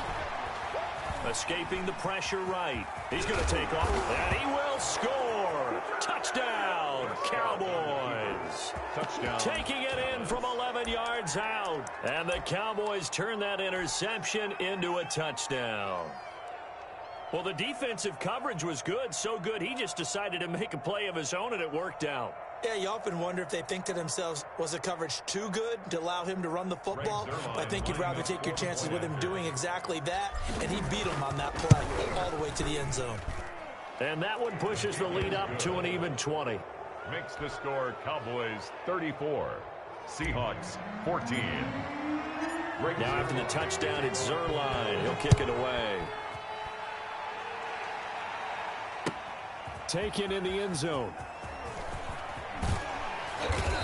Escaping the pressure right. He's going to take off, and he will score. Touchdown, Cowboys. Touchdown. Taking it in from 11 yards out. And the Cowboys turn that interception into a touchdown. Well, the defensive coverage was good, so good he just decided to make a play of his own, and it worked out. Yeah, you often wonder if they think to themselves, was the coverage too good to allow him to run the football? But I think you'd rather take your chances with him doing exactly that, and he beat him on that play all the way to the end zone. And that one pushes the lead up to an even 20. Makes the score Cowboys 34, Seahawks 14. Now after the touchdown, it's Zerline. He'll kick it away. Taken in the end zone.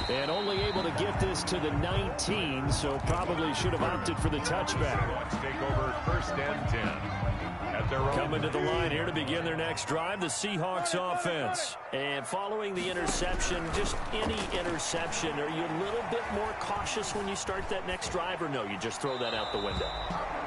And only able to get this to the 19, so probably should have opted for the touchback. Seahawks take over 1st and 10. At their own Coming to the line here to begin their next drive, the Seahawks offense. And following the interception, just any interception, are you a little bit more cautious when you start that next drive, or no, you just throw that out the window?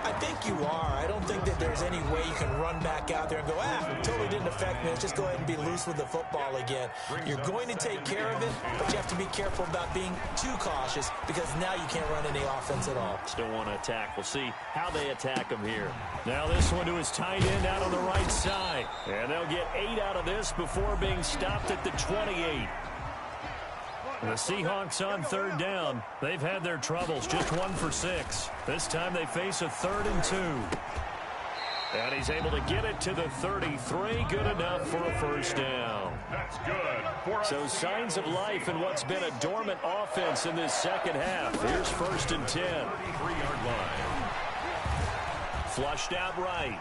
I think you are. I don't think that there's any way you can run back out there and go, totally didn't affect me. Let's just go ahead and be loose with the football again. You're going to take care of it, but you have to be careful about being too cautious because now you can't run any offense at all. Still want to attack. We'll see how they attack him here. Now this one to his tight end out on the right side. And they'll get 8 out of this before being stopped at the 28. The Seahawks on 3rd down. They've had their troubles, just 1 for 6. This time they face a 3rd and 2. And he's able to get it to the 33. Good enough for a 1st down. That's good. So signs of life in what's been a dormant offense in this second half. Here's 1st and 10. 33-yard line. Flushed out right.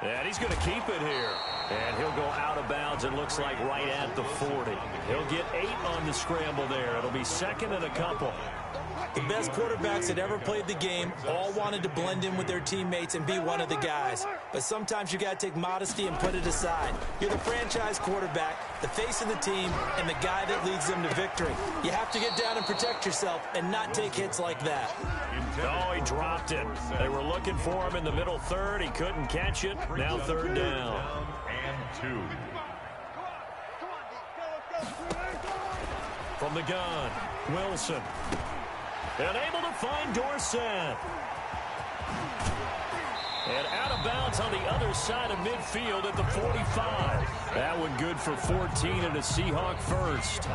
And he's going to keep it here. And he'll go out of bounds, it looks like right at the 40. He'll get 8 on the scramble there. It'll be 2nd and a couple. The best quarterbacks that ever played the game all wanted to blend in with their teammates and be one of the guys. But sometimes you got to take modesty and put it aside. You're the franchise quarterback, the face of the team, and the guy that leads them to victory. You have to get down and protect yourself and not take hits like that. Oh, he dropped it. They were looking for him in the middle 3rd. He couldn't catch it. Now 3rd down. And 2. From the gun, Wilson. And able to find Dorsett. And out of bounds on the other side of midfield at the 45. That one good for 14 and a Seahawk first.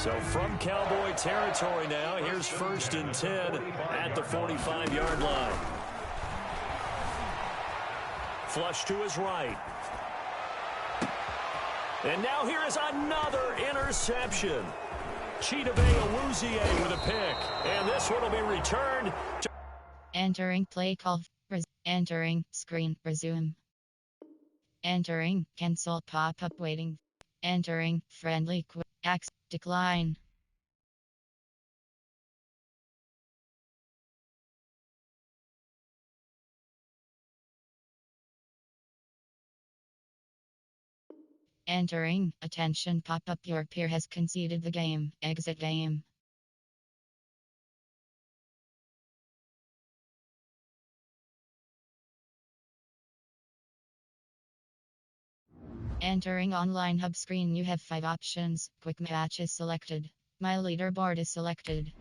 So from Cowboy territory now, here's 1st and 10 at the 45-yard line. Flush to his right. And now here is another interception. Chidobe Awuzie with a pick. And this one will be returned. Entering play call. Entering screen. Resume. Entering cancel pop-up waiting. Entering friendly quick. Decline. Entering attention pop-up. Your peer has conceded the game. Exit game. Entering online hub screen, you have 5 options. Quick match is selected. My leaderboard is selected.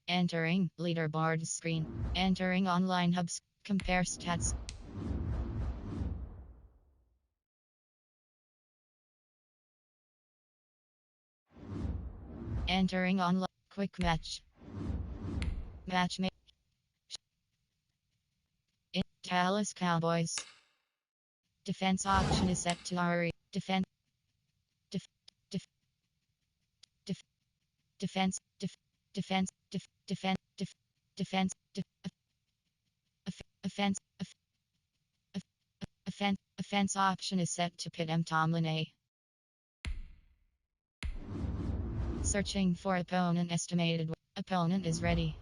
Entering leaderboard screen. Entering online hubs. Compare stats. Entering online quick match. Match make. In Dallas Cowboys. Defense option is set to RE. Defense. Defense. Defense. Defense. Defense. Offense. Offense option is set to Pit M. Tomlin A. Searching for opponent estimated. Opponent is ready.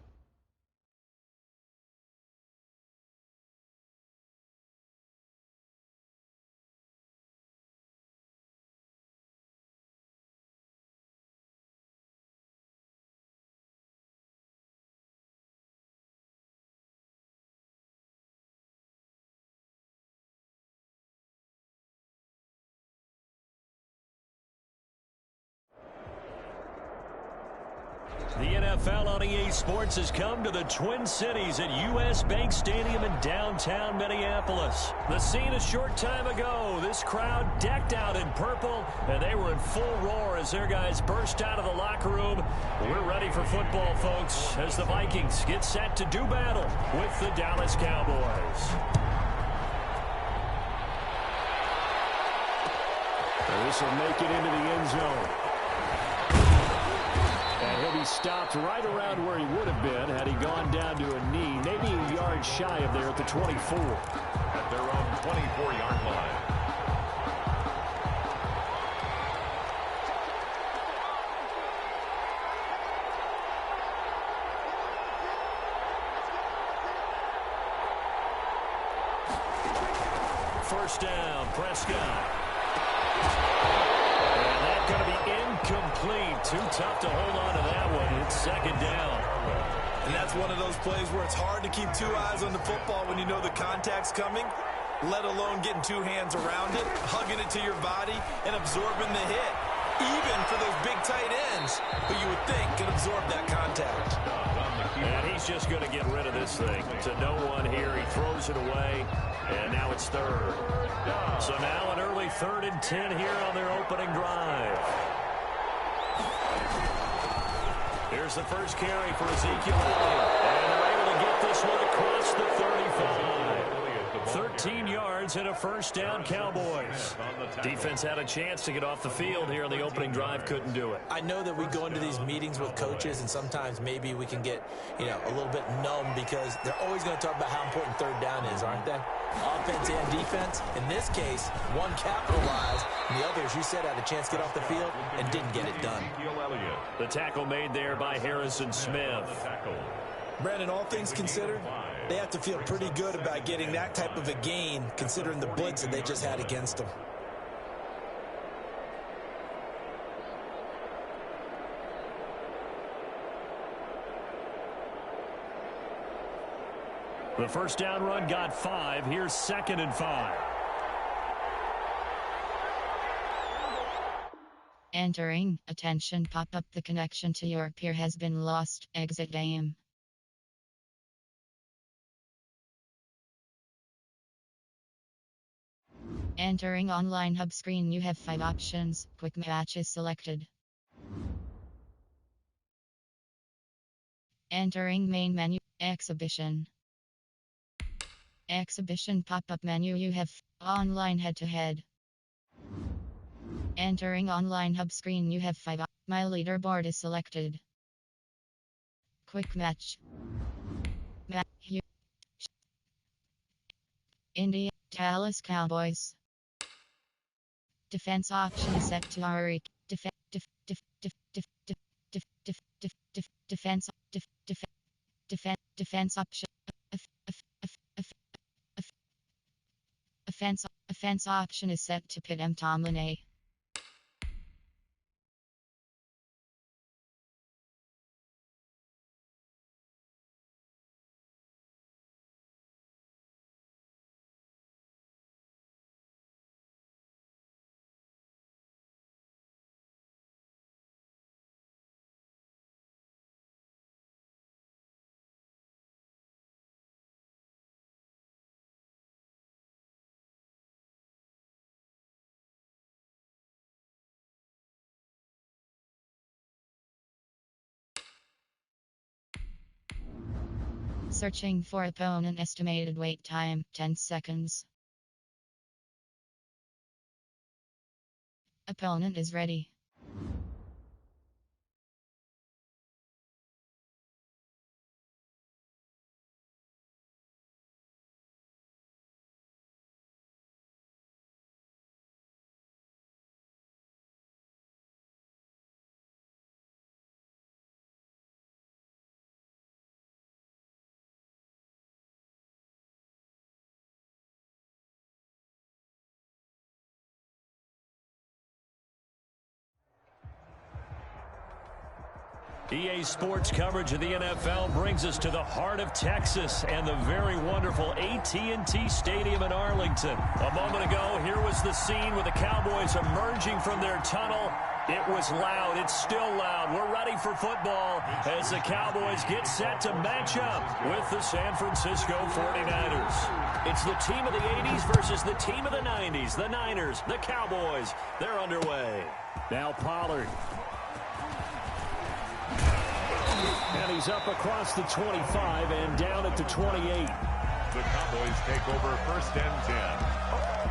The NFL on EA Sports has come to the Twin Cities at US Bank Stadium in downtown Minneapolis. The scene a short time ago. This crowd decked out in purple, and they were in full roar as their guys burst out of the locker room. We're ready for football, folks, as the Vikings get set to do battle with the Dallas Cowboys. And this will make it into the end zone. And he'll be stopped right around where he would have been had he gone down to a knee, maybe a yard shy of there at the 24. At their own 24-yard line. First down, Prescott. Going to be incomplete. Too tough to hold on to that one. It's 2nd down. And that's one of those plays where it's hard to keep 2 eyes on the football when you know the contact's coming, let alone getting 2 hands around it, hugging it to your body, and absorbing the hit. Even for those big tight ends, who you would think can absorb that contact. And he's just going to get rid of this thing. To no one here. He throws it away, and now it's 3rd. So now an early 3rd and 10 here on their opening drive. Here's the first carry for Ezekiel Elliott. And they're able to get this one across the 35. 13 yards and a first down, Cowboys. Defense had a chance to get off the field here on the opening drive, couldn't do it. I know that we go into these meetings with coaches, and sometimes maybe we can get, a little bit numb because they're always going to talk about how important 3rd down is, aren't they? Offense and defense. In this case, one capitalized, and the other, as you said, had a chance to get off the field and didn't get it done. The tackle made there by Harrison Smith. Brandon, all things considered, they have to feel pretty good about getting that type of a gain, considering the blitz that they just had against them. The first down run got 5. Here's 2nd and 5. Entering attention pop-up. The connection to your peer has been lost. Exit game. Entering online hub screen, you have 5 options. Quick match is selected. Entering main menu, exhibition. Exhibition pop-up menu, you have online head-to-head. Entering online hub screen, you have 5 My leaderboard is selected. Quick match. India, Dallas Cowboys. Defense option is set to Ari. Defense option. Offense option is set to Pitt M. Tomlin. Searching for opponent, estimated wait time 10 seconds. Opponent is ready. EA Sports coverage of the NFL brings us to the heart of Texas and the very wonderful AT&T Stadium in Arlington. A moment ago, here was the scene with the Cowboys emerging from their tunnel. It was loud. It's still loud. We're ready for football as the Cowboys get set to match up with the San Francisco 49ers. It's the team of the 80s versus the team of the 90s. The Niners, the Cowboys, they're underway. Now Pollard. And he's up across the 25 and down at the 28. The Cowboys take over 1st and 10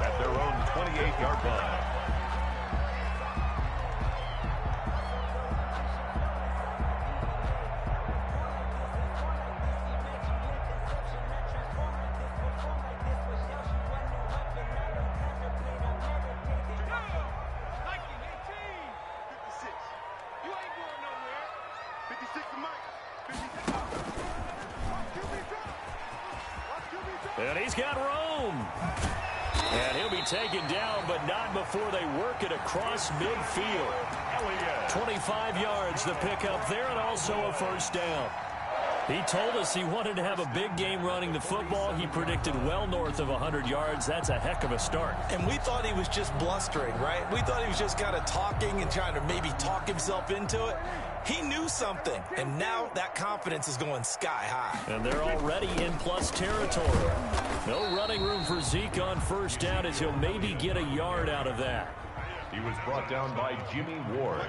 at their own 28-yard line. And he's got room. And he'll be taken down, but not before they work it across midfield. 25 yards the pickup there, and also a 1st down. He told us he wanted to have a big game running the football. He predicted well north of 100 yards. That's a heck of a start. And we thought he was just blustering, right? We thought he was just kind of talking and trying to maybe talk himself into it. He knew something, and now that confidence is going sky high. And they're already in plus territory. No running room for Zeke on 1st down as he'll maybe get a yard out of that. He was brought down by Jimmy Ward.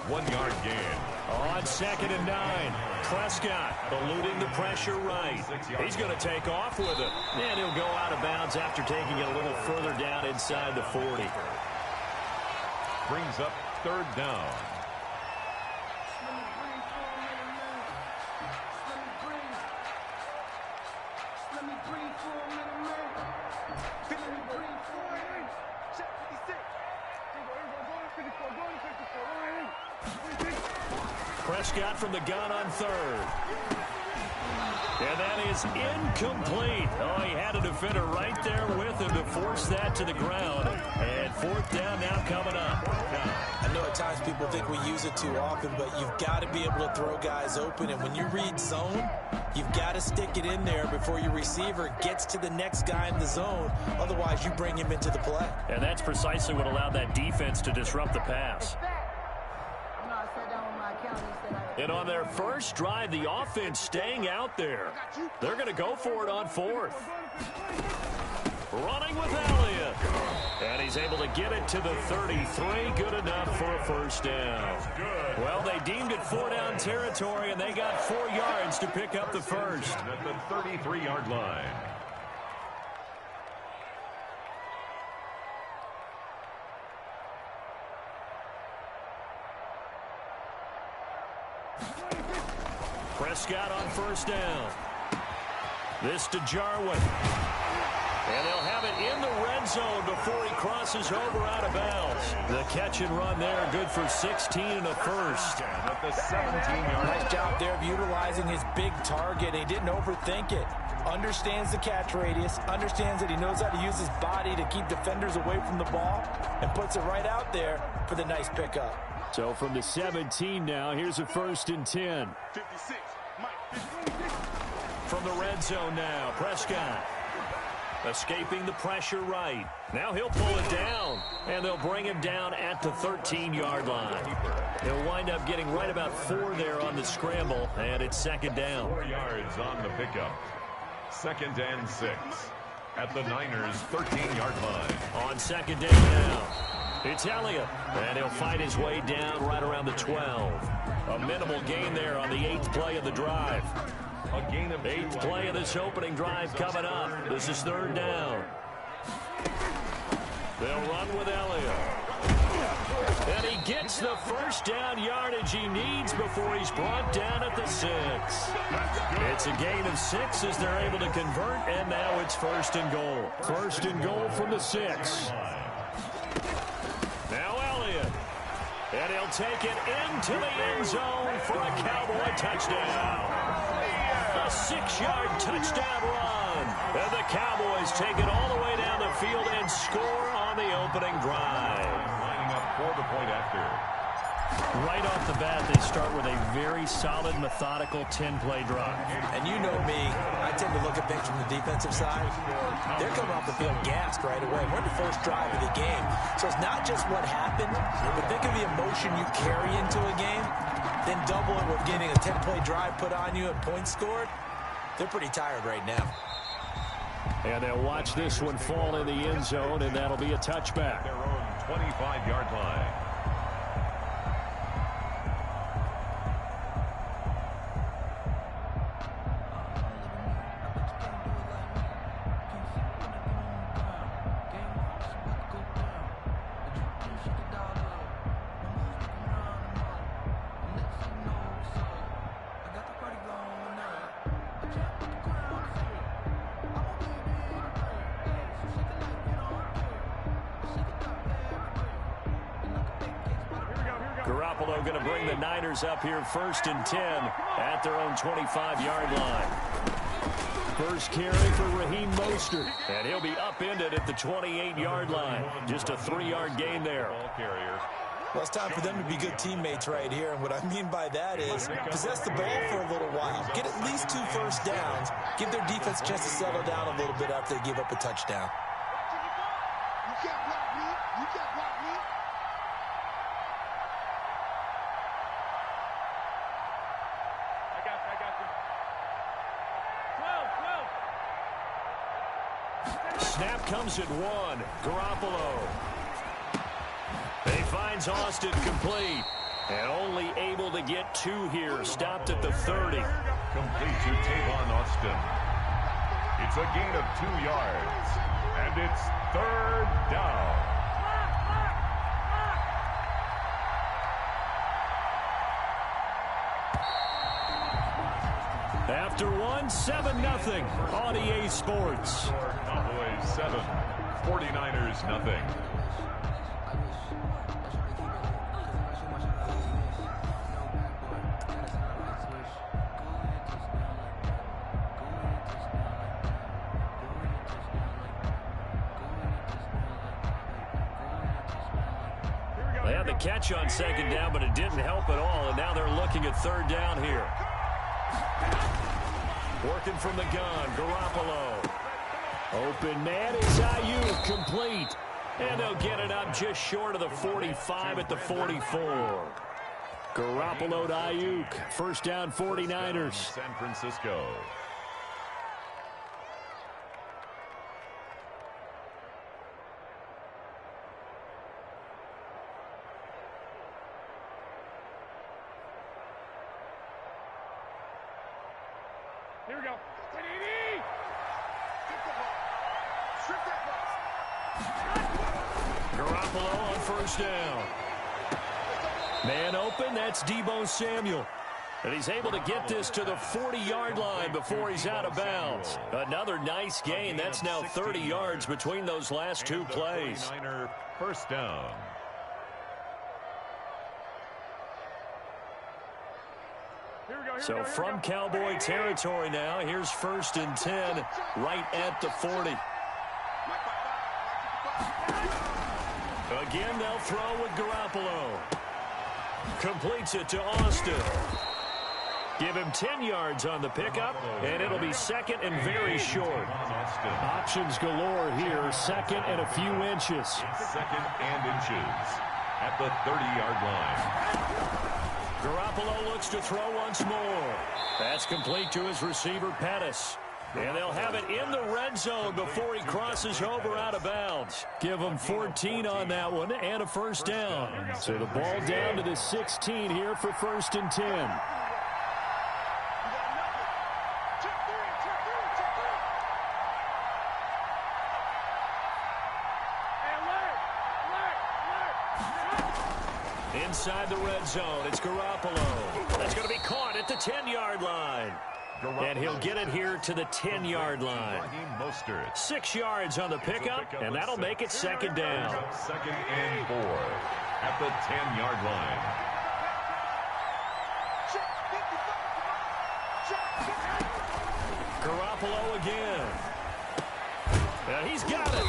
1-yard gain. On 2nd and 9. Prescott eluding the pressure right. He's going to take off with it. And he'll go out of bounds after taking it a little further down inside the 40. Brings up 3rd down. Prescott from the gun on 3rd. And that is incomplete. Oh, he had a defender right there with him to force that to the ground. And 4th down now coming up. I know at times people think we use it too often, but you've got to be able to throw guys open. And when you read zone, you've got to stick it in there before your receiver gets to the next guy in the zone. Otherwise, you bring him into the play. And that's precisely what allowed that defense to disrupt the pass. And on their first drive, the offense staying out there. They're going to go for it on 4th. running with Elliott. And he's able to get it to the 33. Good enough for a first down. Well, they deemed it 4-down territory, and they got 4 yards to pick up the first. At the 33-yard line. Prescott on first down. This to Jarwin. And they'll have it in the red zone before he crosses over out of bounds. The catch and run there, good for 16 and a first. At the 17-yard line. Nice job there of utilizing his big target. He didn't overthink it. Understands the catch radius. Understands that he knows how to use his body to keep defenders away from the ball. And puts it right out there for the nice pickup. So from the 17 now, here's a 1st and 10. 56. From the red zone now, Prescott. Escaping the pressure right. Now he'll pull it down, and they'll bring him down at the 13-yard line. He'll wind up getting right about 4 there on the scramble, and it's 2nd down. 4 yards on the pickup. 2nd and 6. At the Niners' 13-yard line. On 2nd down now, it's Elliott, and he'll fight his way down right around the 12. A minimal gain there on the 8th play of the drive. A gain of 8th play of this opening drive coming up. This is 3rd down. They'll run with Elliott. And he gets the first down yardage he needs before he's brought down at the 6. It's a gain of 6 as they're able to convert, and now it's 1st and goal. 1st and goal from the 6. Now Elliott. And he'll take it into the end zone for a Cowboy touchdown. A 6-yard touchdown run. And the Cowboys take it all the way down the field and score on the opening drive. Lining up for the point after. Right off the bat, they start with a very solid, methodical 10-play drive. And you know me, I tend to look at things from the defensive side. They're coming off the field gassed right away. We're in the first drive of the game. So it's not just what happened, but think of the emotion you carry into a game. Then double it with getting a 10-play drive put on you and points scored. They're pretty tired right now. And they'll watch this one fall in the end zone, and that'll be a touchback. Their own 25-yard line. Garoppolo going to bring the Niners up here 1st and 10 at their own 25-yard line. First carry for Raheem Mostert, and he'll be upended at the 28-yard line. Just a 3-yard gain there. Well, it's time for them to be good teammates right here, and what I mean by that is possess the ball for a little while, get at least 2 first downs, give their defense a chance to settle down a little bit after they give up a touchdown. You can't block me. You can't block me. I got you. 12. Snap comes at 1. Garoppolo. He finds Austin complete. And only able to get 2 here. Stopped at the 30. Complete to Tavon Austin. It's a gain of 2 yards. And it's 3rd down. After 1, 7-0 on EA Sports. Cowboys 7, 49ers nothing. They had the catch on 2nd down, but it didn't help at all, and now they're looking at 3rd down here. Working from the gun, Garoppolo. Open man is Ayuk, complete. And they'll get it up just short of the 45 at the 44. Garoppolo to Ayuk. 1st down, 49ers. San Francisco. Here we go. 1080. Strip that ball. Garoppolo on first down. Man open, that's Deebo Samuel. And he's able to get this to the 40-yard line before he's out of bounds. Another nice gain. That's now 30 yards between those last two plays. First down. So from Cowboy territory now, here's 1st and 10 right at the 40. Again, they'll throw with Garoppolo. Completes it to Austin. Give him 10 yards on the pickup, and it'll be 2nd and very short. Options galore here, 2nd and a few inches. 2nd and inches at the 30-yard line. Garoppolo looks to throw once more. That's complete to his receiver, Pettis. And they'll have it in the red zone before he crosses over out of bounds. Give him 14 on that one and a first down. So the ball down to the 16 here for 1st and 10. Inside the red zone, it's Garoppolo. That's going to be caught at the 10-yard line. And he'll get it here to the 10-yard line. 6 yards on the pickup, and that'll make it 2nd down. 2nd and 4 at the 10-yard line. Garoppolo again. And he's got it.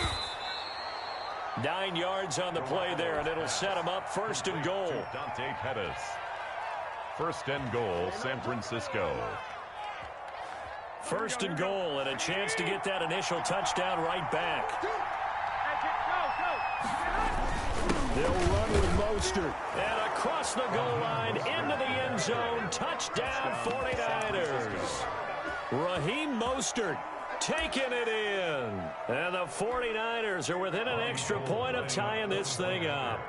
9 yards on the play there, and it'll set him up 1st and goal. Dante Pettis. 1st and goal, San Francisco. 1st and goal, and a chance to get that initial touchdown right back. They'll run with Mostert. And across the goal line, into the end zone, touchdown 49ers. Raheem Mostert taking it in. And the 49ers are within an extra point of tying this thing up.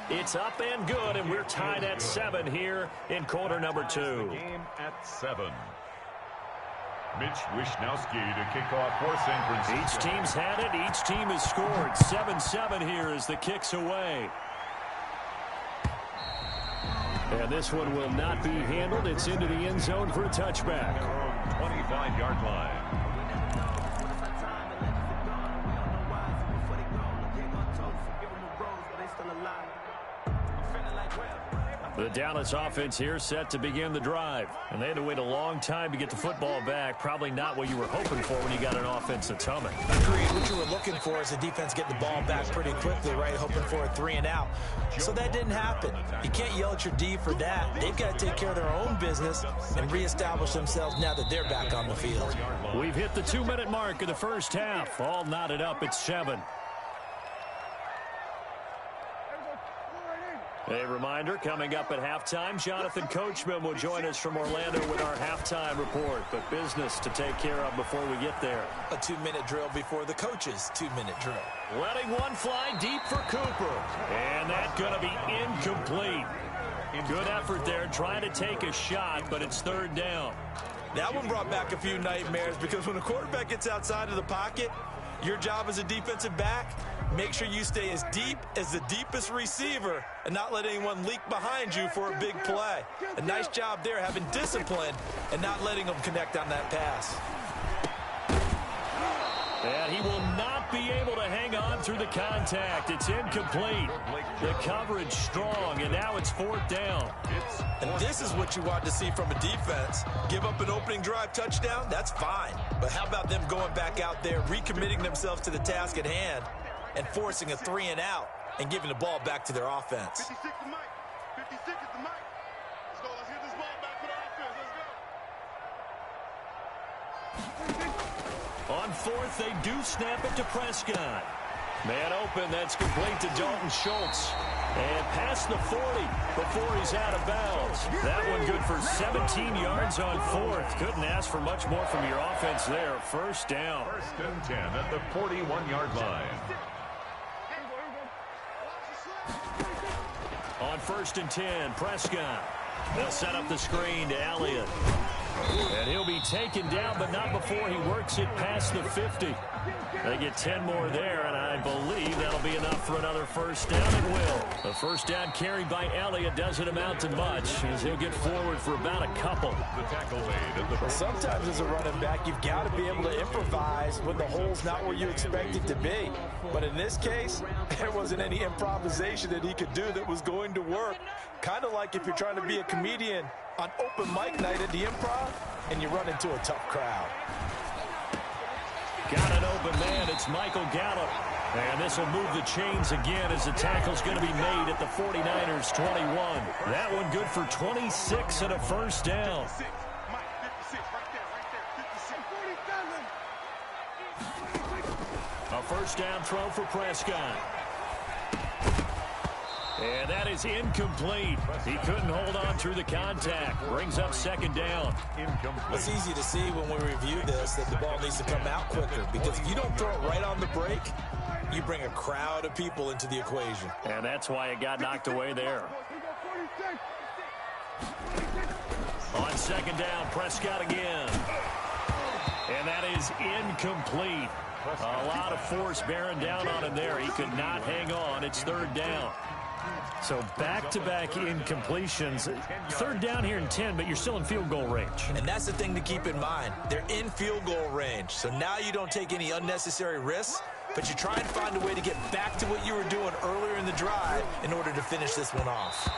It's up and good, and we're tied at 7 here in quarter number 2. Game at 7. Mitch Wishnowski to kick off for San Francisco. Each team's had it. Each team has scored. 7-7 here as the kick's away. And this one will not be handled. It's into the end zone for a touchback. 25-yard line. The Dallas offense here set to begin the drive. And they had to wait a long time to get the football back. Probably not what you were hoping for when you got an offense that's humming. Agreed. What you were looking for is the defense getting the ball back pretty quickly, right? Hoping for a 3 and out. So that didn't happen. You can't yell at your D for that. They've got to take care of their own business and reestablish themselves now that they're back on the field. We've hit the 2-minute mark of the first half. All knotted up at 7. A reminder, coming up at halftime, Jonathan Coachman will join us from Orlando with our halftime report. But business to take care of before we get there. A 2-minute drill before the coach's 2-minute drill. Letting one fly deep for Cooper. And that's going to be incomplete. Good effort there, trying to take a shot, but it's 3rd down. That one brought back a few nightmares because when a quarterback gets outside of the pocket, your job as a defensive back, make sure you stay as deep as the deepest receiver and not let anyone leak behind you for a big play. A nice job there having discipline and not letting them connect on that pass. And he will not be able to hang on through the contact. It's incomplete. The coverage strong, and now it's 4th down. And this is what you want to see from a defense. Give up an opening drive touchdown, that's fine. But how about them going back out there, recommitting themselves to the task at hand, and forcing a 3 and out and giving the ball back to their offense. 56 the mic. 56 is the mic. Let's go. Let's get this ball back to the offense. Let's go. On 4th, they do snap it to Prescott. Man open, that's complete to Dalton Schultz. And past the 40 before he's out of bounds. That one good for 17 yards on 4th. Couldn't ask for much more from your offense there. 1st down. 1st and 10 at the 41-yard line. On 1st and 10, Prescott. They'll set up the screen to Elliott. And he'll be taken down, but not before he works it past the 50. They get 10 more there, and I believe that'll be enough for another first down. It will. The first down carry by Elliott doesn't amount to much, as he'll get forward for about a couple. The tackle made at the Sometimes as a running back, you've got to be able to improvise when the hole's not where you expect it to be. But in this case, there wasn't any improvisation that he could do that was going to work. Kind of like if you're trying to be a comedian on open mic night at the Improv and you run into a tough crowd. Got an open man. It's Michael Gallup. And this will move the chains again as the tackle's going to be made at the 49ers 21. That one good for 26 and a first down. A first down throw for Prescott. And that is incomplete. He couldn't hold on through the contact. Brings up second down. It's easy to see when we review this that the ball needs to come out quicker, because if you don't throw it right on the break, you bring a crowd of people into the equation. And that's why it got knocked away there. On second down, Prescott again. And that is incomplete. A lot of force bearing down on him there. He could not hang on. It's third down. So back-to-back incompletions. Third down here in 10, but you're still in field goal range. And that's the thing to keep in mind. They're in field goal range. So now you don't take any unnecessary risks, but you try and find a way to get back to what you were doing earlier in the drive in order to finish this one off.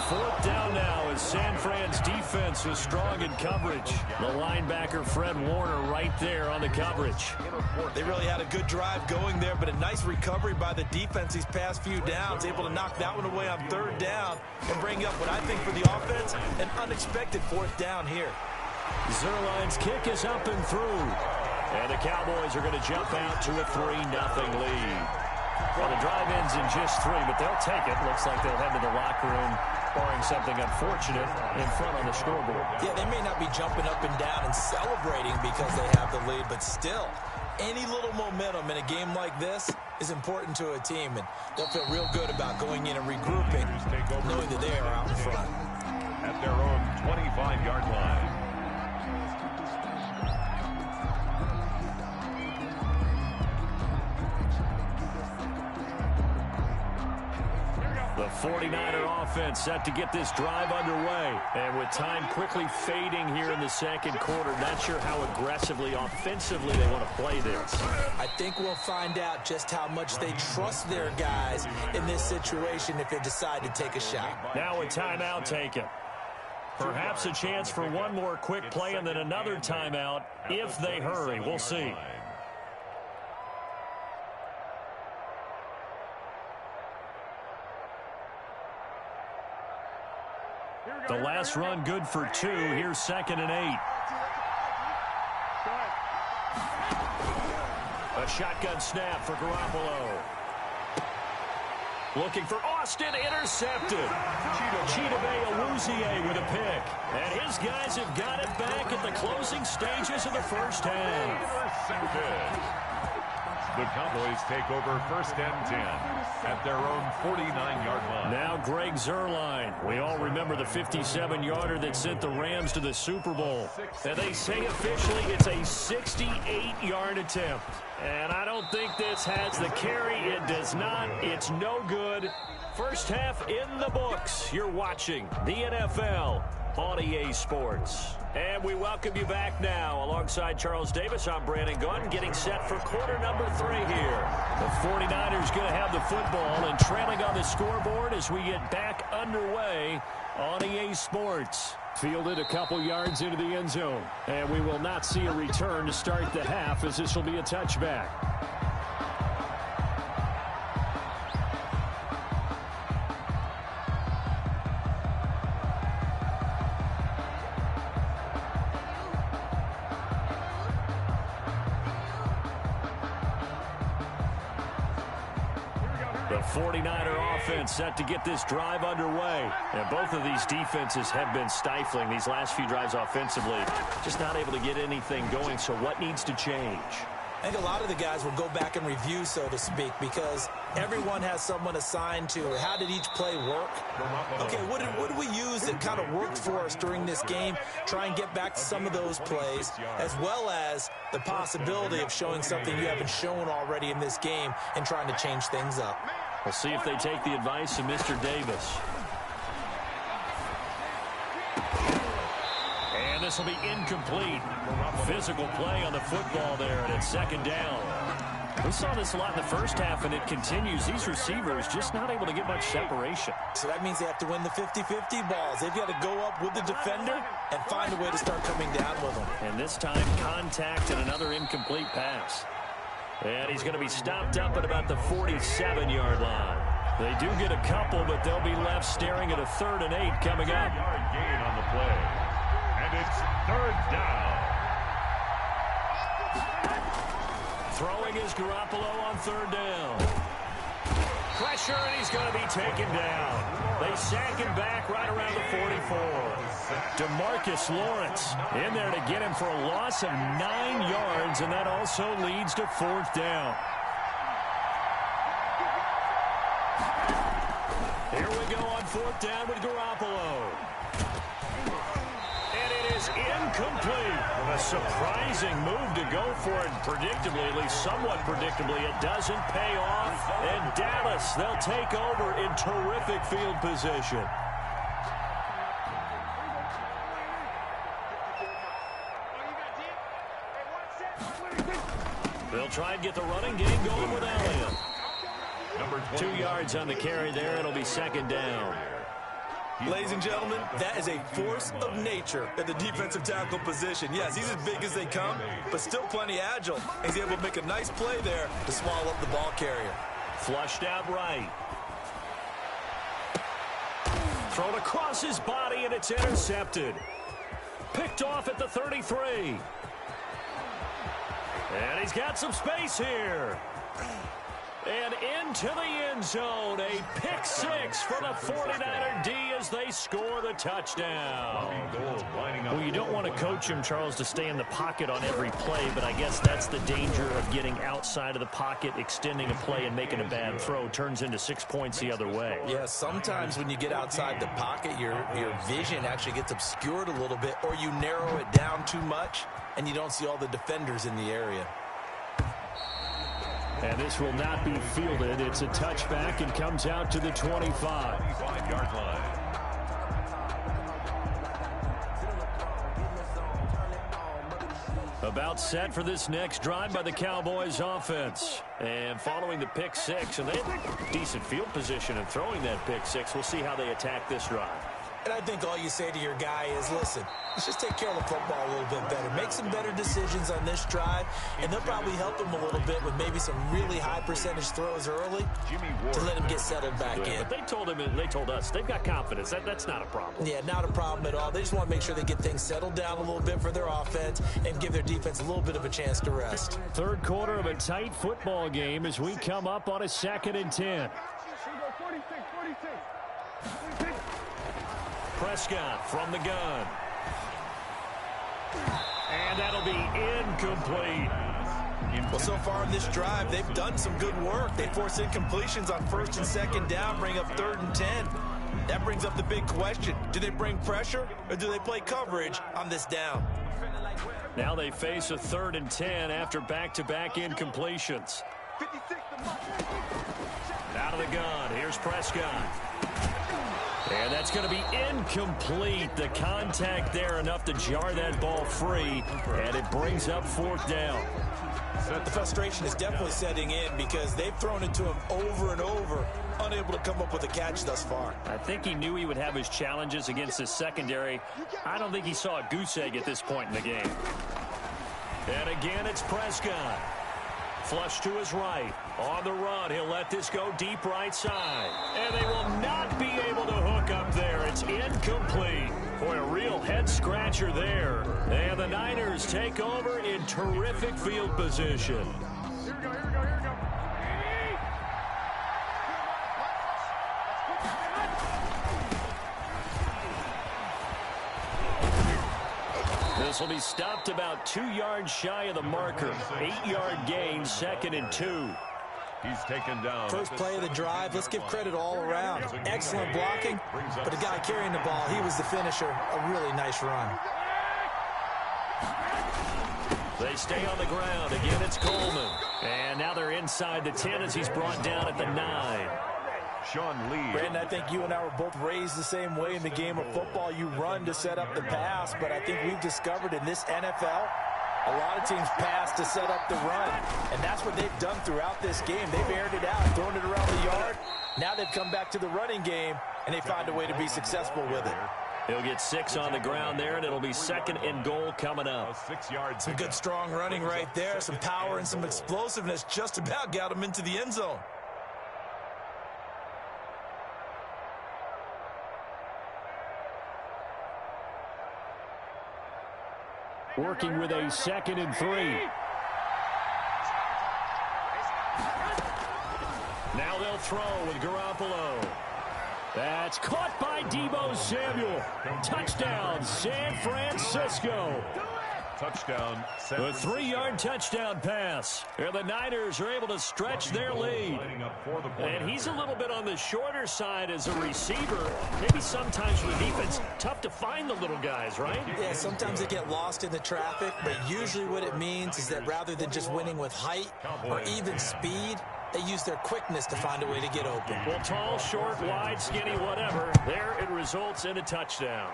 Fourth down now as San Fran's defense is strong in coverage. The linebacker Fred Warner right there on the coverage. They really had a good drive going there, but a nice recovery by the defense these past few downs, able to knock that one away on third down and bring up what I think for the offense, an unexpected fourth down here. Zerline's kick is up and through. And the Cowboys are going to jump out to a 3-0 lead. Well, the drive ends in just 3, but they'll take it. Looks like they'll head to the locker room, barring something unfortunate, in front on the scoreboard. Yeah, they may not be jumping up and down and celebrating because they have the lead, but still, any little momentum in a game like this is important to a team, and they'll feel real good about going in and regrouping, knowing that they are out in front. At their own 25-yard line. The 49er offense set to get this drive underway. And with time quickly fading here in the second quarter, not sure how aggressively, offensively they want to play this. I think we'll find out just how much they trust their guys in this situation if they decide to take a shot. Now a timeout taken. Perhaps a chance for one more quick play and then another timeout if they hurry. We'll see. The last run good for 2. Here's 2nd and 8. A shotgun snap for Garoppolo. Looking for Austin, intercepted. Chidobe Awuzie with a pick. And his guys have got it back at the closing stages of the first half. The Cowboys take over 1st and 10 at their own 49-yard line. Now Greg Zuerlein. We all remember the 57-yarder that sent the Rams to the Super Bowl. And they say officially it's a 68-yard attempt. And I don't think this has the carry. It does not. It's no good. First half in the books. You're watching the NFL on EA Sports. And we welcome you back now. Alongside Charles Davis, I'm Brandon Gunn, getting set for quarter number 3 here. The 49ers going to have the football and trailing on the scoreboard as we get back underway on EA Sports. Fielded a couple yards into the end zone. And we will not see a return to start the half, as this will be a touchback. The 49er offense set to get this drive underway. And both of these defenses have been stifling these last few drives offensively. Just not able to get anything going, so what needs to change? I think a lot of the guys will go back and review, so to speak, because everyone has someone assigned to how did each play work. Okay, what did we use that kind of worked for us during this game? Try and get back to some of those plays, as well as the possibility of showing something you haven't shown already in this game and trying to change things up. We'll see if they take the advice of Mr. Davis. And this will be incomplete. Physical play on the football there, and it's second down. We saw this a lot in the first half, and it continues. These receivers just not able to get much separation. So that means they have to win the 50-50 balls. They've got to go up with the defender and find a way to start coming down with them. And this time, contact and another incomplete pass. And he's going to be stopped up at about the 47-yard line. They do get a couple, but they'll be left staring at a 3rd and 8 coming up. 10-yard gain on the play. And it's 3rd down. Throwing is Garoppolo on 3rd down. Pressure, and he's going to be taken down. They sack him back right around the 44. DeMarcus Lawrence in there to get him for a loss of 9 yards, and that also leads to 4th down. Here we go on 4th down with Garoppolo. Incomplete. A surprising move to go for it. Predictably, at least somewhat predictably, it doesn't pay off. And Dallas, they'll take over in terrific field position. They'll try and get the running game going with Elliott. 2 yards on the carry there. It'll be 2nd down. Ladies and gentlemen, that is a force of nature at the defensive tackle position. Yes, he's as big as they come, but still plenty agile. He's able to make a nice play there to swallow up the ball carrier. Flushed out right. Thrown across his body, and it's intercepted. Picked off at the 33. And he's got some space here. And into the end zone, a pick 6 for the 49er D as they score the touchdown. Well, you don't want to coach him, Charles, to stay in the pocket on every play, but I guess that's the danger of getting outside of the pocket, extending a play, and making a bad throw. Turns into 6 points the other way. Yeah, sometimes when you get outside the pocket, your vision actually gets obscured a little bit, or you narrow it down too much, and you don't see all the defenders in the area. And this will not be fielded. It's a touchback and comes out to the 25-yard line. About set for this next drive by the Cowboys offense. And following the pick 6, and they have a decent field position in throwing that pick 6. We'll see how they attack this drive. And I think all you say to your guy is, listen, let's just take care of the football a little bit better. Make some better decisions on this drive, and they'll probably help him a little bit with maybe some really high percentage throws early to let him get settled back in. But they told him, and they told us, they've got confidence. That's not a problem. Yeah, not a problem at all. They just want to make sure they get things settled down a little bit for their offense and give their defense a little bit of a chance to rest. Third quarter of a tight football game as we come up on a 2nd and 10. Prescott from the gun. And that'll be incomplete. Well, so far in this drive, they've done some good work. They force incompletions on 1st and 2nd down, bring up 3rd and 10. That brings up the big question. Do they bring pressure or do they play coverage on this down? Now they face a 3rd and 10 after back-to-back incompletions. Out of the gun, here's Prescott. And that's going to be incomplete. The contact there enough to jar that ball free, and it brings up 4th down. The frustration is definitely setting in because they've thrown it to him over and over, unable to come up with a catch thus far. I think he knew he would have his challenges against his secondary. I don't think he saw a goose egg at this point in the game. And again, it's Prescott. Flush to his right. On the run, he'll let this go deep right side. And they will not be able to hook up there. It's incomplete. Boy, a real head-scratcher there. And the Niners take over in terrific field position. Here we go. This will be stopped about 2 yards shy of the marker. 8-yard gain, 2nd and 2. He's taken down. First play of the drive, let's give credit all around. Excellent blocking, but the guy carrying the ball, he was the finisher. A really nice run. They stay on the ground. Again, it's Coleman. And now they're inside the 10 as he's brought down at the 9. Sean Lee. Brandon, I think you and I were both raised the same way in the game of football. You run to set up the pass, but I think we've discovered in this NFL, a lot of teams pass to set up the run, and that's what they've done throughout this game. They've aired it out, thrown it around the yard. Now they've come back to the running game, and they find a way to be successful with it. He'll get 6 on the ground there, and it'll be 2nd and goal coming up. Some good strong running right there, some power and some explosiveness just about got him into the end zone. Working with a 2nd and 3. Now they'll throw with Garoppolo. That's caught by Deebo Samuel. Touchdown, San Francisco. Touchdown. A 3-yard touchdown pass. And the Niners are able to stretch their lead. And he's a little bit on the shorter side as a receiver. Maybe sometimes for the defense, tough to find the little guys, right? Yeah, sometimes they get lost in the traffic, but usually what it means is that rather than just winning with height or even speed, they use their quickness to find a way to get open. Well, tall, short, wide, skinny, whatever. There it results in a touchdown.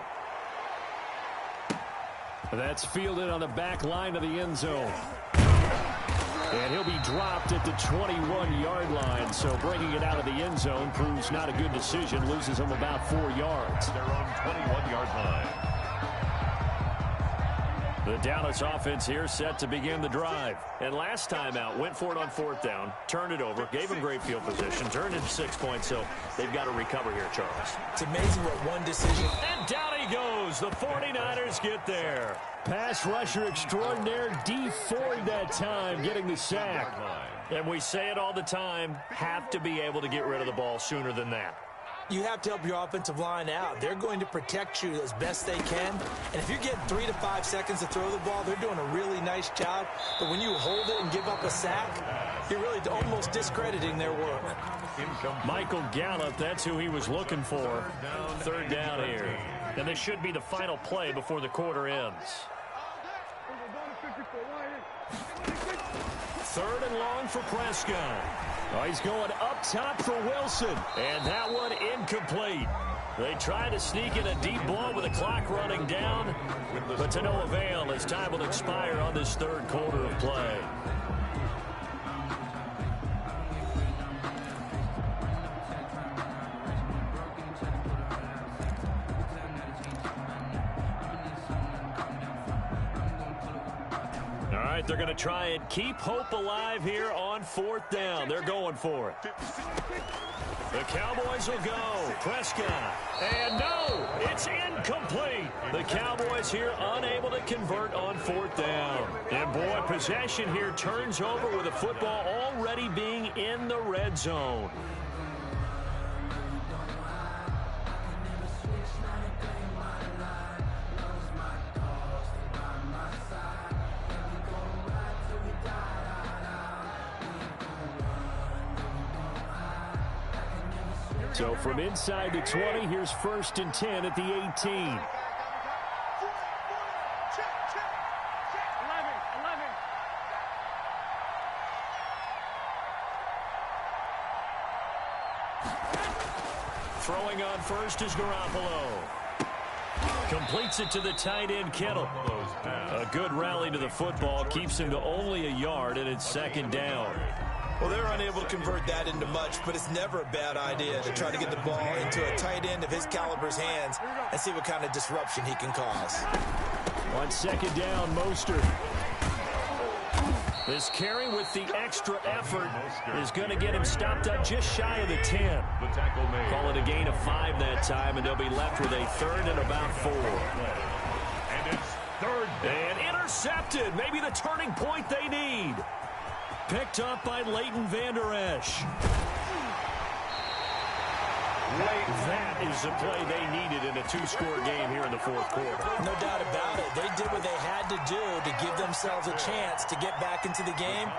That's fielded on the back line of the end zone. And he'll be dropped at the 21-yard line. So bringing it out of the end zone proves not a good decision. Loses him about 4 yards. Their own 21-yard line. The Dallas offense here set to begin the drive. And last time out, went for it on 4th down, turned it over, gave him great field position, turned into 6 points, so they've got to recover here, Charles. It's amazing what one decision. And down he goes. The 49ers get there. Pass rusher extraordinaire, D Ford that time, getting the sack. And we say it all the time, have to be able to get rid of the ball sooner than that. You have to help your offensive line out. They're going to protect you as best they can. And if you're getting 3 to 5 seconds to throw the ball, they're doing a really nice job. But when you hold it and give up a sack, you're really almost discrediting their work. Michael Gallup, that's who he was looking for. 3rd down here. And this should be the final play before the quarter ends. 3rd and long for Prescott. Oh, he's going up top for Wilson. And that one incomplete. They try to sneak in a deep ball with the clock running down. But to no avail as time will expire on this 3rd quarter of play. They're going to try and keep hope alive here on 4th down. They're going for it. The Cowboys will go. Prescott. And no, it's incomplete. The Cowboys here unable to convert on 4th down. And boy, possession here turns over with the football already being in the red zone. So from inside the 20, here's 1st and 10 at the 18. Throwing on first is Garoppolo. Completes it to the tight end, Kittle. A good rally to the football keeps him to only a yard, and it's 2nd down. Well, they're unable to convert that into much, but it's never a bad idea to try to get the ball into a tight end of his caliber's hands and see what kind of disruption he can cause. On 2nd down, Mostert. This carry with the extra effort is going to get him stopped up just shy of the 10. Call it a gain of 5 that time, and they'll be left with a 3rd and about 4. And it's 3rd down. And intercepted. Maybe the turning point they need. Picked up by Leighton Vander Esch. That is the play they needed in a two-score game here in the fourth quarter. No doubt about it. They did what they had to do to give themselves a chance to get back into the game.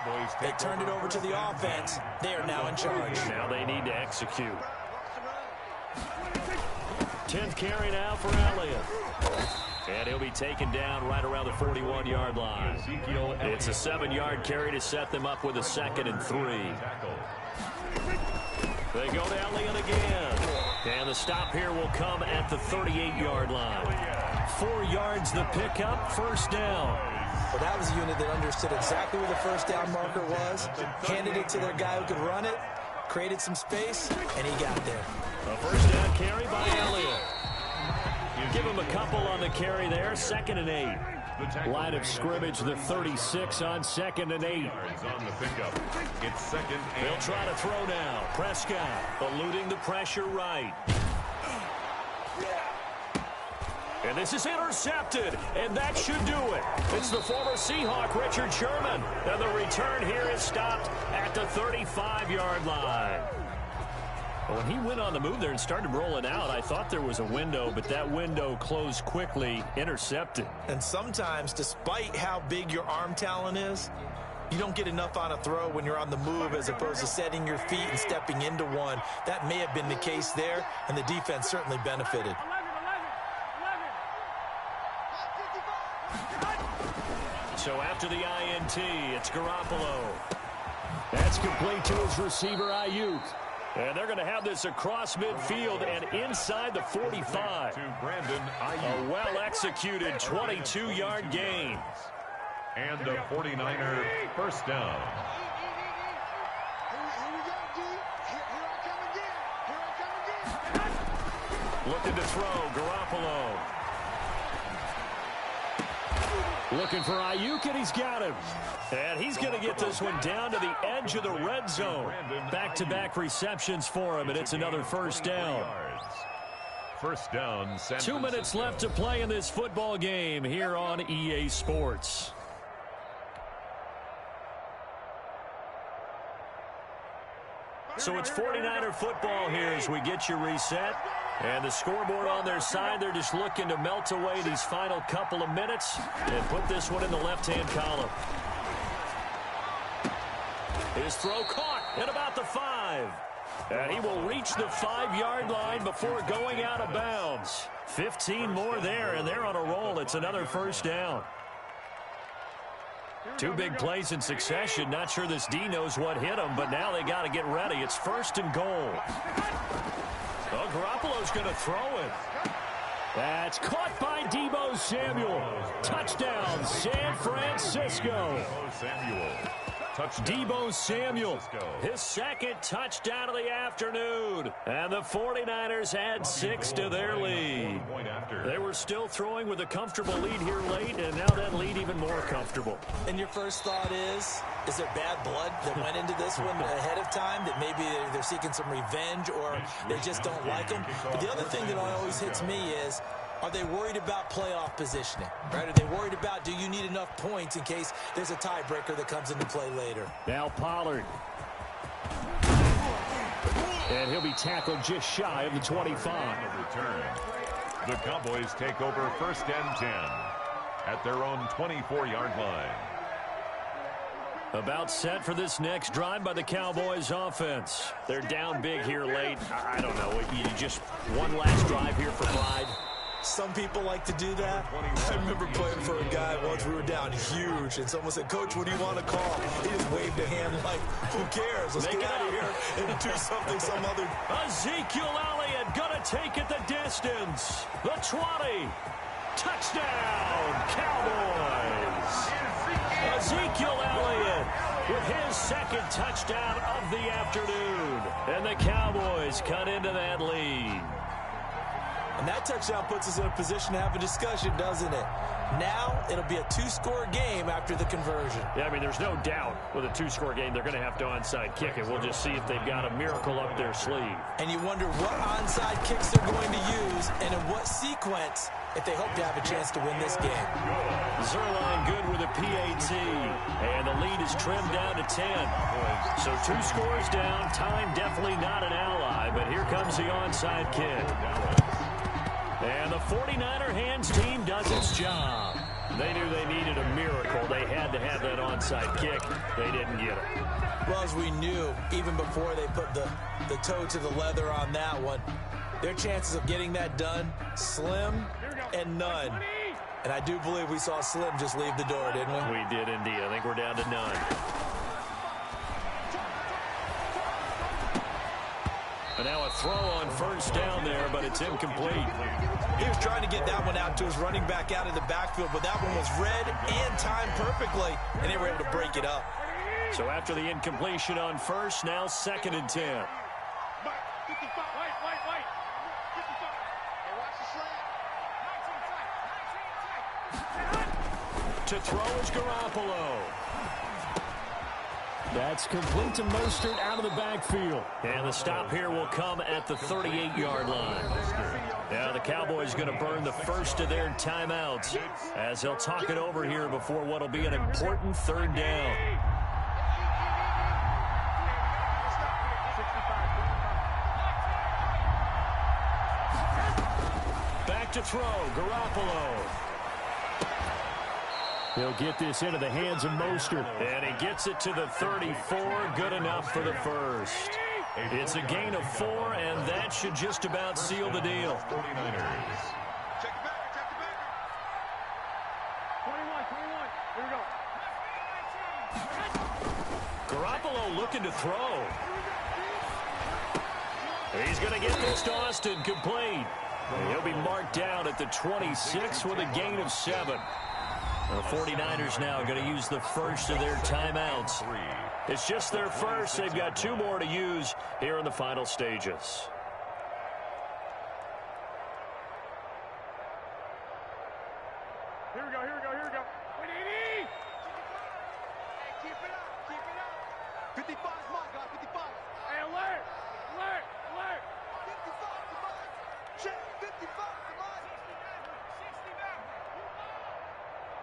They turned it over to the offense. They are now in charge. Now they need to execute. 10th carry now for Elliott. And he'll be taken down right around the 41-yard line. It's a 7-yard carry to set them up with a 2nd and 3. They go to Elliott again. And the stop here will come at the 38-yard line. 4 yards the pickup, first down. Well, that was a unit that understood exactly where the first down marker was, handed it to their guy who could run it, created some space, and he got there. A first down carry by Elliott. Give him a couple on the carry there, 2nd and 8. Line of scrimmage, the 36 on 2nd and 8. On the pickup. It's 2nd and They'll try to throw now. Prescott eluding the pressure right. And this is intercepted, and that should do it. It's the former Seahawk, Richard Sherman. And the return here is stopped at the 35-yard line. When he went on the move there and started rolling out, I thought there was a window, but that window closed quickly, intercepted. And sometimes, despite how big your arm talent is, you don't get enough on a throw when you're on the move as opposed to setting your feet and stepping into one. That may have been the case there, and the defense certainly benefited. So after the INT, it's Garoppolo. That's complete to his receiver, Ayuk. And they're going to have this across midfield and inside the 45. to Brandon Ayuk. A well-executed 22-yard gain. And a 49er first down. Looking to throw, Garoppolo. Looking for Ayuk, and he's got him. And he's going to get this one down to the edge of the red zone. Back-to-back receptions for him, and it's another first down. First down, San 2 minutes left to play in this football game here on EA Sports. So it's 49er football here as we get you reset. And the scoreboard on their side, they're just looking to melt away these final couple of minutes and put this one in the left-hand column. His throw caught at about the 5. And he will reach the 5-yard line before going out of bounds. 15 more there, and they're on a roll. It's another first down. 2 big plays in succession. Not sure this D knows what hit him, but now they got to get ready. It's 1st and goal. Oh, Garoppolo's going to throw it. That's caught by Deebo Samuel. Touchdown, San Francisco. Deebo Samuel, his 2nd touchdown of the afternoon. And the 49ers add 6 to their lead. They were still throwing with a comfortable lead here late, and now that lead even more comfortable. And your first thought is there bad blood that went into this one ahead of time, that maybe they're seeking some revenge or they just don't like him? But the other thing that always hits me is, are they worried about playoff positioning, right? Are they worried about, do you need enough points in case there's a tiebreaker that comes into play later? Now Pollard. And he'll be tackled just shy of the 25. Return. The Cowboys take over 1st and 10 at their own 24-yard line. About set for this next drive by the Cowboys offense. They're down big here late. I don't know. You just one last drive here for pride. Some people like to do that. I remember playing for a guy once. We were down huge, and someone said, "Coach, what do you want to call?" He just waved a hand like, "Who cares? Let's get out of here and do something some other." Ezekiel Elliott gonna take it the distance. The 20. Touchdown, Cowboys. Ezekiel Elliott with his 2nd touchdown of the afternoon. And the Cowboys cut into that lead. And that touchdown puts us in a position to have a discussion, doesn't it? Now it'll be a 2-score game after the conversion. Yeah, I mean, there's no doubt with a 2-score game they're going to have to onside kick it. We'll just see if they've got a miracle up their sleeve. And you wonder what onside kicks they're going to use and in what sequence consequence if they hope to have a chance to win this game. Zerline good with a PAT, and the lead is trimmed down to 10. So 2 scores down. Time definitely not an ally, but here comes the onside kick. And the 49er hands team does its job. They knew they needed a miracle. They had to have that onside kick. They didn't get it. Well, as we knew, even before they put the toe to the leather on that one, their chances of getting that done, slim and none. And I do believe we saw Slim just leave the door, didn't we? We did indeed. I think we're down to none. And now a throw on first down there, but it's incomplete. He was trying to get that one out to his running back out of the backfield, but that one was read and timed perfectly, and they were able to break it up. So after the incompletion on first, now 2nd and 10. To throw is Garoppolo. That's complete to Mostert out of the backfield. And the stop here will come at the 38-yard line. Now the Cowboys going to burn the first of their timeouts as they'll talk it over here before what will be an important 3rd down. Back to throw, Garoppolo. He'll get this into the hands of Mostert. And he gets it to the 34. Good enough for the first. It's a gain of 4, and that should just about seal the deal. 49ers. Check the back. 21. Here we go. Garoppolo looking to throw. He's going to get this to Austin complete. He'll be marked down at the 26 with a gain of 7. The 49ers now going to use the first of their timeouts. It's just their first. They've got 2 more to use here in the final stages. Here we go. 180. Hey, keep it up. 55 is mine, guys. 55. Hey, alert. 55 is mine. Check. 55 is mine. 60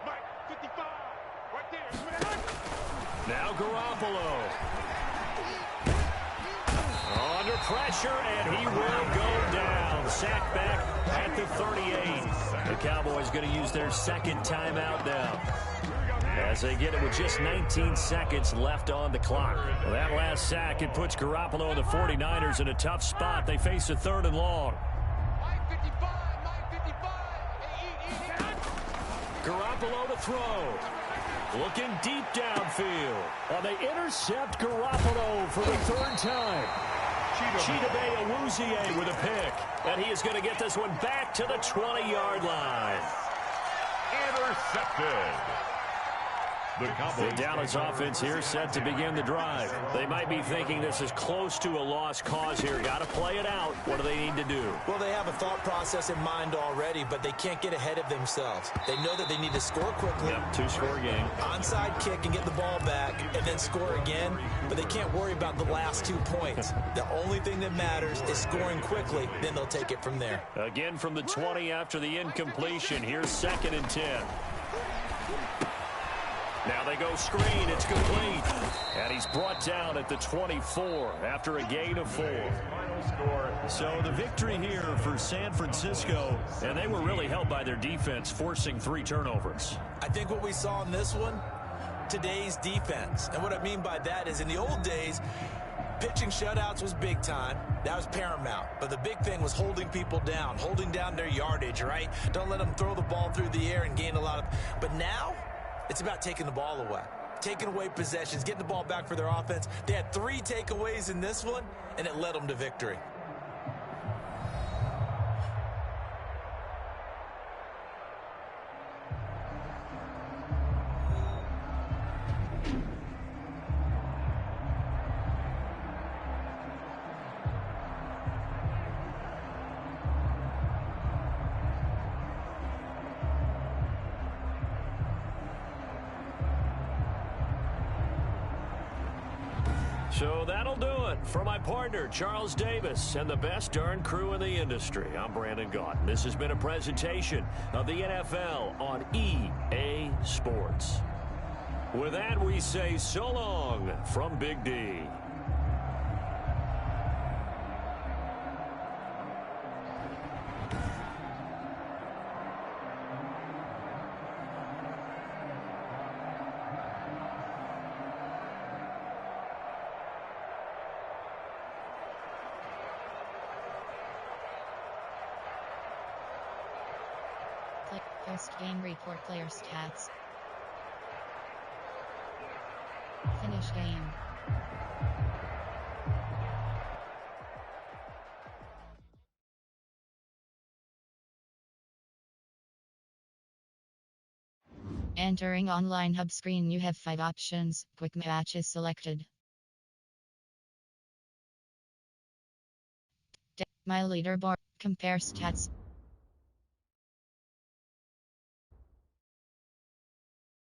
Mike, 55. Right there. Now Garoppolo. Under pressure, and he will go down. Sacked back at the 38. The Cowboys going to use their 2nd timeout now, as they get it with just 19 seconds left on the clock. Well, that last sack, it puts Garoppolo and the 49ers in a tough spot. They face a 3rd and long. Mike 55. Hey, Garoppolo to throw. Looking deep downfield. And they intercept Garoppolo for the 3rd time. Chidobe Awuzie with a pick. And he is going to get this one back to the 20-yard line. Intercepted. The Dallas offense here set to begin the drive. They might be thinking this is close to a lost cause here. Got to play it out. What do they need to do? Well, they have a thought process in mind already, but they can't get ahead of themselves. They know that they need to score quickly. Yep, 2-score game. Onside kick and get the ball back and then score again, but they can't worry about the last 2 points. The only thing that matters is scoring quickly, then they'll take it from there. Again from the 20 after the incompletion. Here's 2nd and 10. Now they go screen. It's complete. And he's brought down at the 24 after a gain of 4. So the victory here for San Francisco, and they were really helped by their defense, forcing 3 turnovers. I think what we saw in this one, today's defense. And what I mean by that is in the old days, pitching shutouts was big time. That was paramount. But the big thing was holding people down, holding down their yardage, right? Don't let them throw the ball through the air and gain a lot of... But now, it's about taking the ball away. Taking away possessions, getting the ball back for their offense. They had 3 takeaways in this one, and it led them to victory. So that'll do it. For my partner, Charles Davis, and the best darn crew in the industry, I'm Brandon Gaunt. This has been a presentation of the NFL on EA Sports. With that, we say so long from Big D. Post-game report player stats. Finish game. Entering online hub screen, you have 5 options. Quick match is selected. My leaderboard. Compare stats.